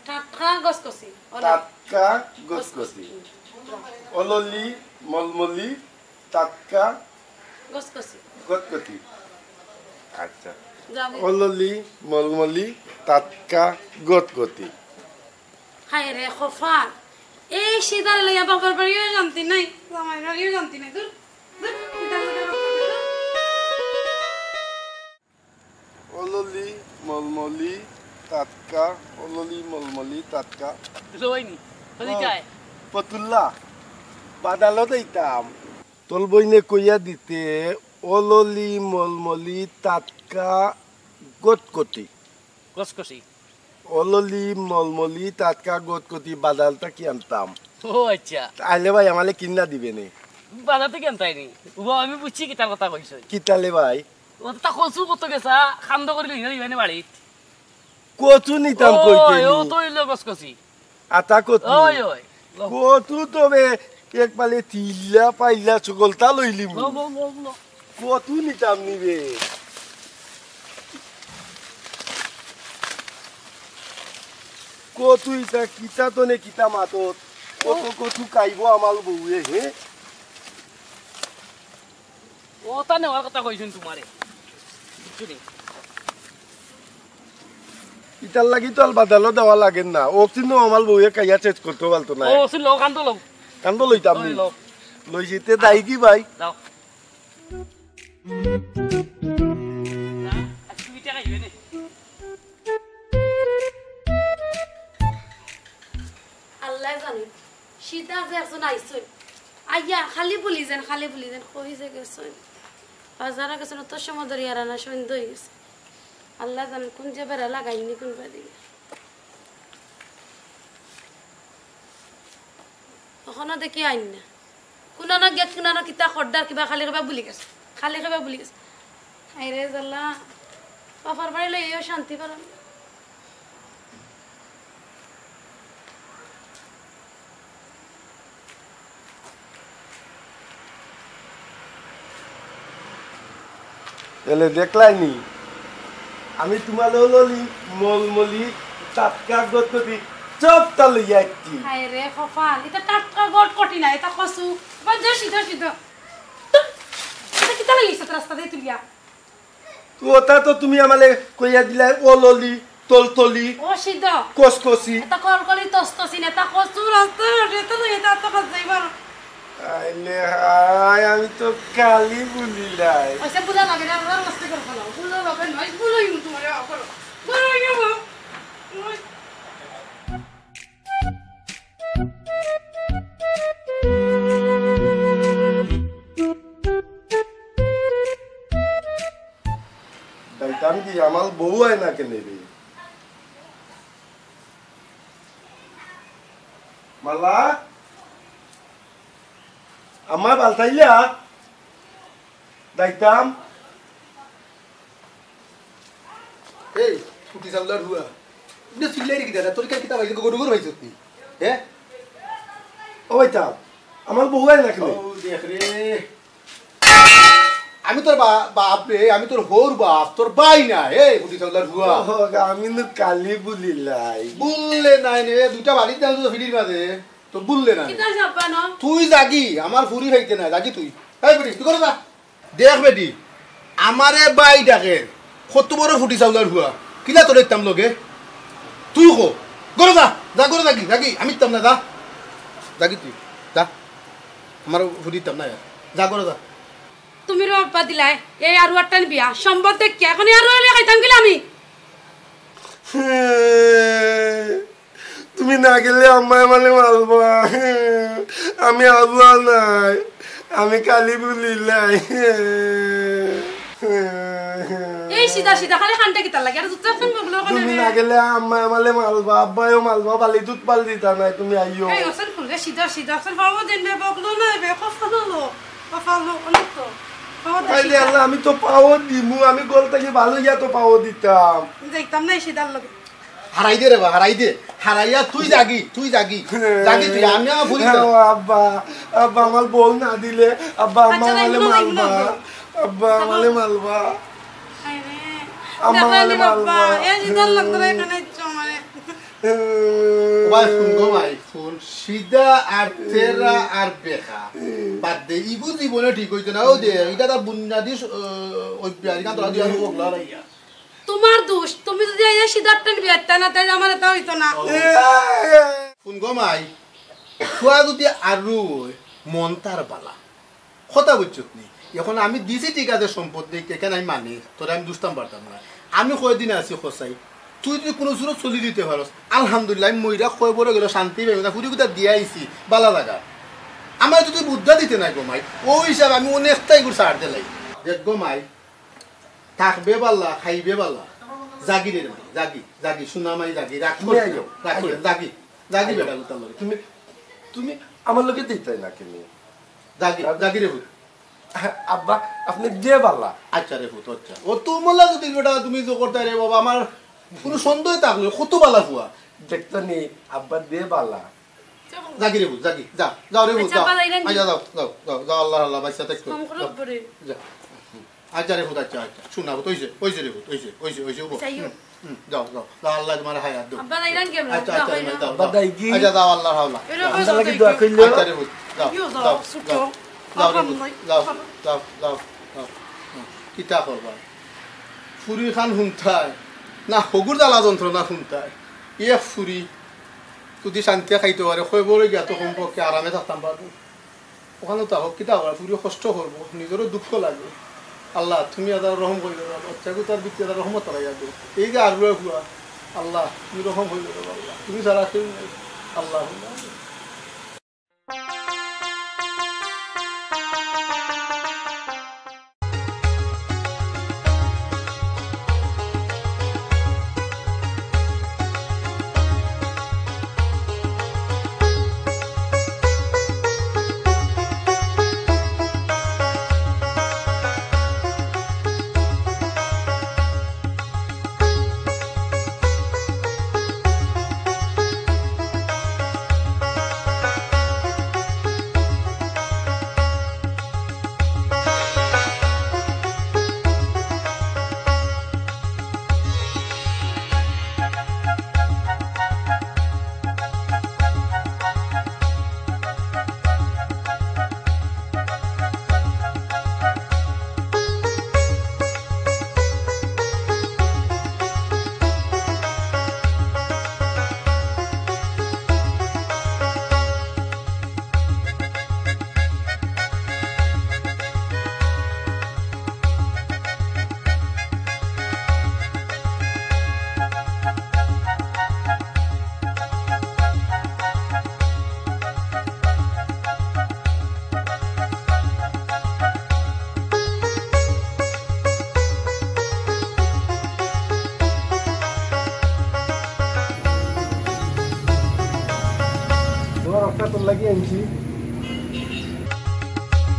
টাটকা গসকসি টাটকা গসকসি অললি মলমলি টাটকা গসকসি গসকসি আচ্ছা যাবি অললি মলমলি টাটকা গসকসি হায় রে খফা এই সিদার লইয়া বাবার বাড়িও জানতি নাই জামাই বাড়িও জানতি নাই দূর অললি মলমলি টাটকা অললি মলমলি টাটকা রইনি হলিটাই পতুল্লা বাদালো দিতাম তোল বইনে কইয়া দিতে অললি মলমলি টাটকা গটকটি কসকসি অললি মলমলি টাটকা গটকটি বাদালটা কি আনতাম ও আচ্ছা আইলে ভাই আমালে কিনা দিবে নে বাজার থেকে আনতাইনি উবা আমি বুঝছি কি তার কথা কইছ কিতালে ভাই ও তা কচু কত গেছা খান্দ করে লইনা দিবানে বাড়িত কচু নিতাম কইতে ও তো ইলো কসকসি আতা কচু ওই ওই কচু তবে এক পালে তিল্লা পাইলা সকলটা লইলিম লো লো লো লো কচু নিতাম নিবে কচু ইটা কিতা তো নে কিতা মাতত কত কচু কাইব আমার বউয়ে হে ও তা নেওয়ার কথা কইছুন তোমারে বুঝছনি ইটার লাগি তো আল বাদালো দেওয়া লাগেন না ও কিন্তু আমার বউয়ে কাইয়া চেঞ্জ করতে পারতো না ও সিল লো কান্দ লো কান্দ লইতাম নি লইছিতে দাই কি ভাই দাও তুমি টাকা দিবে নে আল্লাহ জানি সীতা যে একজন আইসই আইয়া খালি বলি যেন কই যে গেছই বাজারে গেছেন তো সময় ধরে আর না সন্ধ্যা হয়ে গেছে আল্লাহ জানে কোন যে বেড়া লাগাইনি কোন দিকে এখনো দেখি আইন না কোন না গেট কোন না কিতা খর্দার কিবা খালি কিবা বুলি গেছে হাইরে জাল্লা বাবার বাড়ি লইও শান্তি পারান এলে দেখলাইনি আমি তোমার ললি মলমলি টাটকা গটকটি চপটা লইয়া আইছি হায়রে কপাল এটা টাটকা গট কটি না এটা কসু বাজে সিধা এটা কিতা লাগিছে রাস্তা দিয়ে তুলিয়া ওটা তো তুমি আমালে কইয়া দিলা অললি তলতলি ও সিধা কসকসি এটা কলকলি তস্তসি না এটা কসু রাস্তা এটা তো এটা তো যাইবার আইলে হাই আমি তো কালি বুলিলাই ওইসব বুলা লাগে না আর মস্তি করে ফেলো বুলা লাগে না বুলাই তোমারে করো বুলাই গো দাইতাম কি আমার বউ আয় না কেন রে মালা আমার বালতাইয়া দাইতাম এই ফুটি চাউলার হুয়া ইনে চিল্লাই রেখে দাদা তোর কিতা ভাইছে গরু গরু ভাইছ তুই হ্যাঁ ও বাইতাম আমার বউ আয় না কেন ও দেখ রে আমি তোর বাপ রে আমি তোর হোর বাপ তোর বাই না এই ফুটি চাউলার হুয়া আমি তো কালি বুলিলাই বুললে নাই রে দুটা বাড়ি দাও তো ফিরির মাঝে তো বুললে না কিতা যাবা না তুই জাগি আমার ফুরি হইতে না জাগি তুই এই বেটি তুই করে যা দেখ বেটি আমারে বাই ডাকে কত বড় ফুটি চাউলার হুয়া কিলা তোর ইতাম লগে তুই কো করে যা যা করে জাগি জাগি আমি ইতাম না যা জাগি তুই যা আমার ফুটি ইতাম না যা করে যা তুমি রব্বা দিলাই এই আর একটা বিয়া সম্ভব দেখ কি এখন আর রইলে খাইতাম গিলা আমি তুমি না গেলে আম্মা মানে মারবা আমি আল্লাহ নাই আমি কালি বুলিলাই এই সিধা সিধা খালি খানটা কি তার লাগে আর দুটা ফোন বগলো কেন তুমি না গেলে আম্মা মানে মারবা আব্বাও মারবা বালি দুধ পাল দিতা নাই তুমি আইও এই ওসন ফুলকে সিধা সিধা ওসন ফাও দেন না বগলো না বে কফালো কফালো অনেক তো তাইলে আল্লাহ আমি তো পাও দিমু আমি গলটাকে ভালো ইয়া তো পাও দিতাম দেখতাম না সিধার লগে হারাই দে রে বা হারাই দে হারাইয়া তুই জাগি তুই আমি আমার ভুলি আব্বা আব্বা আমার বল না দিলে আব্বা আম্মা মালে মারবা আব্বা মালে মারবা আম্মা মালে মারবা এই সিধার লগে এখানে চমারে ভাই ফোন গো ভাই ফোন সিধা আর তেরা আর বেখা বাদ দে ইবু জীবনে ঠিক হইতো না ও দে এটা তা বুনিয়াদি ওই বিয়ারি কান তোরা দিয়া বগলা রাইয়া তোমার দোষ তুমি যদি আইয়া সিধারটা নিবি একটা না তাই আমার এটা হইতো না ফোন গো মাই খোয়া যদি আরু মন তার বালা কথা বুঝছত নি এখন আমি দিছি ঠিক আছে সম্পদ দেখে কেন আমি মানি তোরা আমি দুষ্টাম পারতাম না আমি কয়দিন আছি খসাই তুই যদি কোনো সুরত চলি দিতে পারস আলহামদুলিল্লাহ আমি মইরা কয় বড় গেল শান্তি পাইব না ফুরি কোথা দিয়ে আইছি বালা জায়গা আমার যদি বুদ্ধা দিতে নাই গো মাই ও হিসাবে আমি অনেকটাই করে ছাড় দিলাই দেখ গো মাই থাকবে বাল্লা খাইবে বাল্লা জাগি রে মাই জাগি জাগি সোনা মাই জাগি রাখো জাগি জাগি বেটা লুতার লগে তুমি তুমি আমার লগে দিতে না কেন জাগি জাগি রে ভূত আব্বা আপনি দিয়ে বাল্লা আচ্ছা রে ভূত আচ্ছা ও তোমলা যদি বেটা তুমি যে করতে রে বাবা আমার কোনো সন্দেহ থাকলো কত বালা হুয়া দেখতো নি আব্বা দিয়ে বাল্লা জাগি রে ভূত জাগি যা যাও রে ভূত যাও আচ্ছা যাও যাও যাও যাও আল্লাহ আল্লাহ বাইসা থাকো যা আচ্ছা রে ভূত আচ্ছা আচ্ছা শোনা ভূত ওইছে রে ভূত ওইছে উবো যাও যাও যাও আল্লাহ তোমার হায়াত দাও আব্বা দাইরান কেমন আচ্ছা আচ্ছা দাও আব্বা দাই কি আচ্ছা দাও আল্লাহ আল্লাহ আল্লাহ লাগি দোয়া কইলো আচ্ছা রে ভূত যাও যাও যাও রে ভূত যাও যাও যাও যাও কিতা করবা ফুরি খান হুনতায় না হগুর জ্বালা যন্ত্রণা শুনতায় ইয়ে ফুরি যদি শান্তি খাইতে পারে কই বলে গিয়া তো কমপক্ষে আরামে থাকতাম পারবো ওখানে তো হোক কিতা করা ফুরি কষ্ট করবো নিজেরও দুঃখ লাগে আল্লাহ তুমি আদার রহম কইলে বাচ্চাকে তার বিক্রি আদার রহমত লাগাইয়া দেবো এই যে আর হুয়া আল্লাহ তুমি রহম হইলে আল্লাহ তুমি ছাড়া কেউ নেই আল্লাহ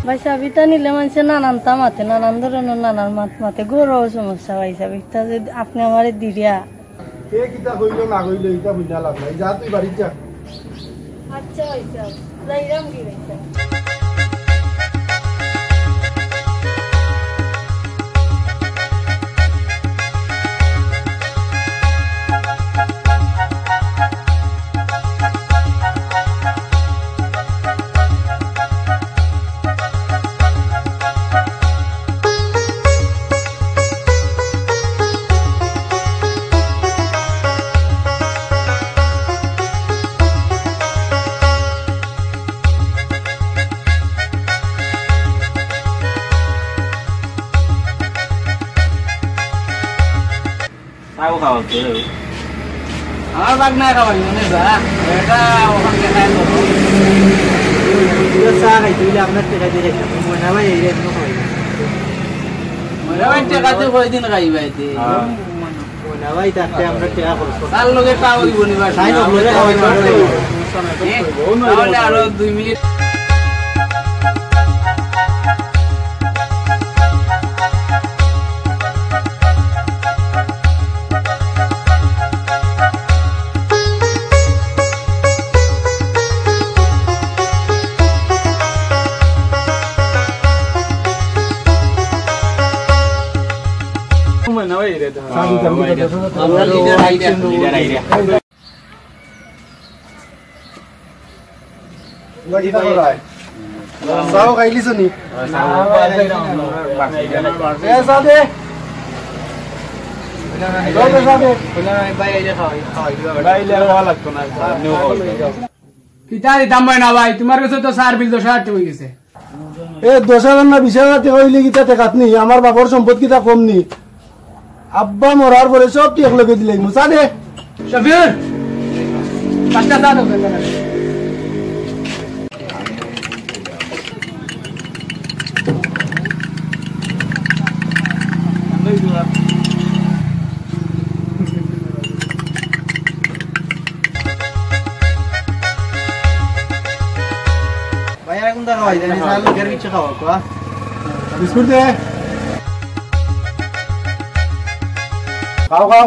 ভাইসা বিটা নিলে মানুষের নানান তামাতে নানান ধরনের নানান মাত মাতে গৌরব সমস্যা ভাইসা বিটা যদি আপনি আমার দিদিয়া কে কিতা কইল না কইল এটা বুঝা লাভ নাই যা তুই বাড়ি যা আচ্ছা ভাইসা যাইরাম কি ভাইসা আমার বাগ না খাওয়াই মনে যা এটা ওখান থেকে খাই তো চা খাইতে হইলে আপনার টাকা দিয়ে খাইতে মনে ভাই এই রেট খাওয়াই মনে ভাই টাকাতে কয়দিন খাইবাইতে মনে ভাই তাতে আমরা টাকা খরচ করব তার লগে টাকা দিব নিবা তাই তো লগে খাওয়াই তাহলে আরো 2 মিনিট আমরা লিডার আইডিয়া সাও খাইলি শুনি কিতারি দাম না ভাই তোমার কাছে তো 4 বিল 10,000 হয়ে গেছে এ 10,000 না 20,000 টাকা হইলে কিতা টাকাত নি আমার বাবার সম্পদ কিতা কম নি আব্বা মরার পরে সব টিক লগে দিলাই মুসা দে শফির পাঁচটা দাও ভাই আর কোনটা খাওয়াই দেন সাল লোকের কিছু খাওয়া কোয়া বিস্কুট দে খাও খাও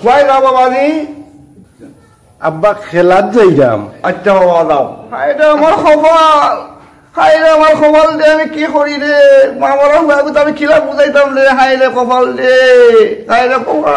কয় না বাবাজি আব্বা খেলাত যাইরাম আচ্ছা বাবা দাও হাইরে আমার খবর হাইরে আমার খবর দে আমি কি করি রে মামার আমি খিলা বুঝাইতাম রে হাইরে কপাল দে হাইরে কপাল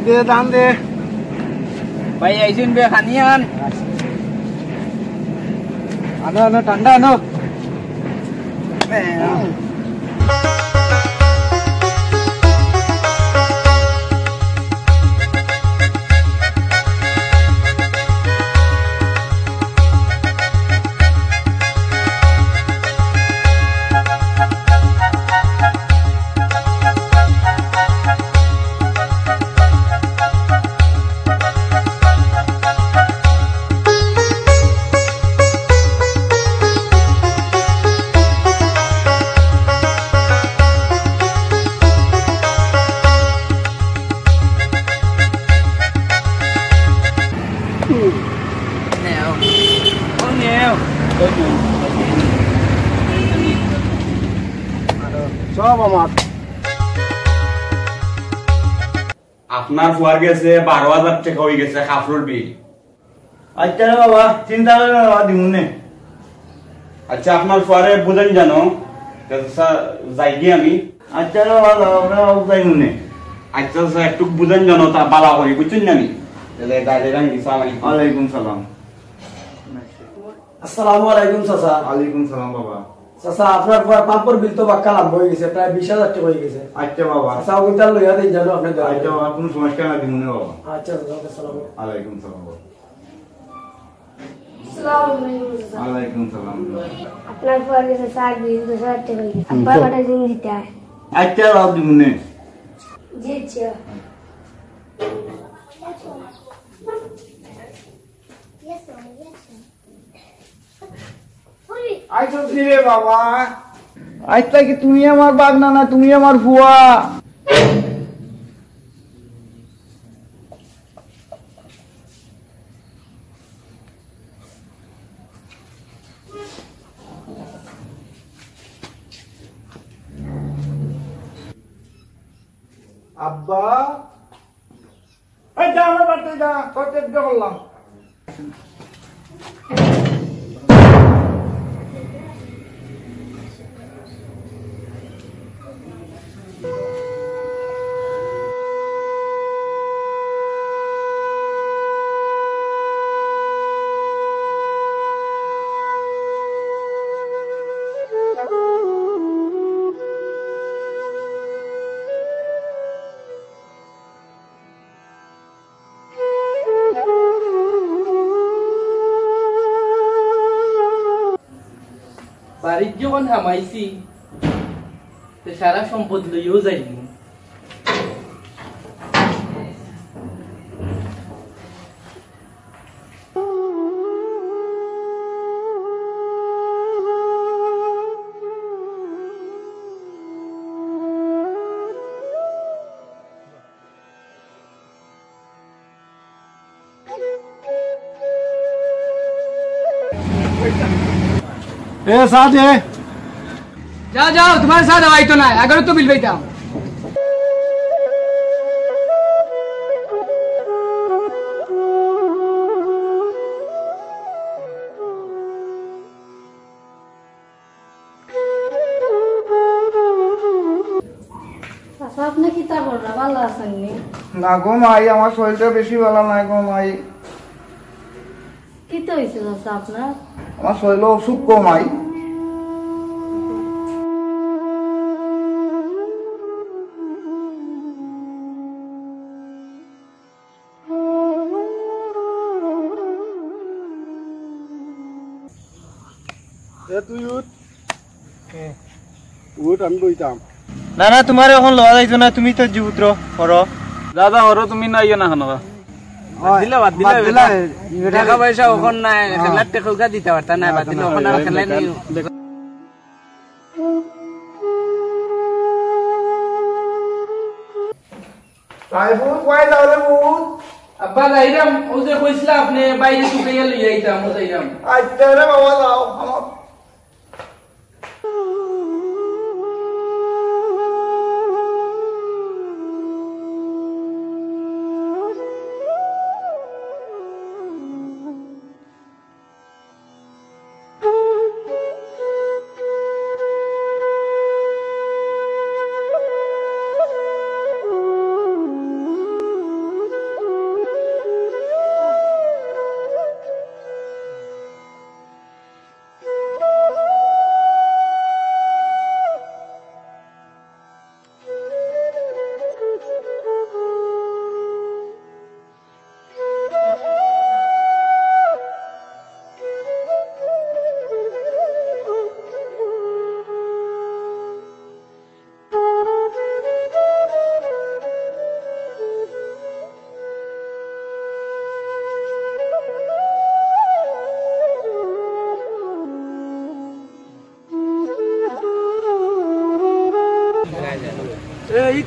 দে দাম দে ভাই আইসুন বে খানিয়ান আনো আনো ঠান্ডা আনো সব আমার আপনার ফুয়ার গেছে 12,000 টাকা হয়ে গেছে কাফরুল বিল। আচ্ছা রে বাবা চিন্তা করে না বাবা দিমুনে। আচ্ছা আপনার ফুয়ারে বুঝেন জানো যাইগি আমি। আচ্ছা রে বাবা আমরা যাইমুনে। আচ্ছা স্যার একটু বুঝেন জানো তা বালা করি বুঝছেন না আমি তাহলে গাইলেন আসসালামু আলাইকুম সালাম। আসসালামু আলাইকুম চাচা। ওয়ালাইকুম সালাম বাবা। চাচা আপনার পাম্পর বিল তো বাক্কা লাভ হয়ে গেছে প্রায় 20,000 টাকা হয়ে গেছে। আচ্ছা বাবা চাচা ওইটা লইয়া দেই জানো আপনি। আচ্ছা বাবা কোনো সমস্যা না দিমুনে বাবা। আচ্ছা চাচা আসসালামু আলাইকুম সালাম বাবা। ওয়ালাইকুম সালাম। আপনার পরে গেছে 4 দিন 2000 টাকা হয়ে গেছে। আব্বা কটা দিন দিতে হয়? আচ্ছা রাও দিমনে। জি আচ্ছা। আইছো রে বাবা, আজটা কি তুমি আমার বাগনা না তুমি আমার ফুয়া? আব্বা এই যা আমার বাড়িতে যা, তোর চেষ্টা করলাম। বাড়ির যখন হামাইছি সারা সম্পদ লইও যাইনি। साथ है जाओ जाओ, तुम्हारे साथ हवाई तो ना है, अगर तो बिल बैठा আপনি কি তা কররা ভালো আছেন নি? না গো মাই, আমার শরীরটা বেশি ভালো নাই গো মাই। কি তো হইছে চাচা আপনার? আমার শরীর অসুখ গো মাই। তুই উঠ আমি বইতাম। না না, তোমার এখন লওয়া যাইতো না, তুমি তো জীবুত্র হরো। দাদা হরো তুমি না ইয়ে না খানো টাকা পয়সা ওখান নাই, খেলার টেকা দিতে পারতা না, বাদ দিলে ওখানে আর খেলাই নেই। আব্বা যাইরাম, ও যে কইছিল আপনি বাইরে শুকাইয়া লইয়া আইতাম, ও যাইরাম। আচ্ছা রে বাবা, যাও।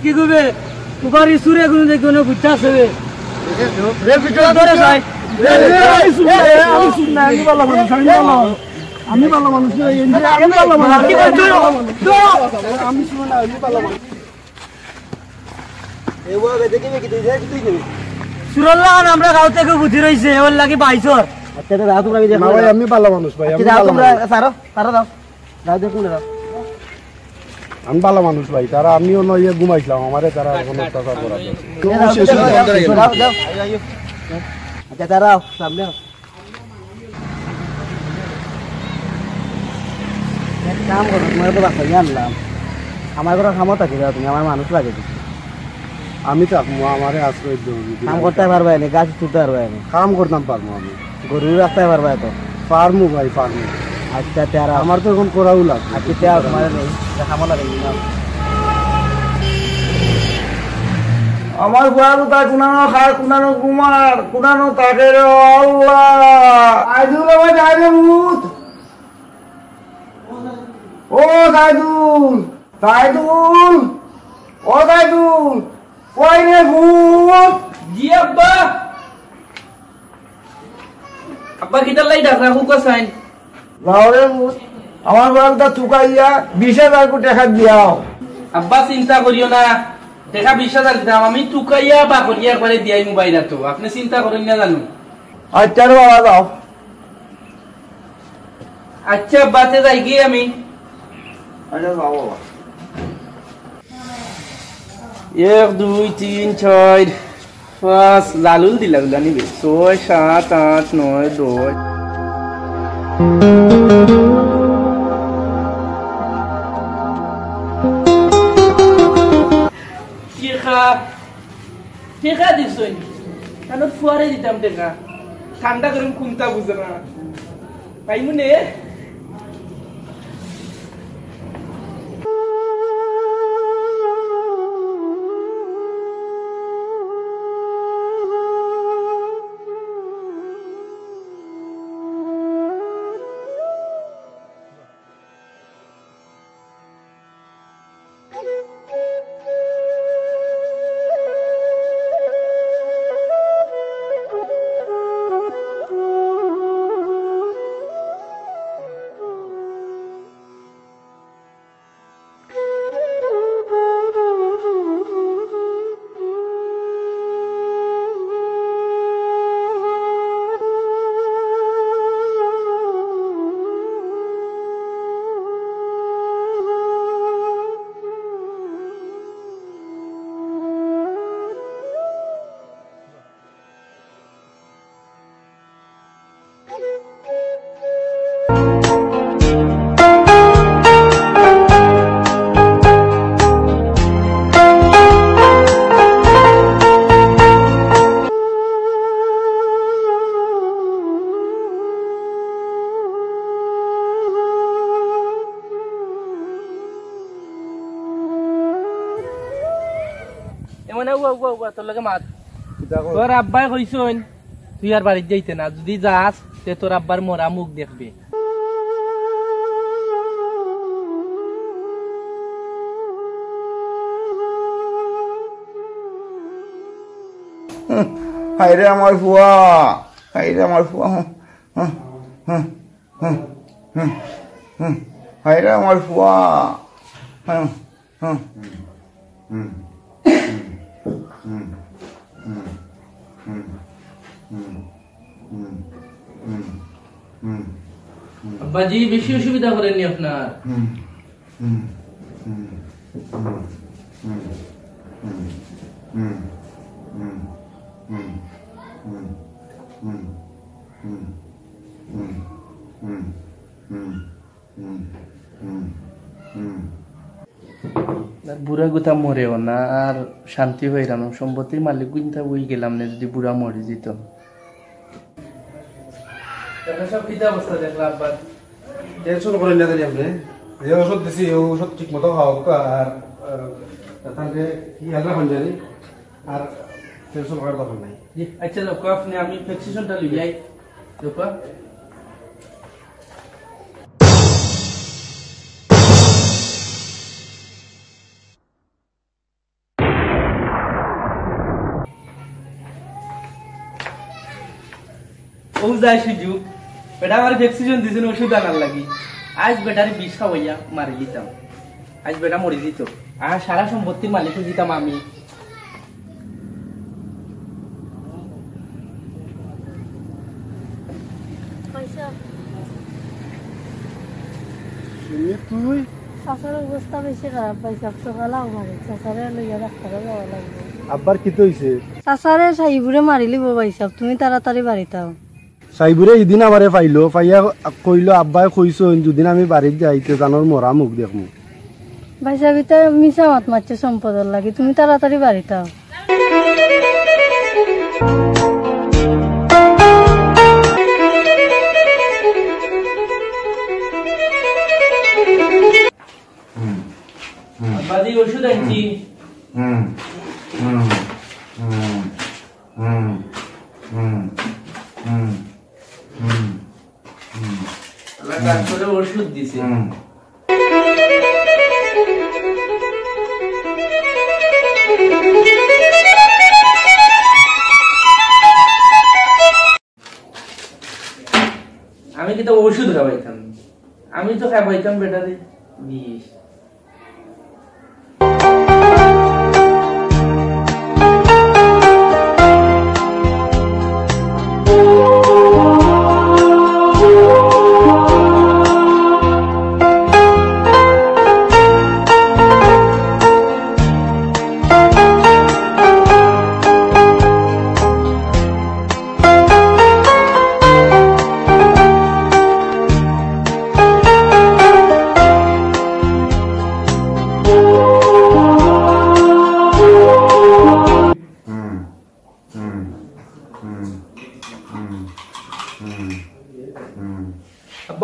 কি করবে তোমার সুরে কোনো দেখো না বুঝতে আসবে রে ভিডিও ধরে যাই আমি ভালো মানুষ আমরা গাঁও থেকে বুঝি রয়েছে ওর লাগে বাইশর। আমি ভালো মানুষ ভাই, আমি ভালো মানুষ ভাই। তারা আমিও নয় ঘুমাইছিলাম, আমারে তারা এখন অত্যাচার করা কাম করো, তোমার তো বাচ্চা আনলাম, আমার ঘরে খামো থাকি তুমি, আমার মানুষ লাগে। আমি থাকবো, আমারে আশ্রয় দেবো। কাম করতে পারবে না, গাছ তুলতে পারবে না, কাম করতাম পারবো আমি, গরু রাখতে পারবে তো। ফার্মু ভাই ফার্মু। আচ্ছা তেরা আমার তো এখন করাও লাগবে। আচ্ছা তেরা তোমার নেই খামলা নেই না আমার বুয়ারু তা কুনানো খায় কুনানো কুমার কুনানো তাকে রে আল্লাহ আইদুল ভাই যাইবে ভূত ও সাইদুল সাইদুল ও সাইদুল কই রে ভূত জি আব্বা আব্বা কিটা লাই ডাকরা হুক সাইন লাউরে ভূত আমার বুয়ারুটা থুকাইয়া 20,000 কোটি টাকা দিয়াও আব্বা চিন্তা করিও না দেখা 20,000 দাম আমি টুকাইয়া বা করিয়া একবারে দিয়াই মোবাইল তো আপনি চিন্তা করেন না জানো আচ্ছা রে বাবা দাও আচ্ছা বাতে যাই গিয়ে আমি আচ্ছা যাও বাবা 1 2 3 4 5 লালুল দিলা জানিবে 6 7 8 9 10 টেকা দিছই কেন ফুয়ারে দিতাম টেকা ঠান্ডা গরম কুমতা বুঝে না পাইমু নে তোর লগে মাত তোর আব্বাই কইছন তুই আর বাড়িতে যাইতে না যদি যাস তে তোর আব্বার মরা মুখ দেখবে হাইরে আমার ফুয়া হাইরে আমার ফুয়া হাইরে আমার ফুয়া আব্বাজি বেশি অসুবিধা করেননি আপনার বুড়া গুতা মরেও না আর শান্তি হইলাম সম্পত্তির মালিক গুনতা বই গেলাম না যদি বুড়া মরে যেত সব কি অবস্থা দেখলা আব্বা টেনশন করেন না জানি আপনি যে ওষুধ দিছি ওষুধ ঠিক মতো খাওয়া আর তাহলে কি হালকা হন জানি আর টেনশন করার দরকার নাই আচ্ছা লোক আপনি আমি প্রেসক্রিপশনটা লই যাই লোক ও যাই সুযোগ বেটা আমার ভ্যাকসিনেশন দিয়েছেন ওষুধ আনার লাগি আজ বেটারে বিষ খাওয়াইয়া মারি দিতাম আজ বেটা মরে দিত আর সারা সম্পত্তির মালিক দিতাম আমি তুই চাচার অবস্থা বেশি খারাপ পাইছে সকালে আমার চাচারে লইয়া ডাক্তারে যাওয়া লাগবে আব্বার কি হইছে চাচারে সাইবুরে মারিলি পাইছাব তুমি তাড়াতাড়ি বাড়িতাও সাইবুরে ইদিন আমারে পাইলো পাইয়া কইলো আব্বাই কইছো যদিন আমি বাড়িত যাইতে জানোর মরা মুখ দেখমু ভাইসা ভিতরে মিশা মাত মারছে সম্পদের লাগি তুমি তাড়াতাড়ি বাড়িতাও বাবাজি ওষুধ আনছি ডাক্তারে ওষুধ দিছে আমি কি তো ওষুধ খাওয়াইতাম আমি তো খাওয়াইতাম বেটারে বিষ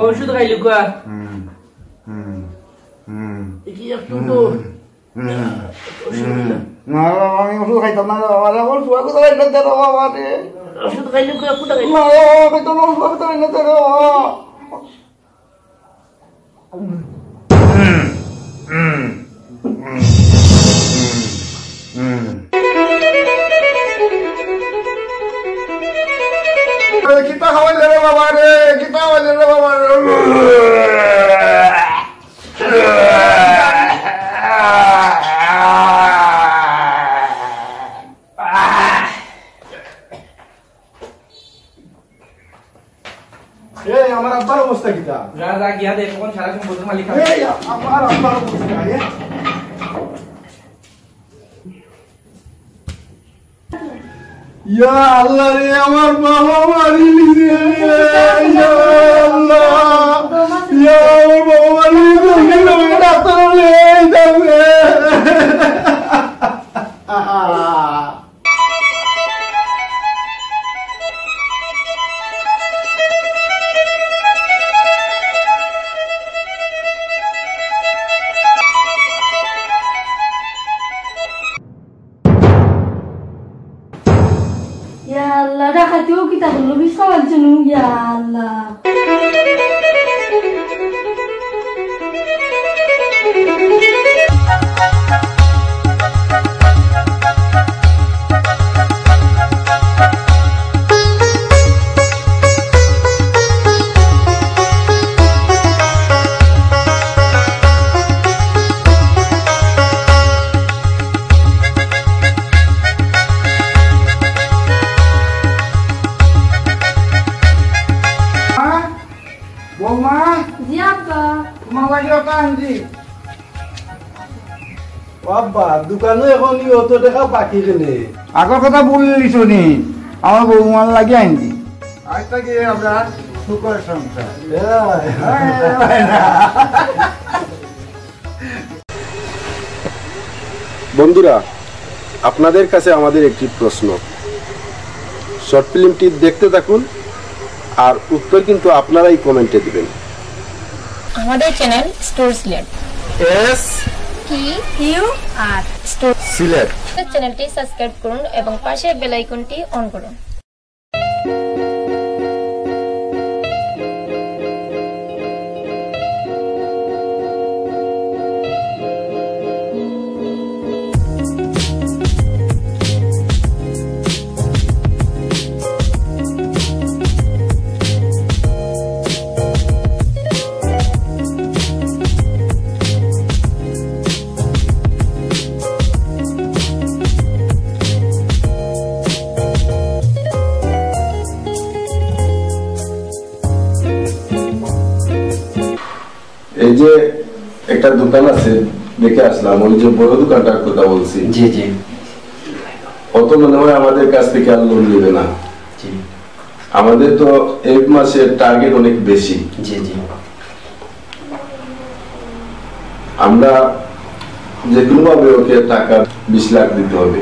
ওষুধ খাইলি কুয়া কি একটু তো আমি ওষুধ খাইতাম না আমার ফুয়া কোথায় না দেবো বাবা রে ওষুধ খাইলি কুয়া কোথা খাইলি খাইতাম না ফুয়া কোথায় না দেবো kita kawal রে বাবা রে kita kawal রে বাবা রে এই আমার আব্বার অবস্থা কিটা যা যা গিয়া দেখ কোন সারা সময় বলতে মালিক এই আমার আব্বার অবস্থা এ ইয়া আল্লাহ রে আমার বাবা মারি লিছে ইয়া আল্লাহ ইয়া বাবা মারি লিছে না ডাক্তার লে যাবে Ya Allah, dah kata kita belum bisa macam ya Allah. বাবা দোকানে এখন অত টাকা বাকি কেনে আগর কথা বললিস নি আমার বৌমার লাগে আনছি আজ থেকে আমরা সুখের সংসার বন্ধুরা আপনাদের কাছে আমাদের একটি প্রশ্ন শর্ট ফিল্মটি দেখতে থাকুন আর উত্তর কিন্তু আপনারাই কমেন্টে দিবেন আমাদের channel store Sylhet STUR store Sylhet চ্যানেলটি সাবস্ক্রাইব করুন এবং পাশের বেল আইকনটি অন করুন এই যে একটা দোকান আছে দেখে আসলাম ওই যে বড় দোকানটার কথা বলছি জি জি অত মনে হয় আমাদের কাছ থেকে আর লোন নেবে না আমাদের তো এই মাসের টার্গেট অনেক বেশি জি জি আমরা যে কোনো ভাবে ওকে টাকা 20 লাখ দিতে হবে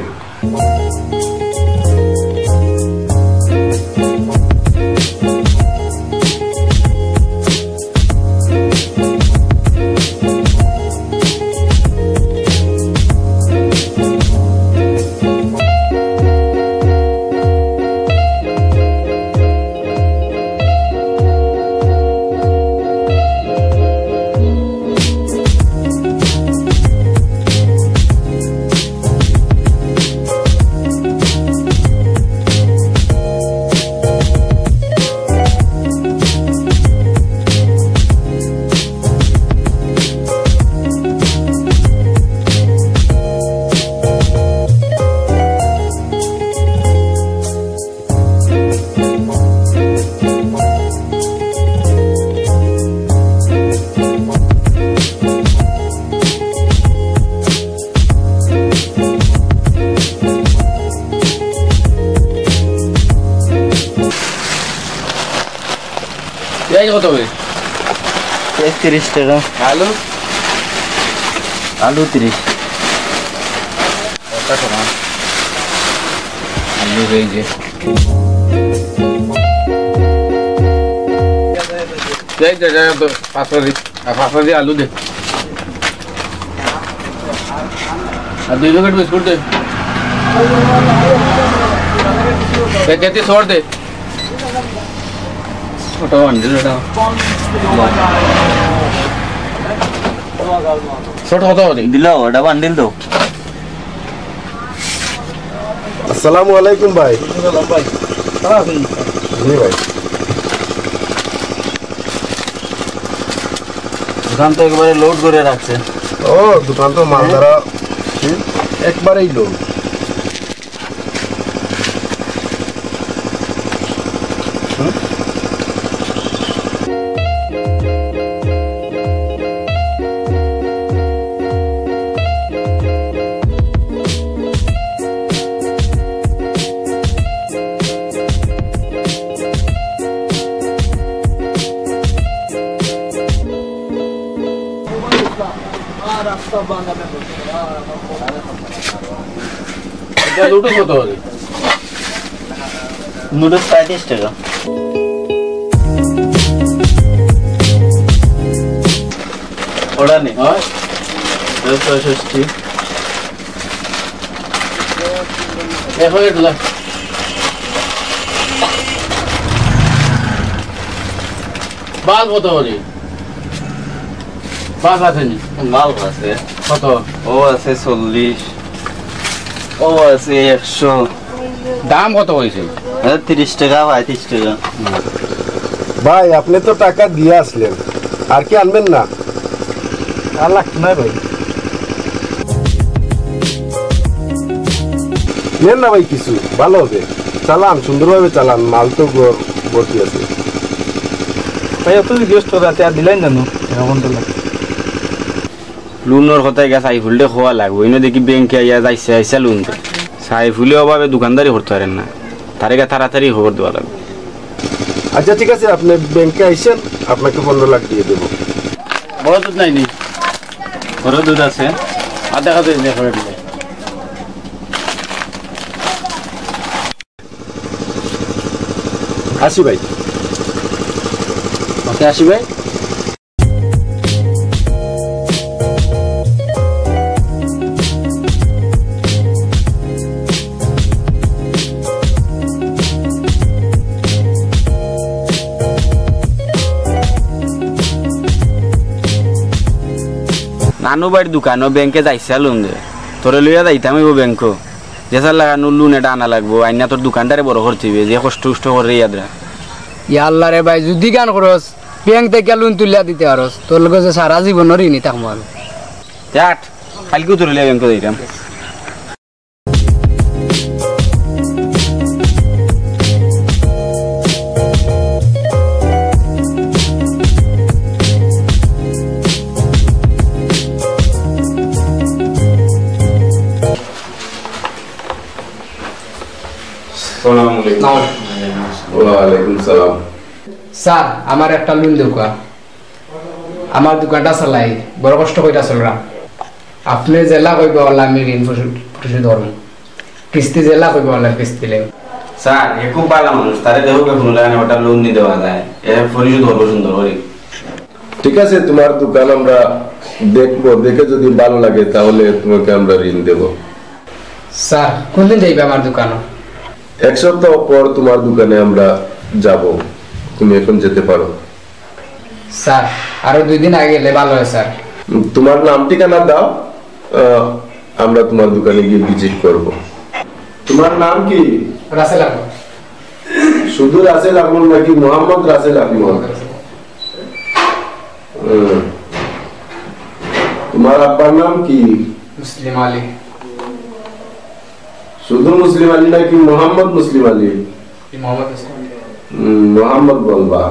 কত হবে? 30 টাকা। আলু? আলু 30। ওটা সমান। আলু এই যে। যাই তো 5 দি আলু দে। আর 2 প্যাকেট বিস্কুট দে। কেতে छोड़ दे। ওটা বান্ডিল এটা। ছোট কত হলো? দিলাও ওটা বান্ডিল দাও। আসসালামু আলাইকুম ভাই। ভাই। জি ভাই। দোকান তো একবারে লোড করে রাখছে। ও দোকান তো মাল দ্বারা একবারেই লোড। এটা লুটো কত হলো? নুডলস 35 টাকা। ওটা নেই হয় 65। এখন এটা বাল কত হলো? বাল আছে নি? মাল আছে কত? ও আছে 40, ও আছে 100। দাম কত হয়েছে? 30 টাকা 35 টাকা। ভাই আপনি তো টাকা দিয়ে আসলেন, আর কি আনবেন না? আর লাগতো না ভাই। নেন না ভাই কিছু, ভালো হবে। চালান, সুন্দরভাবে চালান, মাল তো ভর্তি আছে। ভাই এত গেস্ট রাতে আর দিলাই জানো এখন তো লাগে। লোনের কথা গিয়া সাইফুলটা খোয়া লাগবো এনে দেখি ব্যাংকে আইয়া যাইছে আইসা লোন দে সাইফুলে অভাবে দোকানদারি করতে পারেন না তারে তাড়াতাড়ি খবর দেওয়া লাগবে। আচ্ছা ঠিক আছে, আপনি ব্যাংকে আইসেন, আপনাকে 15 লাখ দিয়ে দেবো। বড় দুধ নাই নি? বড় দুধ আছে আর দেখা যায় দেখো দিলে আসি ভাই। ওকে আসি ভাই। নানু বাড়ির দোকানও ব্যাংকে যাইছে লোন দে তোরে লইয়া যাইতাম হইব ব্যাংক যেসার লাগানো লোন এটা আনা লাগবো আইনা তোর দোকানদারে বড় করতে হইবে যে কষ্ট কষ্ট করে ইয়াদরা। ইয়াল্লা রে ভাই যদি গান করস ব্যাংক থেকে লোন তুলিয়া দিতে পারস তোর লগে যে সারা জীবনের ঋণী থাকবো আমি। চাট কালকেও তোর লইয়া ব্যাংকে যাইতাম। ওয়ালাইকুম সালাম। স্যার আমার একটা লোন দোকান, আমার দোকানটা চালাই বড় কষ্ট কইটা চলরা। আপনি জেলা কইব বললাম আমি ঋণ পরিশোধ করব, কিস্তি জেলা কইব বললাম কিস্তি লেব। স্যার এ খুব ভালো মানুষ তারে দেখো কোনো লাগানে ওটা লোন নিয়ে দেওয়া যায় এ পরিশোধ করবো সুন্দর করে। ঠিক আছে, তোমার দোকান আমরা দেখবো, দেখে যদি ভালো লাগে তাহলে তোমাকে আমরা ঋণ দেব। স্যার কোনদিন যাইবে আমার দোকানে? 1 সপ্তাহ পর তোমার দোকানে আমরা যাব, তুমি এখন যেতে পারো। স্যার আরো 2 দিন আগে গেলে ভালো হয় স্যার। তোমার নাম ঠিকানা দাও, আমরা তোমার দোকানে গিয়ে ভিজিট করব। তোমার নাম কি? রাসেল আহমদ। শুধু রাসেল আহমদ নাকি মোহাম্মদ রাসেল আহমদ? তোমার আব্বার নাম কি? মুসলিম আলী। শুধু মুসলিম আলী নাকি মোহাম্মদ মুসলিম আলী? মোহাম্মদ মুসলিম। মোহাম্মদ বলবা।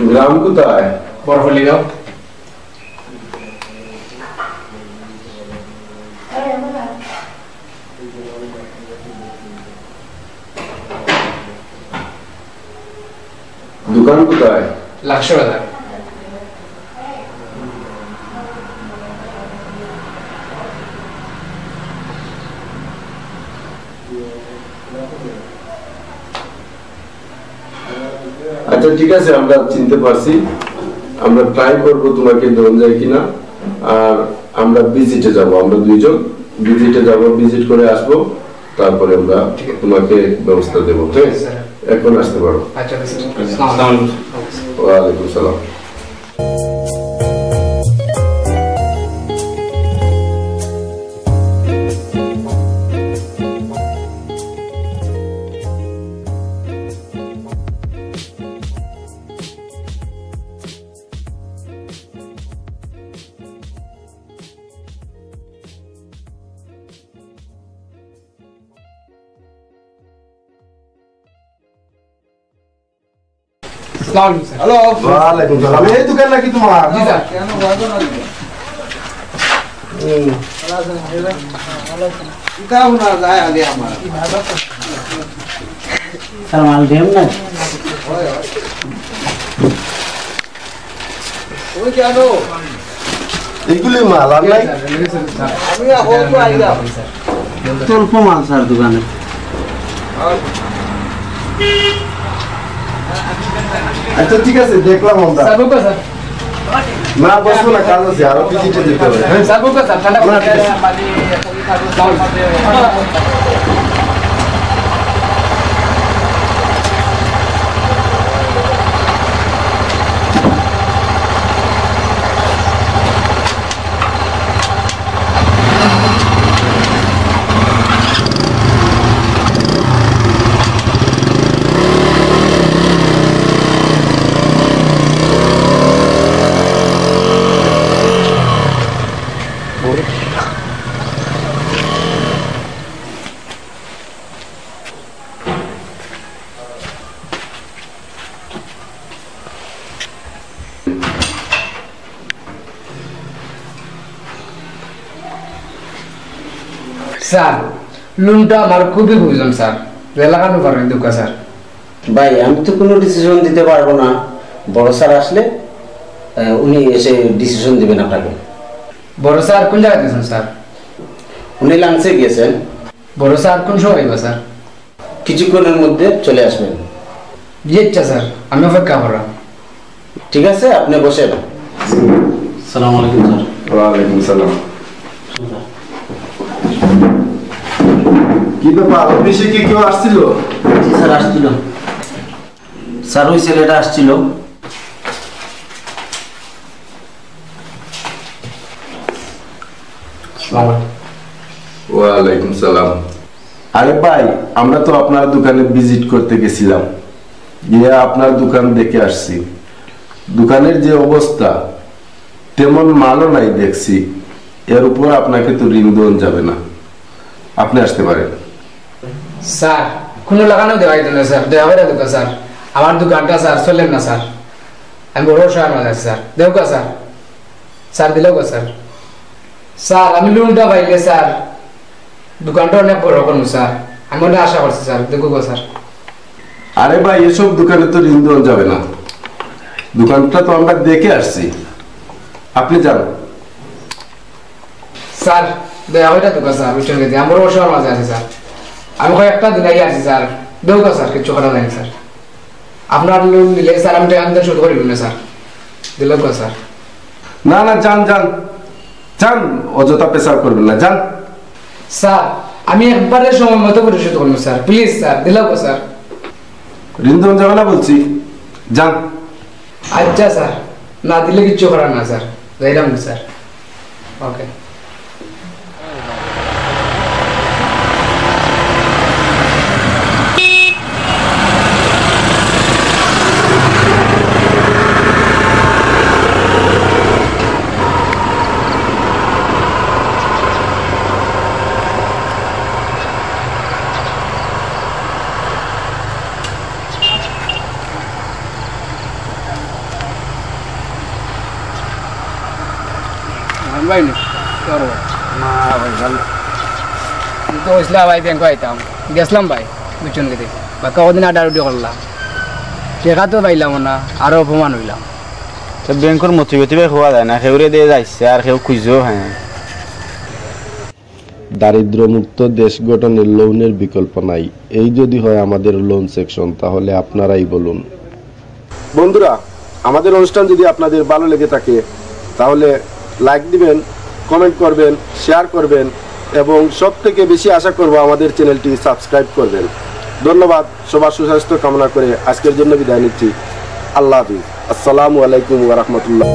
গ্রাম কোথায়? বরফলিগাঁও। দোকান কোথায়? লাকশো বাজার। আচ্ছা ঠিক আছে, আমরা চিনতে পারছি। আমরা ট্রাই করব তোমাকে দেওয়া যায় কিনা। আর আমরা ভিজিটে যাব, আমরা দুইজন ভিজিটে যাব, ভিজিট করে আসবো, তারপরে আমরা তোমাকে ব্যবস্থা দেবো। ঠিক আছে, এখন আসতে পারো। আচ্ছা ওয়ালাইকুম সালাম। হ্যালো, ওয়ালাইকুম সালাম। এই দোকান নাকি তোমার? জি স্যার। মাল দেম না এইগুলি মাল আর নাই? স্বল্প মাল স্যার দোকানে। আচ্ছা ঠিক আছে, দেখলাম আমরা। না বসবো না, কাজ আছে, আরো ভিজিটে যেতে হবে। স্যার লোনটা আমার খুবই প্রয়োজন স্যার, লাগানো পারবেন দোকান স্যার। ভাই আমি তো কোনো ডিসিশন দিতে পারবো না, বড় স্যার আসলে উনি এসে ডিসিশন দিবেন আপনাকে। বড় স্যার কোন জায়গায় গেছেন স্যার? উনি লাঞ্চে গিয়েছেন। বড় স্যার কোন সময় আইবা স্যার? কিছুক্ষণের মধ্যে চলে আসবেন। জি আচ্ছা স্যার, আমি অপেক্ষা করলাম। ঠিক আছে, আপনি বসেন। সালাম আলাইকুম স্যার। ওয়ালাইকুম সালাম। কি ব্যাপার, অফিসে কি কেউ আসছিল? জি স্যার আসছিল স্যার, ওই ছেলেটা আসছিল। ওয়ালাইকুম সালাম। আরে ভাই, আমরা তো আপনার দোকানে ভিজিট করতে গেছিলাম, গিয়ে আপনার দোকান দেখে আসছি। দোকানের যে অবস্থা, তেমন মালও নাই দেখছি। এর উপর আপনাকে তো ঋণ দেওয়া যাবে না, আপনি আসতে পারেন। স্যার কোনো লাগানো দেওয়াই তো না স্যার, দেওয়া হবে না স্যার। আমার দোকানটা স্যার চলেন না স্যার, আমি বড় শহর মাঝে আছি স্যার। দেও কা স্যার, স্যার দিলেও কা স্যার। স্যার আমি লোনটা পাইলে স্যার দোকানটা অনেক বড় করবো স্যার, আমি অনেক আশা করছি স্যার। দেখো গো স্যার। আরে ভাই, এসব দোকানে তো ঋণ দেওয়া যাবে না, দোকানটা তো আমরা দেখে আসছি, আপনি যান। স্যার দেওয়া হবে না দোকান স্যার, বুঝছেন গেছি আমি বড় শহর মাঝে আছি স্যার। আমি কয়েকটা দিন আগে আসছি স্যার, দেও কা স্যার, কিছু করা নাই স্যার। আপনার লোন দিলে স্যার আমি টাকা শুরু করিব না স্যার, দিলেও কা স্যার। না না, যান যান যান, অযথা প্রেসার করবেন না, যান। স্যার আমি একবারে সময় মতো পরিশোধ করবো স্যার, প্লিজ স্যার, দিলেও কা স্যার। ঋণ দেওয়া যাবে না বলছি, যান। আচ্ছা স্যার, না দিলে কিচ্ছু করার না স্যার, যাইলাম স্যার। ওকে। ভাই নি তোর না ভাই ভালো তো ইসলাম ভাই ব্যাংক আইতাম গেছিলাম ভাই বুঝছেন কি বা কদিন আড্ডা উড্ডি করলাম টেকা তো পাইলাম না আরো অপমান হইলাম ব্যাংকের মোটিভেটিভে হওয়া যায় না সেউরে দিয়ে যাইছে আর সেও খুঁজেও হ্যাঁ দারিদ্র্যমুক্ত দেশ গঠনের লোনের বিকল্প নাই। এই যদি হয় আমাদের লোন সেকশন, তাহলে আপনারাই বলুন। বন্ধুরা, আমাদের অনুষ্ঠান যদি আপনাদের ভালো লেগে থাকে তাহলে লাইক দিবেন, কমেন্ট করবেন, শেয়ার করবেন এবং সবথেকে বেশি আশা করব আমাদের চ্যানেলটি সাবস্ক্রাইব করবেন। ধন্যবাদ। সবার সুস্বাস্থ্য কামনা করে আজকের জন্য বিদায় নিচ্ছি। আল্লাহ হাফিজ। আসসালামু আলাইকুম ওয়া রাহমাতুল্লাহ।